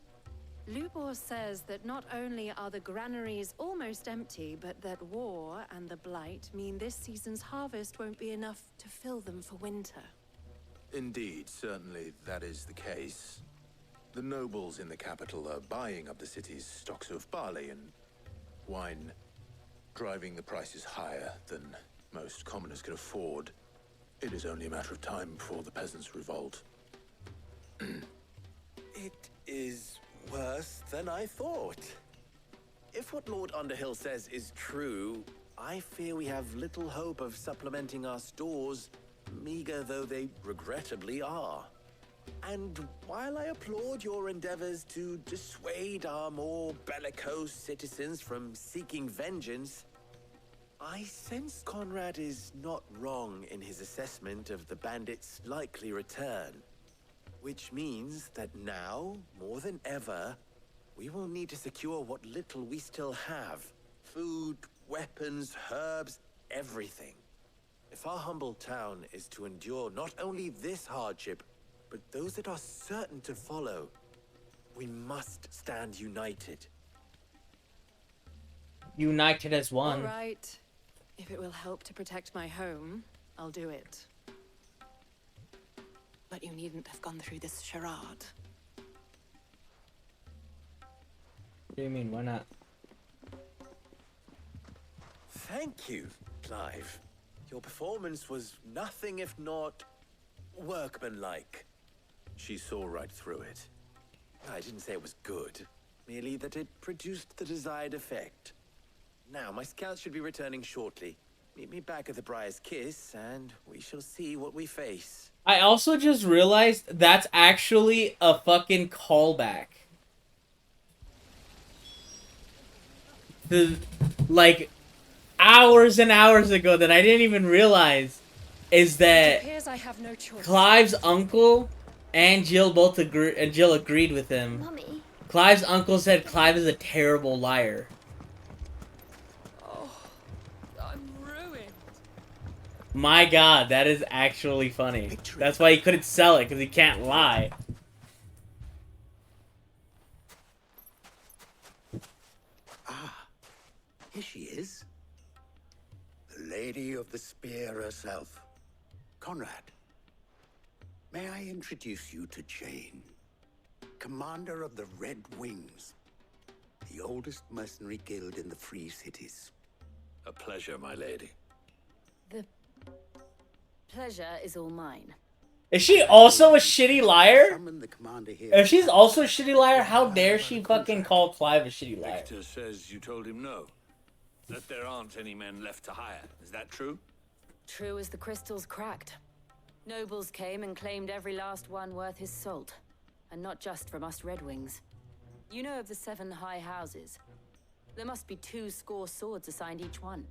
Lubor says that not only are the granaries almost empty, but that war and the Blight mean this season's harvest won't be enough to fill them for winter. Indeed, certainly that is the case. The nobles in the capital are buying up the city's stocks of barley and wine, driving the prices higher than most commoners can afford. It is only a matter of time before the peasants revolt. It is worse than I thought. If what Lord Underhill says is true, I fear we have little hope of supplementing our stores, meager though they regrettably are. And while I applaud your endeavors to dissuade our more bellicose citizens from seeking vengeance, I sense Conrad is not wrong in his assessment of the bandits' likely return. Which means that now, more than ever, we will need to secure what little we still have. Food, weapons, herbs, everything. If our humble town is to endure not only this hardship, but those that are certain to follow, we must stand united. United as one. All right. If it will help to protect my home, I'll do it. But you needn't have gone through this charade. What do you mean, why not? Thank you, Clive. Your performance was nothing if not workmanlike. She saw right through it. I didn't say it was good, merely that it produced the desired effect. Now, my scouts should be returning shortly. Meet me back at the Briar's Kiss, and we shall see what we face. I also just realized that's actually a fucking callback. Like, hours and hours ago that I didn't even realize is that It appears I have no choice. Clive's uncle and Jill both Jill agreed with him. Mummy. Clive's uncle said Clive is a terrible liar. Oh, I'm ruined. My god, that is actually funny. That's why he couldn't sell it, because he can't lie. Here she is. The Lady of the Spear herself. Conrad. May I introduce you to Jane, commander of the Red Wings, the oldest mercenary guild in the Free Cities. A pleasure, my lady. The pleasure is all mine. Is she also a shitty liar? Summon the commander here. If she's also a shitty liar, how dare she fucking call Clive a shitty liar? Victor says you told him no. That there aren't any men left to hire. Is that true? True as the crystals cracked. Nobles came and claimed every last one worth his salt. And not just from us Red Wings. You know of the 7 high houses. There must be 2 swords assigned each one.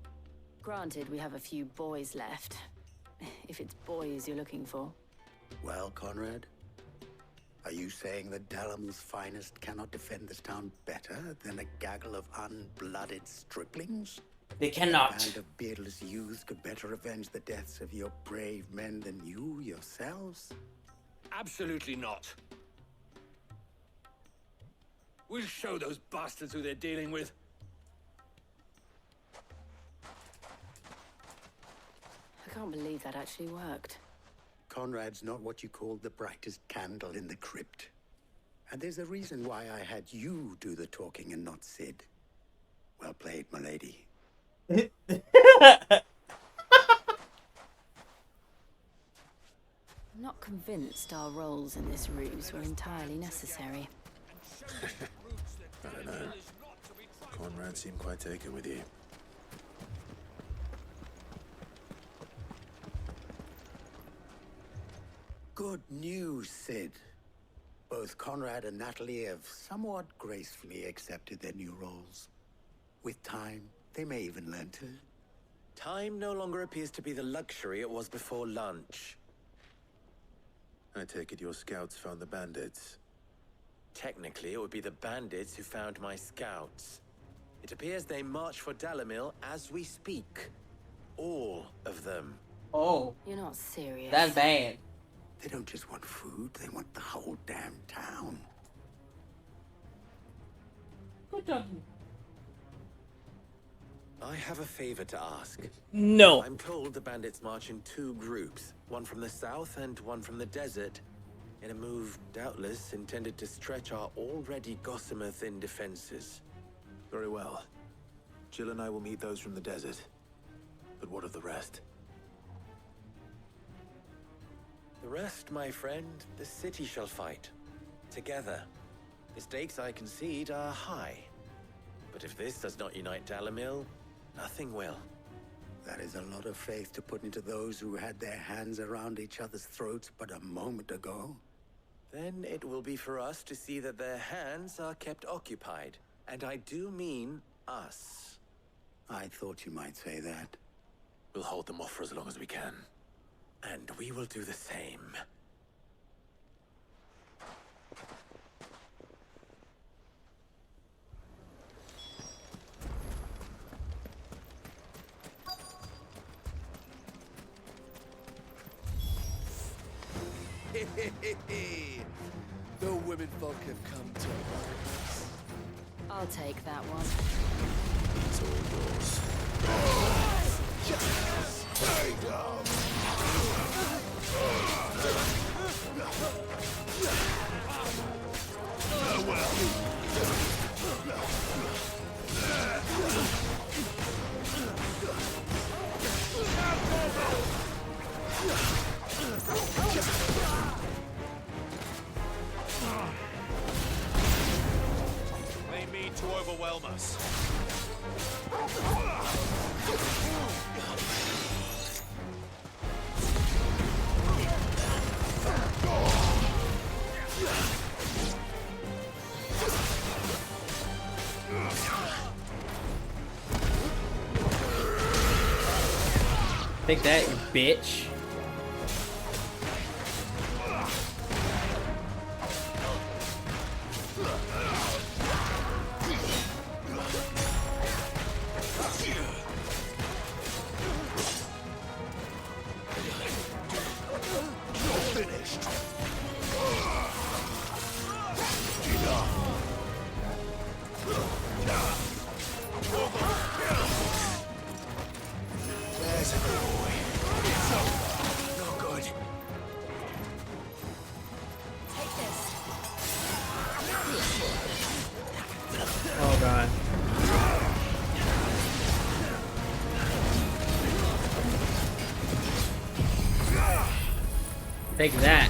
Granted, we have a few boys left. If it's boys you're looking for. Well, Conrad, are you saying that Dalamil's finest cannot defend this town better than a gaggle of unblooded striplings? They cannot. A band of beardless youths could better avenge the deaths of your brave men than you yourselves? Absolutely not. We'll show those bastards who they're dealing with. I can't believe that actually worked. Conrad's not what you call the brightest candle in the crypt. And there's a reason why I had you do the talking and not Sid. Well played, my lady. I'm not convinced our roles in this ruse were entirely necessary. I don't know. Conrad seemed quite taken with you. Good news, Sid. Both Conrad and Natalie have somewhat gracefully accepted their new roles. With time, they may even learn to. Time no longer appears to be the luxury it was before lunch. I take it your scouts found the bandits. Technically, it would be the bandits who found my scouts. It appears they march for Dalamil as we speak. All of them. Oh. You're not serious. That's bad. They don't just want food, they want the whole damn town. Good job. I have a favor to ask. No. I'm told the bandits march in 2 groups, one from the south and one from the desert, in a move doubtless intended to stretch our already gossamer-thin defenses. Very well. Jill and I will meet those from the desert. But what of the rest? The rest, my friend, the city shall fight. Together. The stakes, I concede, are high. But if this does not unite Dalamil, nothing will. That is a lot of faith to put into those who had their hands around each other's throats but a moment ago. Then it will be for us to see that their hands are kept occupied. And I do mean us. I thought you might say that. We'll hold them off for as long as we can. And we will do the same. The women folk have come to us. I'll take that one. It's all yours. They mean to overwhelm us. Take that, you bitch. There's a good boy. It's over. No good. Take this. Oh god. Take that.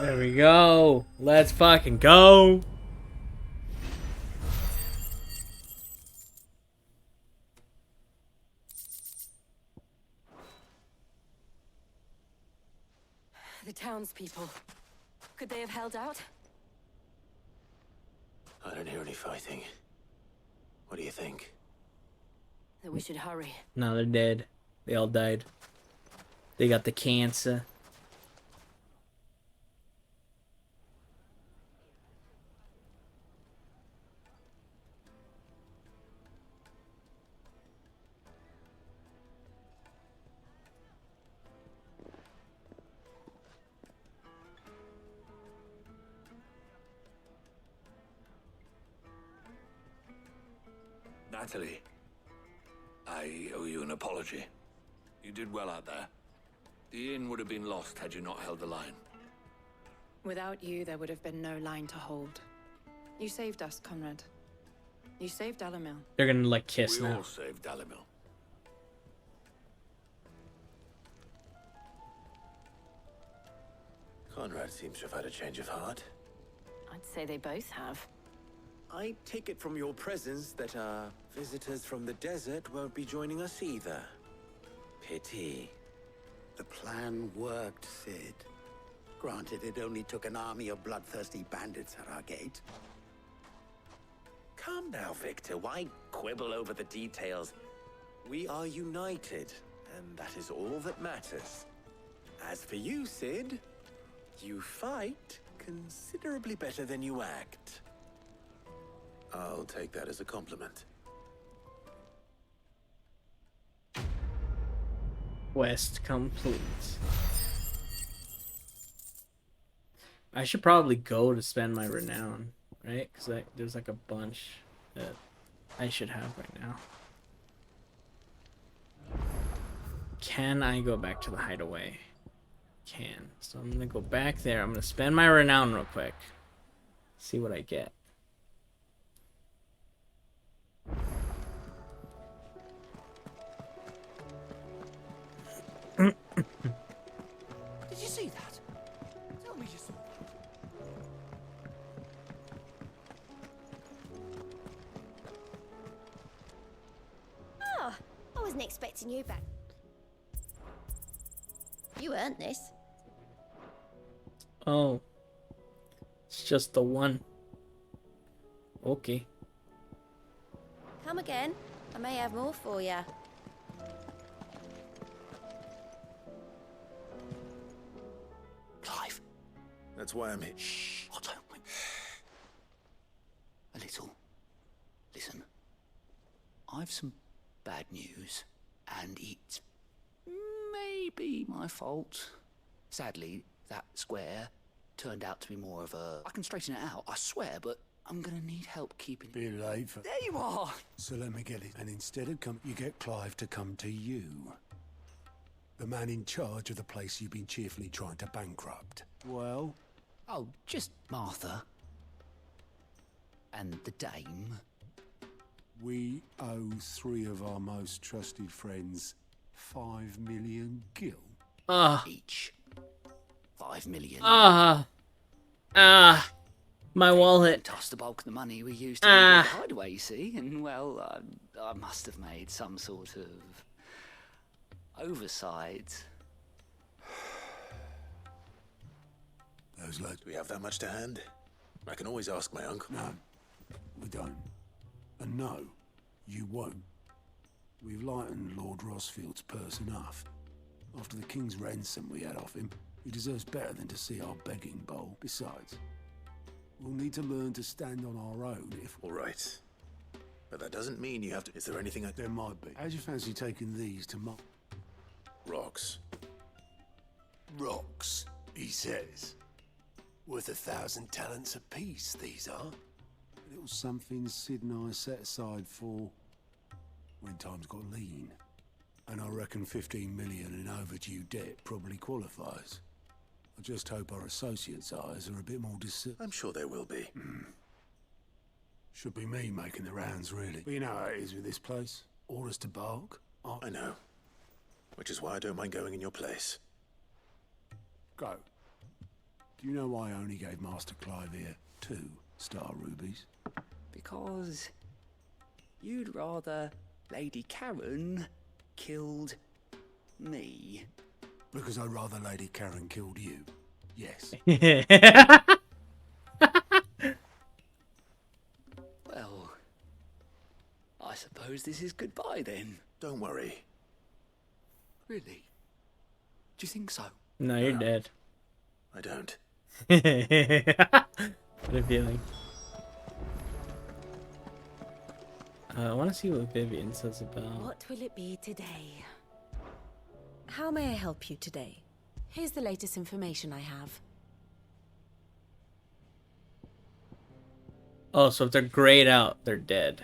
There we go. Let's fucking go. The townspeople. Could they have held out? I don't hear any fighting. What do you think? That we should hurry. No, they're dead. They all died. They got the cancer. Natalie, I owe you an apology. You did well out there. The inn would have been lost had you not held the line. Without you, there would have been no line to hold. You saved us, Conrad. You saved Alamil. They're gonna like kiss We now. all saved Alamil. Conrad seems to have had a change of heart. I'd say they both have. I take it from your presence that our visitors from the desert won't be joining us either. Pity. The plan worked, Sid. Granted, it only took an army of bloodthirsty bandits at our gate. Calm now, Victor. Why quibble over the details? We are united, and that is all that matters. As for you, Sid, you fight considerably better than you act. I'll take that as a compliment. Quest complete. I should probably go to spend my renown, right? Because there's like a bunch that I should have right now. Can I go back to the hideaway? Can. So I'm gonna go back there. I'm gonna spend my renown real quick. See what I get. Did you see that? Tell me you saw that. Oh, I wasn't expecting you back. You earned this. Oh. It's just the one. Okay. Come again. I may have more for you. Clive. That's why I'm here. Shh. I don't want... A little. Listen. I've some bad news, and it's maybe my fault. Sadly, that square turned out to be more of a... I can straighten it out, I swear, but I'm gonna need help keeping... Be late for... There you are! So let me get it. And instead of you get Clive to come to you. The man in charge of the place you've been cheerfully trying to bankrupt. Well? Oh, just Martha. And the dame. We owe 3 of our most trusted friends 5 million gil. Each. 5 million. My wallet. Tossed the bulk of the money we used to rebuild the hideaway, you see, and well, I must have made some sort of oversight. Those lads. Do we have that much to hand? I can always ask my uncle. No, we don't. And no, you won't. We've lightened Lord Rosfield's purse enough. After the king's ransom we had off him, he deserves better than to see our begging bowl. Besides, we'll need to learn to stand on our own if... All right. But that doesn't mean you have to... Is there anything I... There might be. How'd you fancy taking these to Rocks. Rocks, he says. Worth 1,000 talents apiece, these are. A little something Sid and I set aside for when times got lean. And I reckon 15 million in overdue debt probably qualifies. I just hope our associates' eyes are a bit more I'm sure they will be. Should be me making the rounds, really. But you know how it is with this place. Orders to bark. I know. Which is why I don't mind going in your place. Go. Do you know why I only gave Master Clive here 2 star rubies? Because you'd rather Lady Karen killed me. Because I'd rather Lady Karen killed you. Yes. Well, I suppose this is goodbye then. Don't worry. Really? Do you think so? No, you're dead. I don't. What a feeling. I want to see what Vivian says about... What will it be today? How may I help you today? Here's the latest information I have. Oh, so if they're grayed out, they're dead.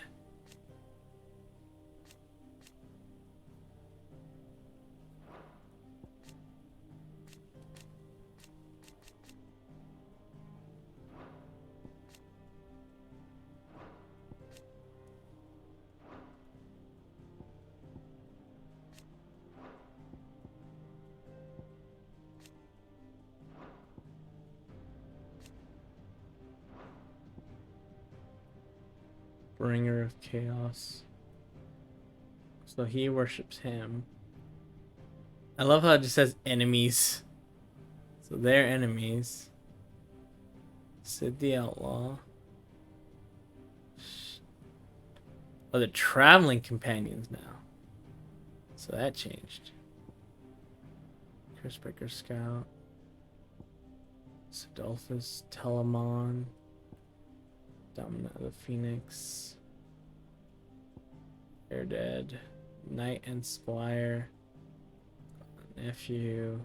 Bringer of chaos. So he worships him. I love how it just says enemies. So they're enemies. Sid the Outlaw. Oh, they're traveling companions now. So that changed. Cursebaker Scout. Sidolphus, Telamon. Domina the Phoenix. They're dead. Knight and Squire. Nephew.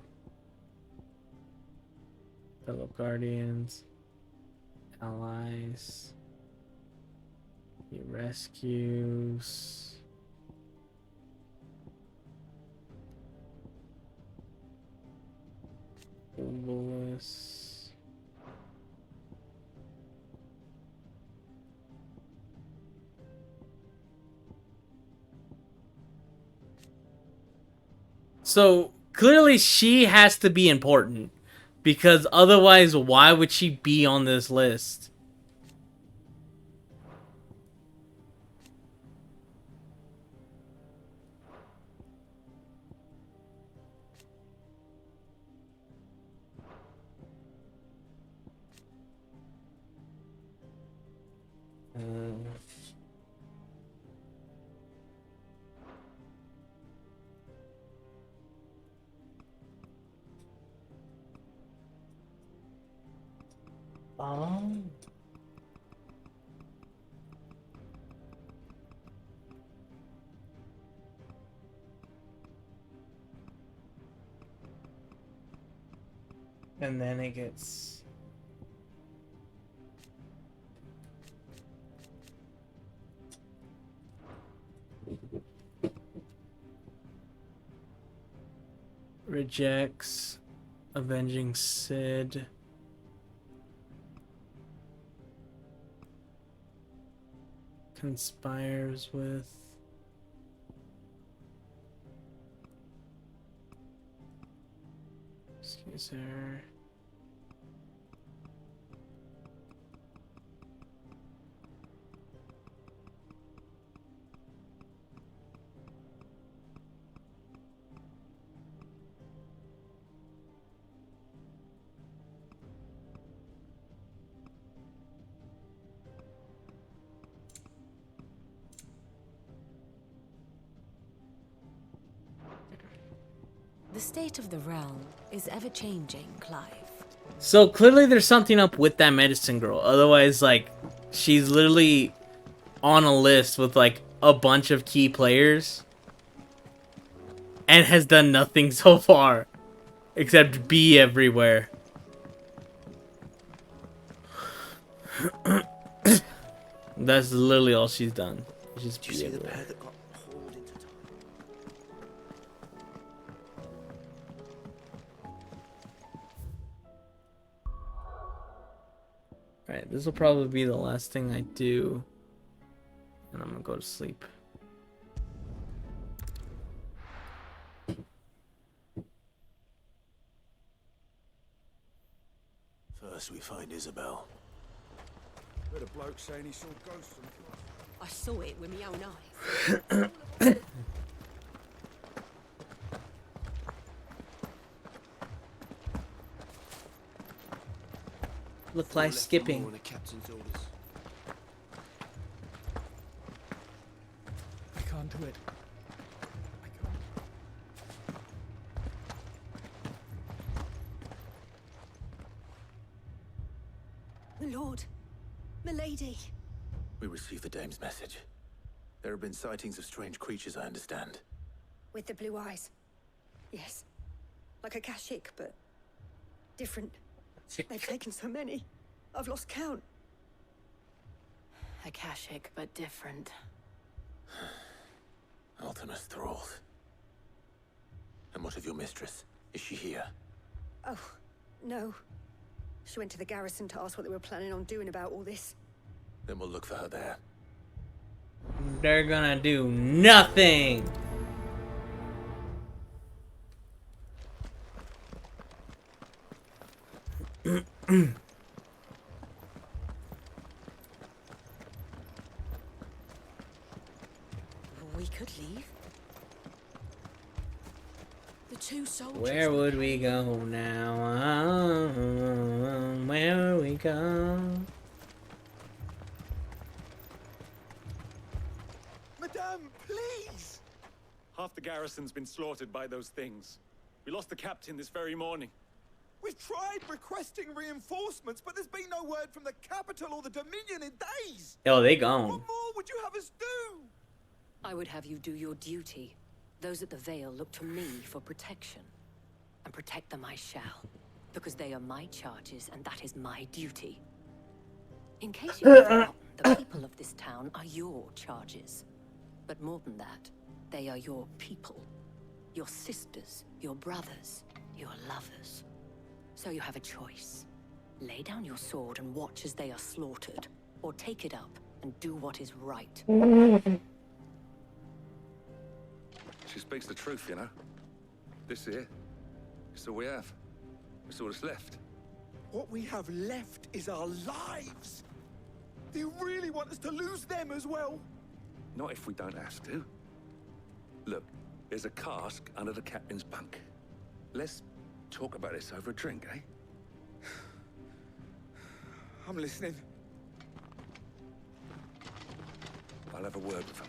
Fellow Guardians. Allies. He rescues. Obelisk. So clearly she has to be important, because otherwise why would she be on this list? And then it gets... Rejects. Avenging Sid. Conspires with... Excuse her. The state of the realm is ever-changing, Clive. So clearly there's something up with that medicine girl. Otherwise, like, she's literally on a list with, like, a bunch of key players and has done nothing so far except be everywhere. That's literally all she's done. She's Do you see the pair that got hauled into time? Alright, this will probably be the last thing I do. And I'm gonna go to sleep. First we find Isabel. Heard a bloke saying he saw ghosts on the floor. I saw it with my own eyes. Look like skipping. On the captain's orders. I can't do it. My lord, milady. We received the dame's message. There have been sightings of strange creatures, I understand. With the blue eyes. Yes. Like a Kashik, but different. They've taken so many. I've lost count. Akashic, but different. Ultimus thralls. And what of your mistress? Is she here? Oh, no. She went to the garrison to ask what they were planning on doing about all this. Then we'll look for her there. They're gonna do nothing. We could leave. The two soldiers. Where would we go now? Where would we go? Madame, please! Half the garrison's been slaughtered by those things. We lost the captain this very morning. We've tried requesting reinforcements, but there's been no word from the capital or the Dominion in days. Oh, they gone. What more would you have us do? I would have you do your duty. Those at the Vale look to me for protection. And protect them I shall. Because they are my charges, and that is my duty. In case you've forgotten, the people of this town are your charges. But more than that, they are your people. Your sisters, your brothers, your lovers. So you have a choice. Lay down your sword and watch as they are slaughtered, or take it up and do what is right. She speaks the truth, you know. This here, it's all we have. It's all that's left. What we have left is our lives. Do you really want us to lose them as well? Not if we don't have to. Look, there's a cask under the captain's bunk. Let's talk about this over a drink, eh? I'm listening. I'll have a word with him.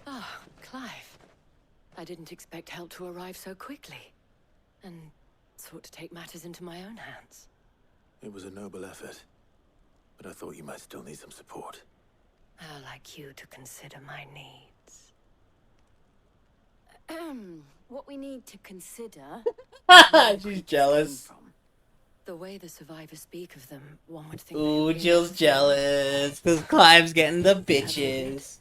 Ah, Clive. I didn't expect help to arrive so quickly. And sought to take matters into my own hands. It was a noble effort, but I thought you might still need some support. How like you to consider my needs. What we need to consider... She's jealous. The way the survivors speak of them, one would think... Ooh, Jill's jealous, because Clive's getting the bitches.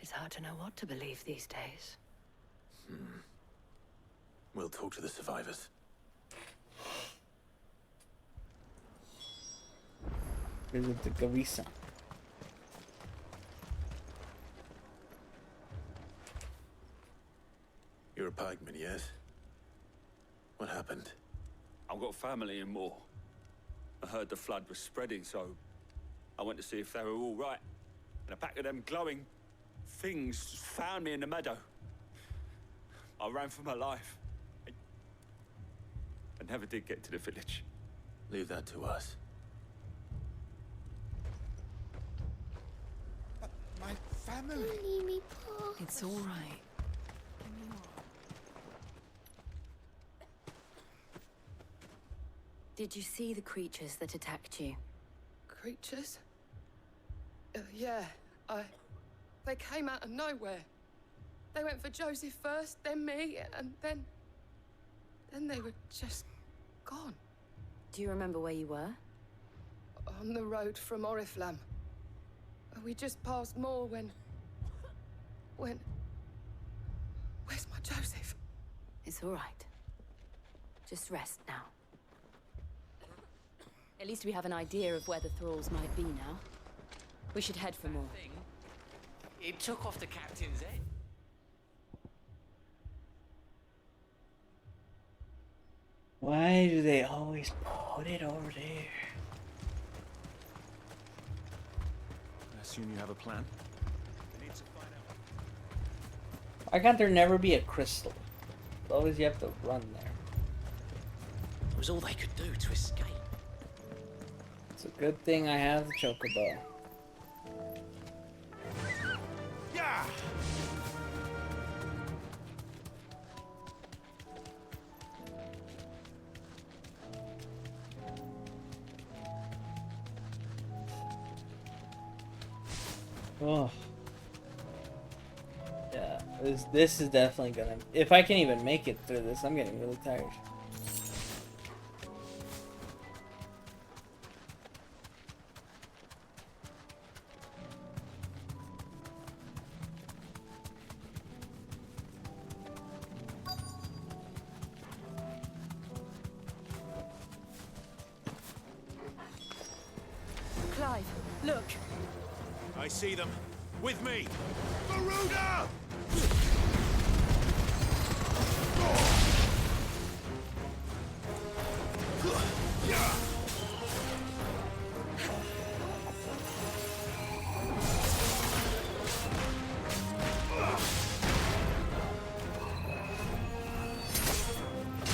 It's hard to know what to believe these days. We'll talk to the survivors. Visit the Garisa. You're a pikeman, yes? What happened? I've got family in Moor. I heard the flood was spreading, so I went to see if they were all right. And a pack of them glowing things found me in the meadow. I ran for my life. I never did get to the village. Leave that to us. My family. It's all right. Did you see the creatures that attacked you? Creatures? Yeah, they came out of nowhere. They went for Joseph first, then me, and then they were just gone. Do you remember where you were? On the road from Oriflamme. We just passed Moor when... Where's my Joseph? It's all right. Just rest now. At least we have an idea of where the thralls might be now. We should head for more. It took off the captain's head. Why do they always put it over there? I assume you have a plan? Why can't there never be a crystal? Always you have to run there. It was all they could do to escape. It's a good thing I have the chocobo. Yeah. Oh. Yeah, this is definitely gonna... If I can even make it through this, I'm getting really tired. Clive, look. I see them. With me. Garuda!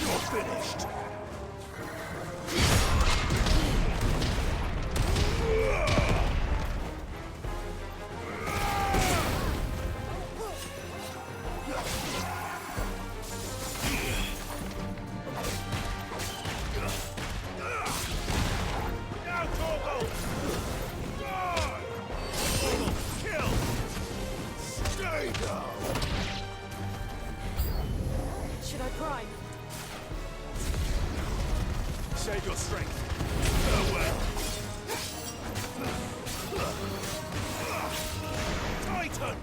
You're finished. Should I prime? Save your strength. Farewell. Titan!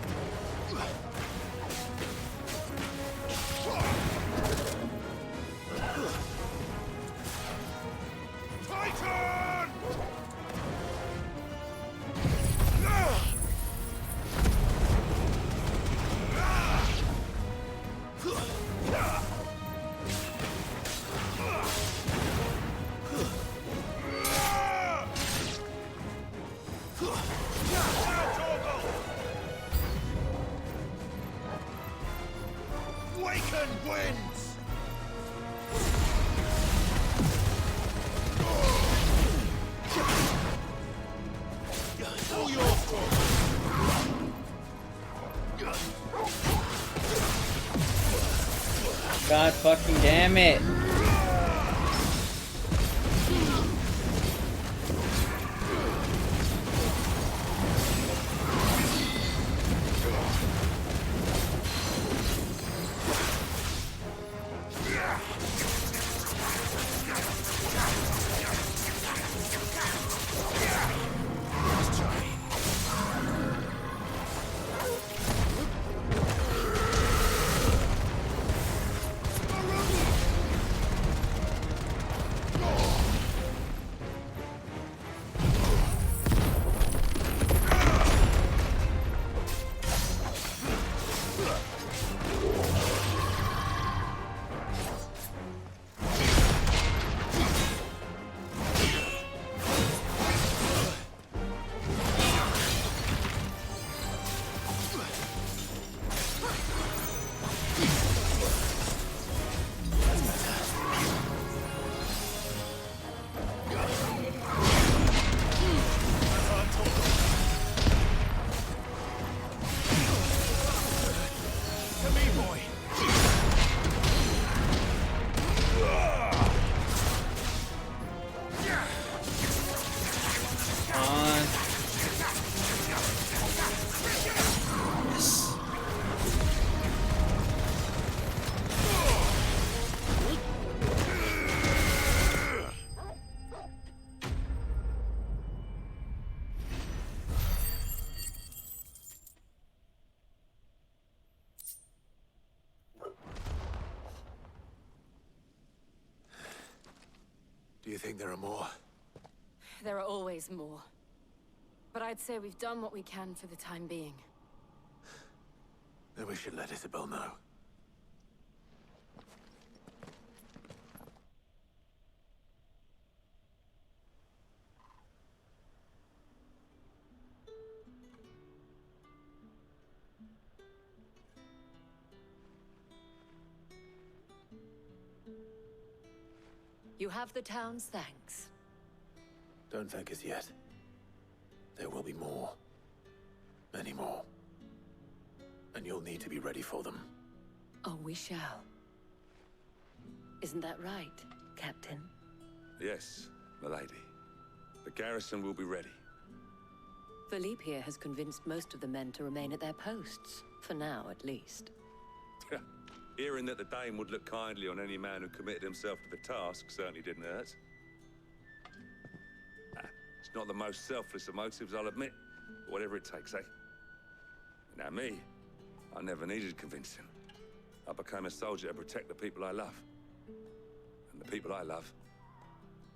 Titan! Waken wins! All yours, God fucking damn it. Do you think there are more? There are always more. But I'd say we've done what we can for the time being. Then we should let Isabel know. You have the town's thanks. Don't thank us yet. There will be more. Many more. And you'll need to be ready for them. Oh, we shall. Isn't that right, Captain? Yes, milady. The garrison will be ready. Philippe here has convinced most of the men to remain at their posts. For now, at least. Hearing that the Dame would look kindly on any man who committed himself to the task certainly didn't hurt. It's not the most selfless of motives, I'll admit. But whatever it takes, eh? Now me, I never needed convincing. I became a soldier to protect the people I love. And the people I love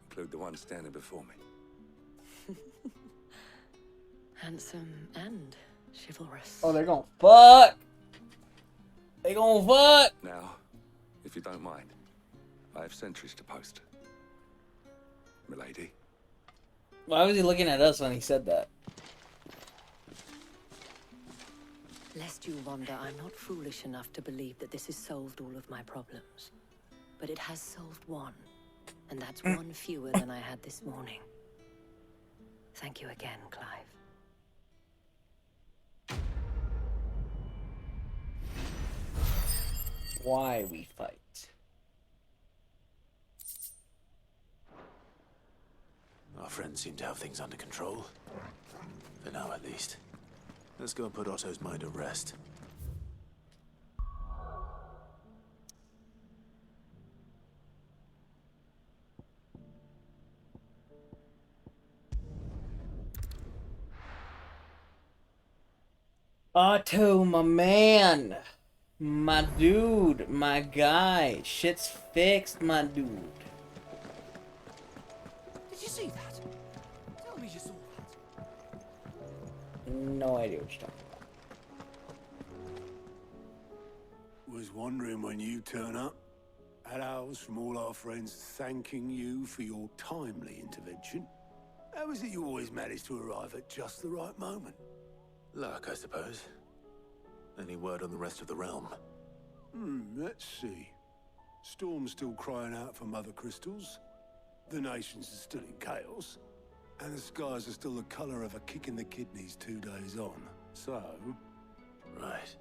include the ones standing before me. Handsome and chivalrous. Oh, they're gonna fuck! They gonna fuck! Now, if you don't mind, I have sentries to post. Milady. Why was he looking at us when he said that? Lest you wonder, I'm not foolish enough to believe that this has solved all of my problems. But it has solved one. And that's one fewer than I had this morning. Thank you again, Clive. Why we fight. Our friends seem to have things under control. For now, at least. Let's go and put Otto's mind at rest. Otto, my man. My dude, my guy. Shit's fixed, my dude. Did you see that? Tell me you saw that. No idea what you're talking about. Was wondering when you turn up. Had ours from all our friends thanking you for your timely intervention. How is it you always manage to arrive at just the right moment? Luck, I suppose. Any word on the rest of the realm? Let's see. Storm's still crying out for mother crystals. The nations are still in chaos. And the skies are still the colour of a kick in the kidneys 2 days on. So... Right.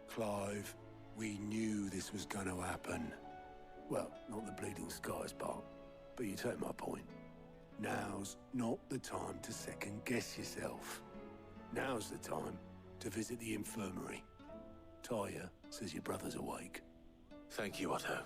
Clive, we knew this was going to happen. Well, not the bleeding skies part, but you take my point. Now's not the time to second-guess yourself. Now's the time to visit the infirmary. Taya says your brother's awake. Thank you, Otto.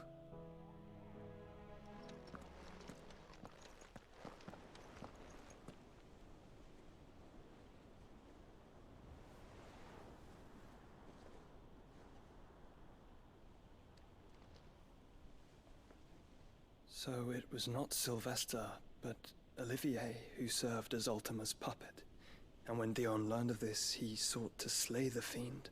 So it was not Sylvester, but Olivier who served as Ultima's puppet. And when Dion learned of this, he sought to slay the fiend.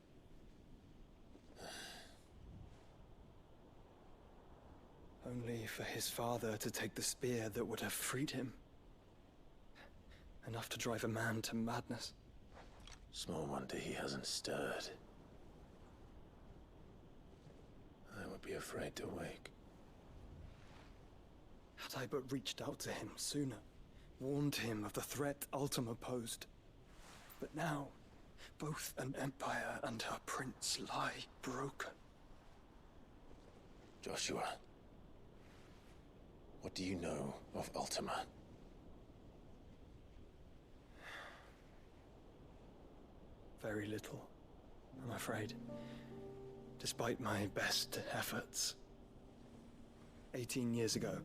Only for his father to take the spear that would have freed him. Enough to drive a man to madness. Small wonder he hasn't stirred. I would be afraid to wake. Had I but reached out to him sooner, warned him of the threat Ultima posed. But now, both an empire and her prince lie broken. Joshua, what do you know of Ultima? Very little, I'm afraid. Despite my best efforts. 18 years ago,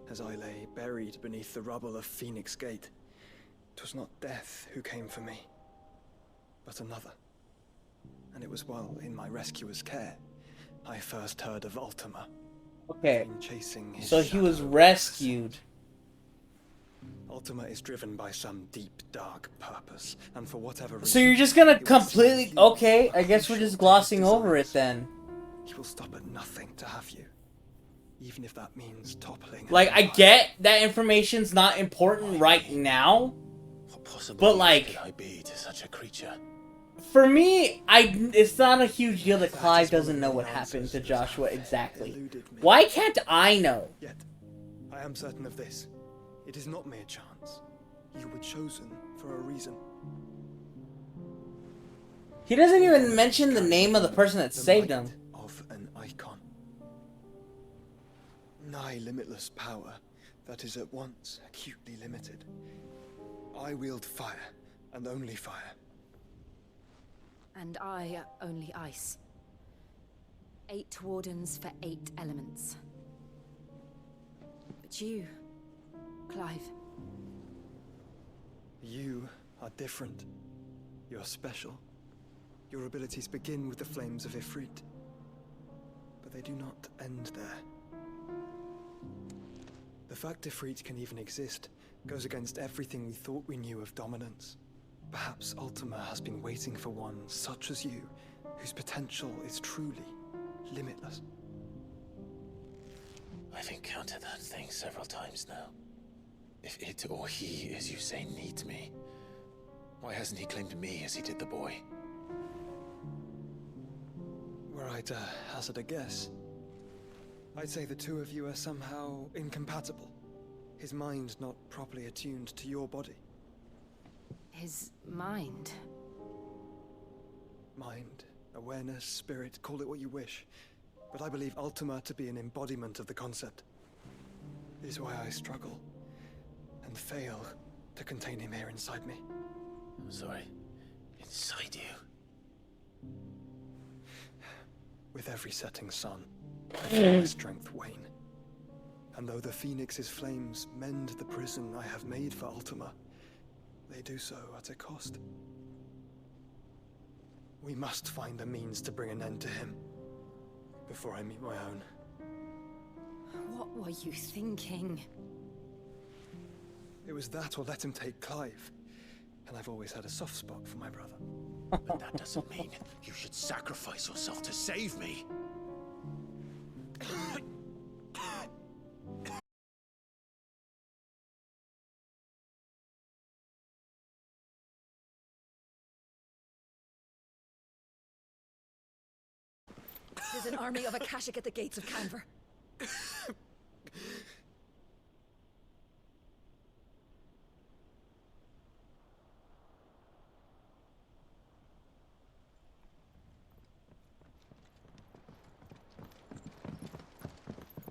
as I lay buried beneath the rubble of Phoenix Gate, 'twas not death who came for me, but another. And it was while in my rescuer's care, I first heard of Ultima. Okay, Chasing his so he was shadow. rescued. Ultima is driven by some deep, dark purpose, and for whatever reason... So you're just gonna completely... Okay, I guess we're just glossing over it then. He will stop at nothing to have you. Even if that means toppling... Like, I get that information's not important right now. But like... Could I be to such a creature? For me, it's not a huge deal that Clive doesn't know what happened to Joshua exactly. Why can't I know? Yet, I am certain of this. It is not mere chance. You were chosen for a reason. He doesn't even mention the name of the person that saved him. Of an icon. Nigh limitless power that is at once acutely limited. I wield fire, and only fire. And I only ice. 8 wardens for 8 elements. But you, Clive. You are different. You're special. Your abilities begin with the flames of Ifrit. But they do not end there. The fact Ifrit can even exist goes against everything we thought we knew of dominance. Perhaps Ultima has been waiting for one such as you, whose potential is truly limitless. I've encountered that thing several times now. If it or he, as you say, needs me, why hasn't he claimed me as he did the boy? Were I to hazard a guess, I'd say the two of you are somehow incompatible. His mind not properly attuned to your body. His mind? Mind, awareness, spirit, call it what you wish. But I believe Ultima to be an embodiment of the concept. This is why I struggle and fail to contain him here inside me. I'm sorry. Inside you? With every setting sun, I feel my strength wane. And though the Phoenix's flames mend the prison I have made for Ultima, they do so at a cost. We must find a means to bring an end to him before I meet my own. What were you thinking? It was that or let him take Clive. And I've always had a soft spot for my brother. But that doesn't mean you should sacrifice yourself to save me. There's an army of Akashic at the gates of Canver.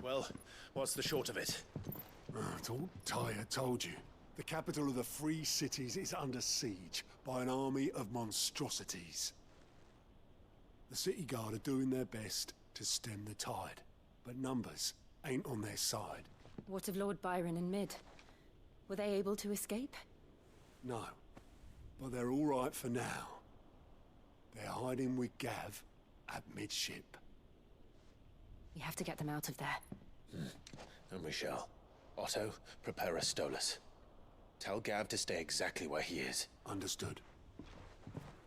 Well, what's the short of it? It's all Tyre told you. The capital of the Free Cities is under siege by an army of monstrosities. The city guard are doing their best to stem the tide, but numbers ain't on their side. What of Lord Byron and Mid? Were they able to escape? No, but they're all right for now. They're hiding with Gav at midship. We have to get them out of there. And we shall. Otto, prepare a Stolas. Tell Gav to stay exactly where he is. Understood.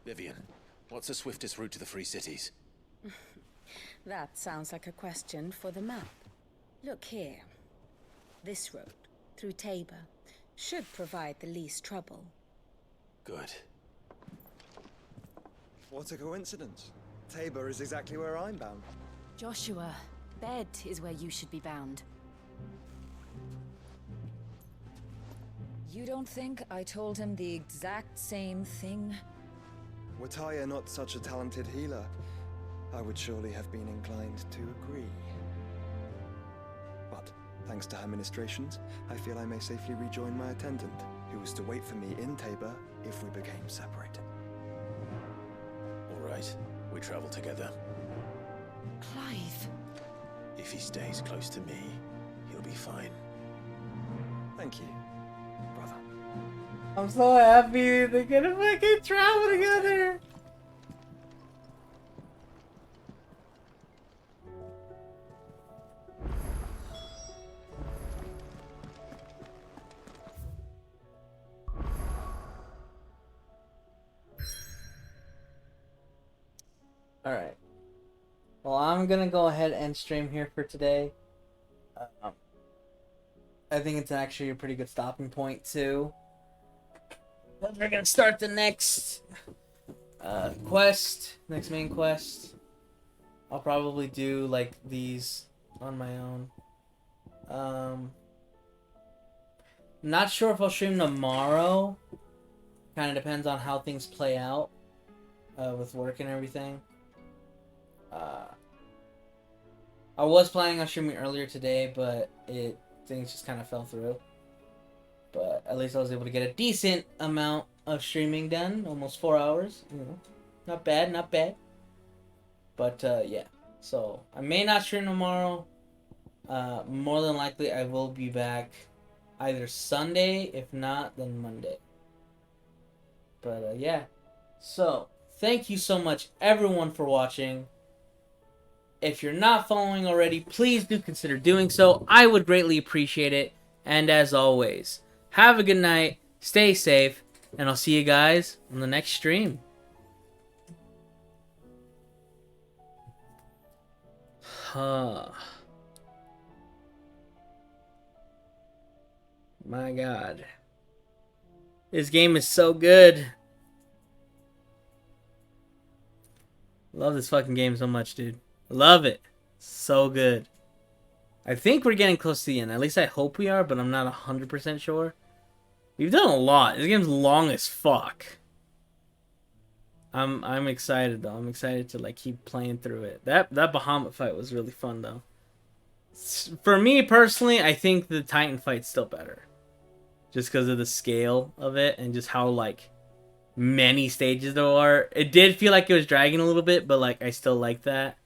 Vivian, what's the swiftest route to the Free Cities? That sounds like a question for the map. Look here. This road, through Tabor, should provide the least trouble. Good. What a coincidence. Tabor is exactly where I'm bound. Joshua, Bed is where you should be bound. You don't think I told him the exact same thing? Were Tyre not such a talented healer, I would surely have been inclined to agree. But, thanks to her ministrations, I feel I may safely rejoin my attendant, who was to wait for me in Tabor if we became separated. All right, we travel together. Clive. If he stays close to me, he'll be fine. Thank you, brother. I'm so happy they're gonna fucking travel together. Alright. Well, I'm gonna go ahead and stream here for today. I think it's actually a pretty good stopping point, too. But we're gonna start the next quest, next main quest. I'll probably do, like, these on my own. Not sure if I'll stream tomorrow. Kind of depends on how things play out with work and everything. I was planning on streaming earlier today, but things just kind of fell through. But at least I was able to get a decent amount of streaming done, almost 4 hours. You know, not bad, not bad. But yeah, so I may not stream tomorrow. More than likely, I will be back either Sunday, if not, then Monday. But yeah, so thank you so much, everyone, for watching. If you're not following already, please do consider doing so. I would greatly appreciate it. And as always, have a good night, stay safe, and I'll see you guys on the next stream. My God. This game is so good. Love this fucking game so much, dude. Love it. So good. I think we're getting close to the end. At least I hope we are, but I'm not 100% sure. We've done a lot. This game's long as fuck. I'm excited though. I'm excited to like keep playing through it. That Bahamut fight was really fun though. For me personally, I think the Titan fight's still better. Just because of the scale of it and just how like many stages there are. It did feel like it was dragging a little bit, but like I still like that.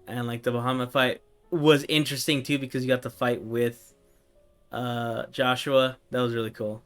And like the Bahamut fight was interesting too because you got to fight with Joshua. That was really cool.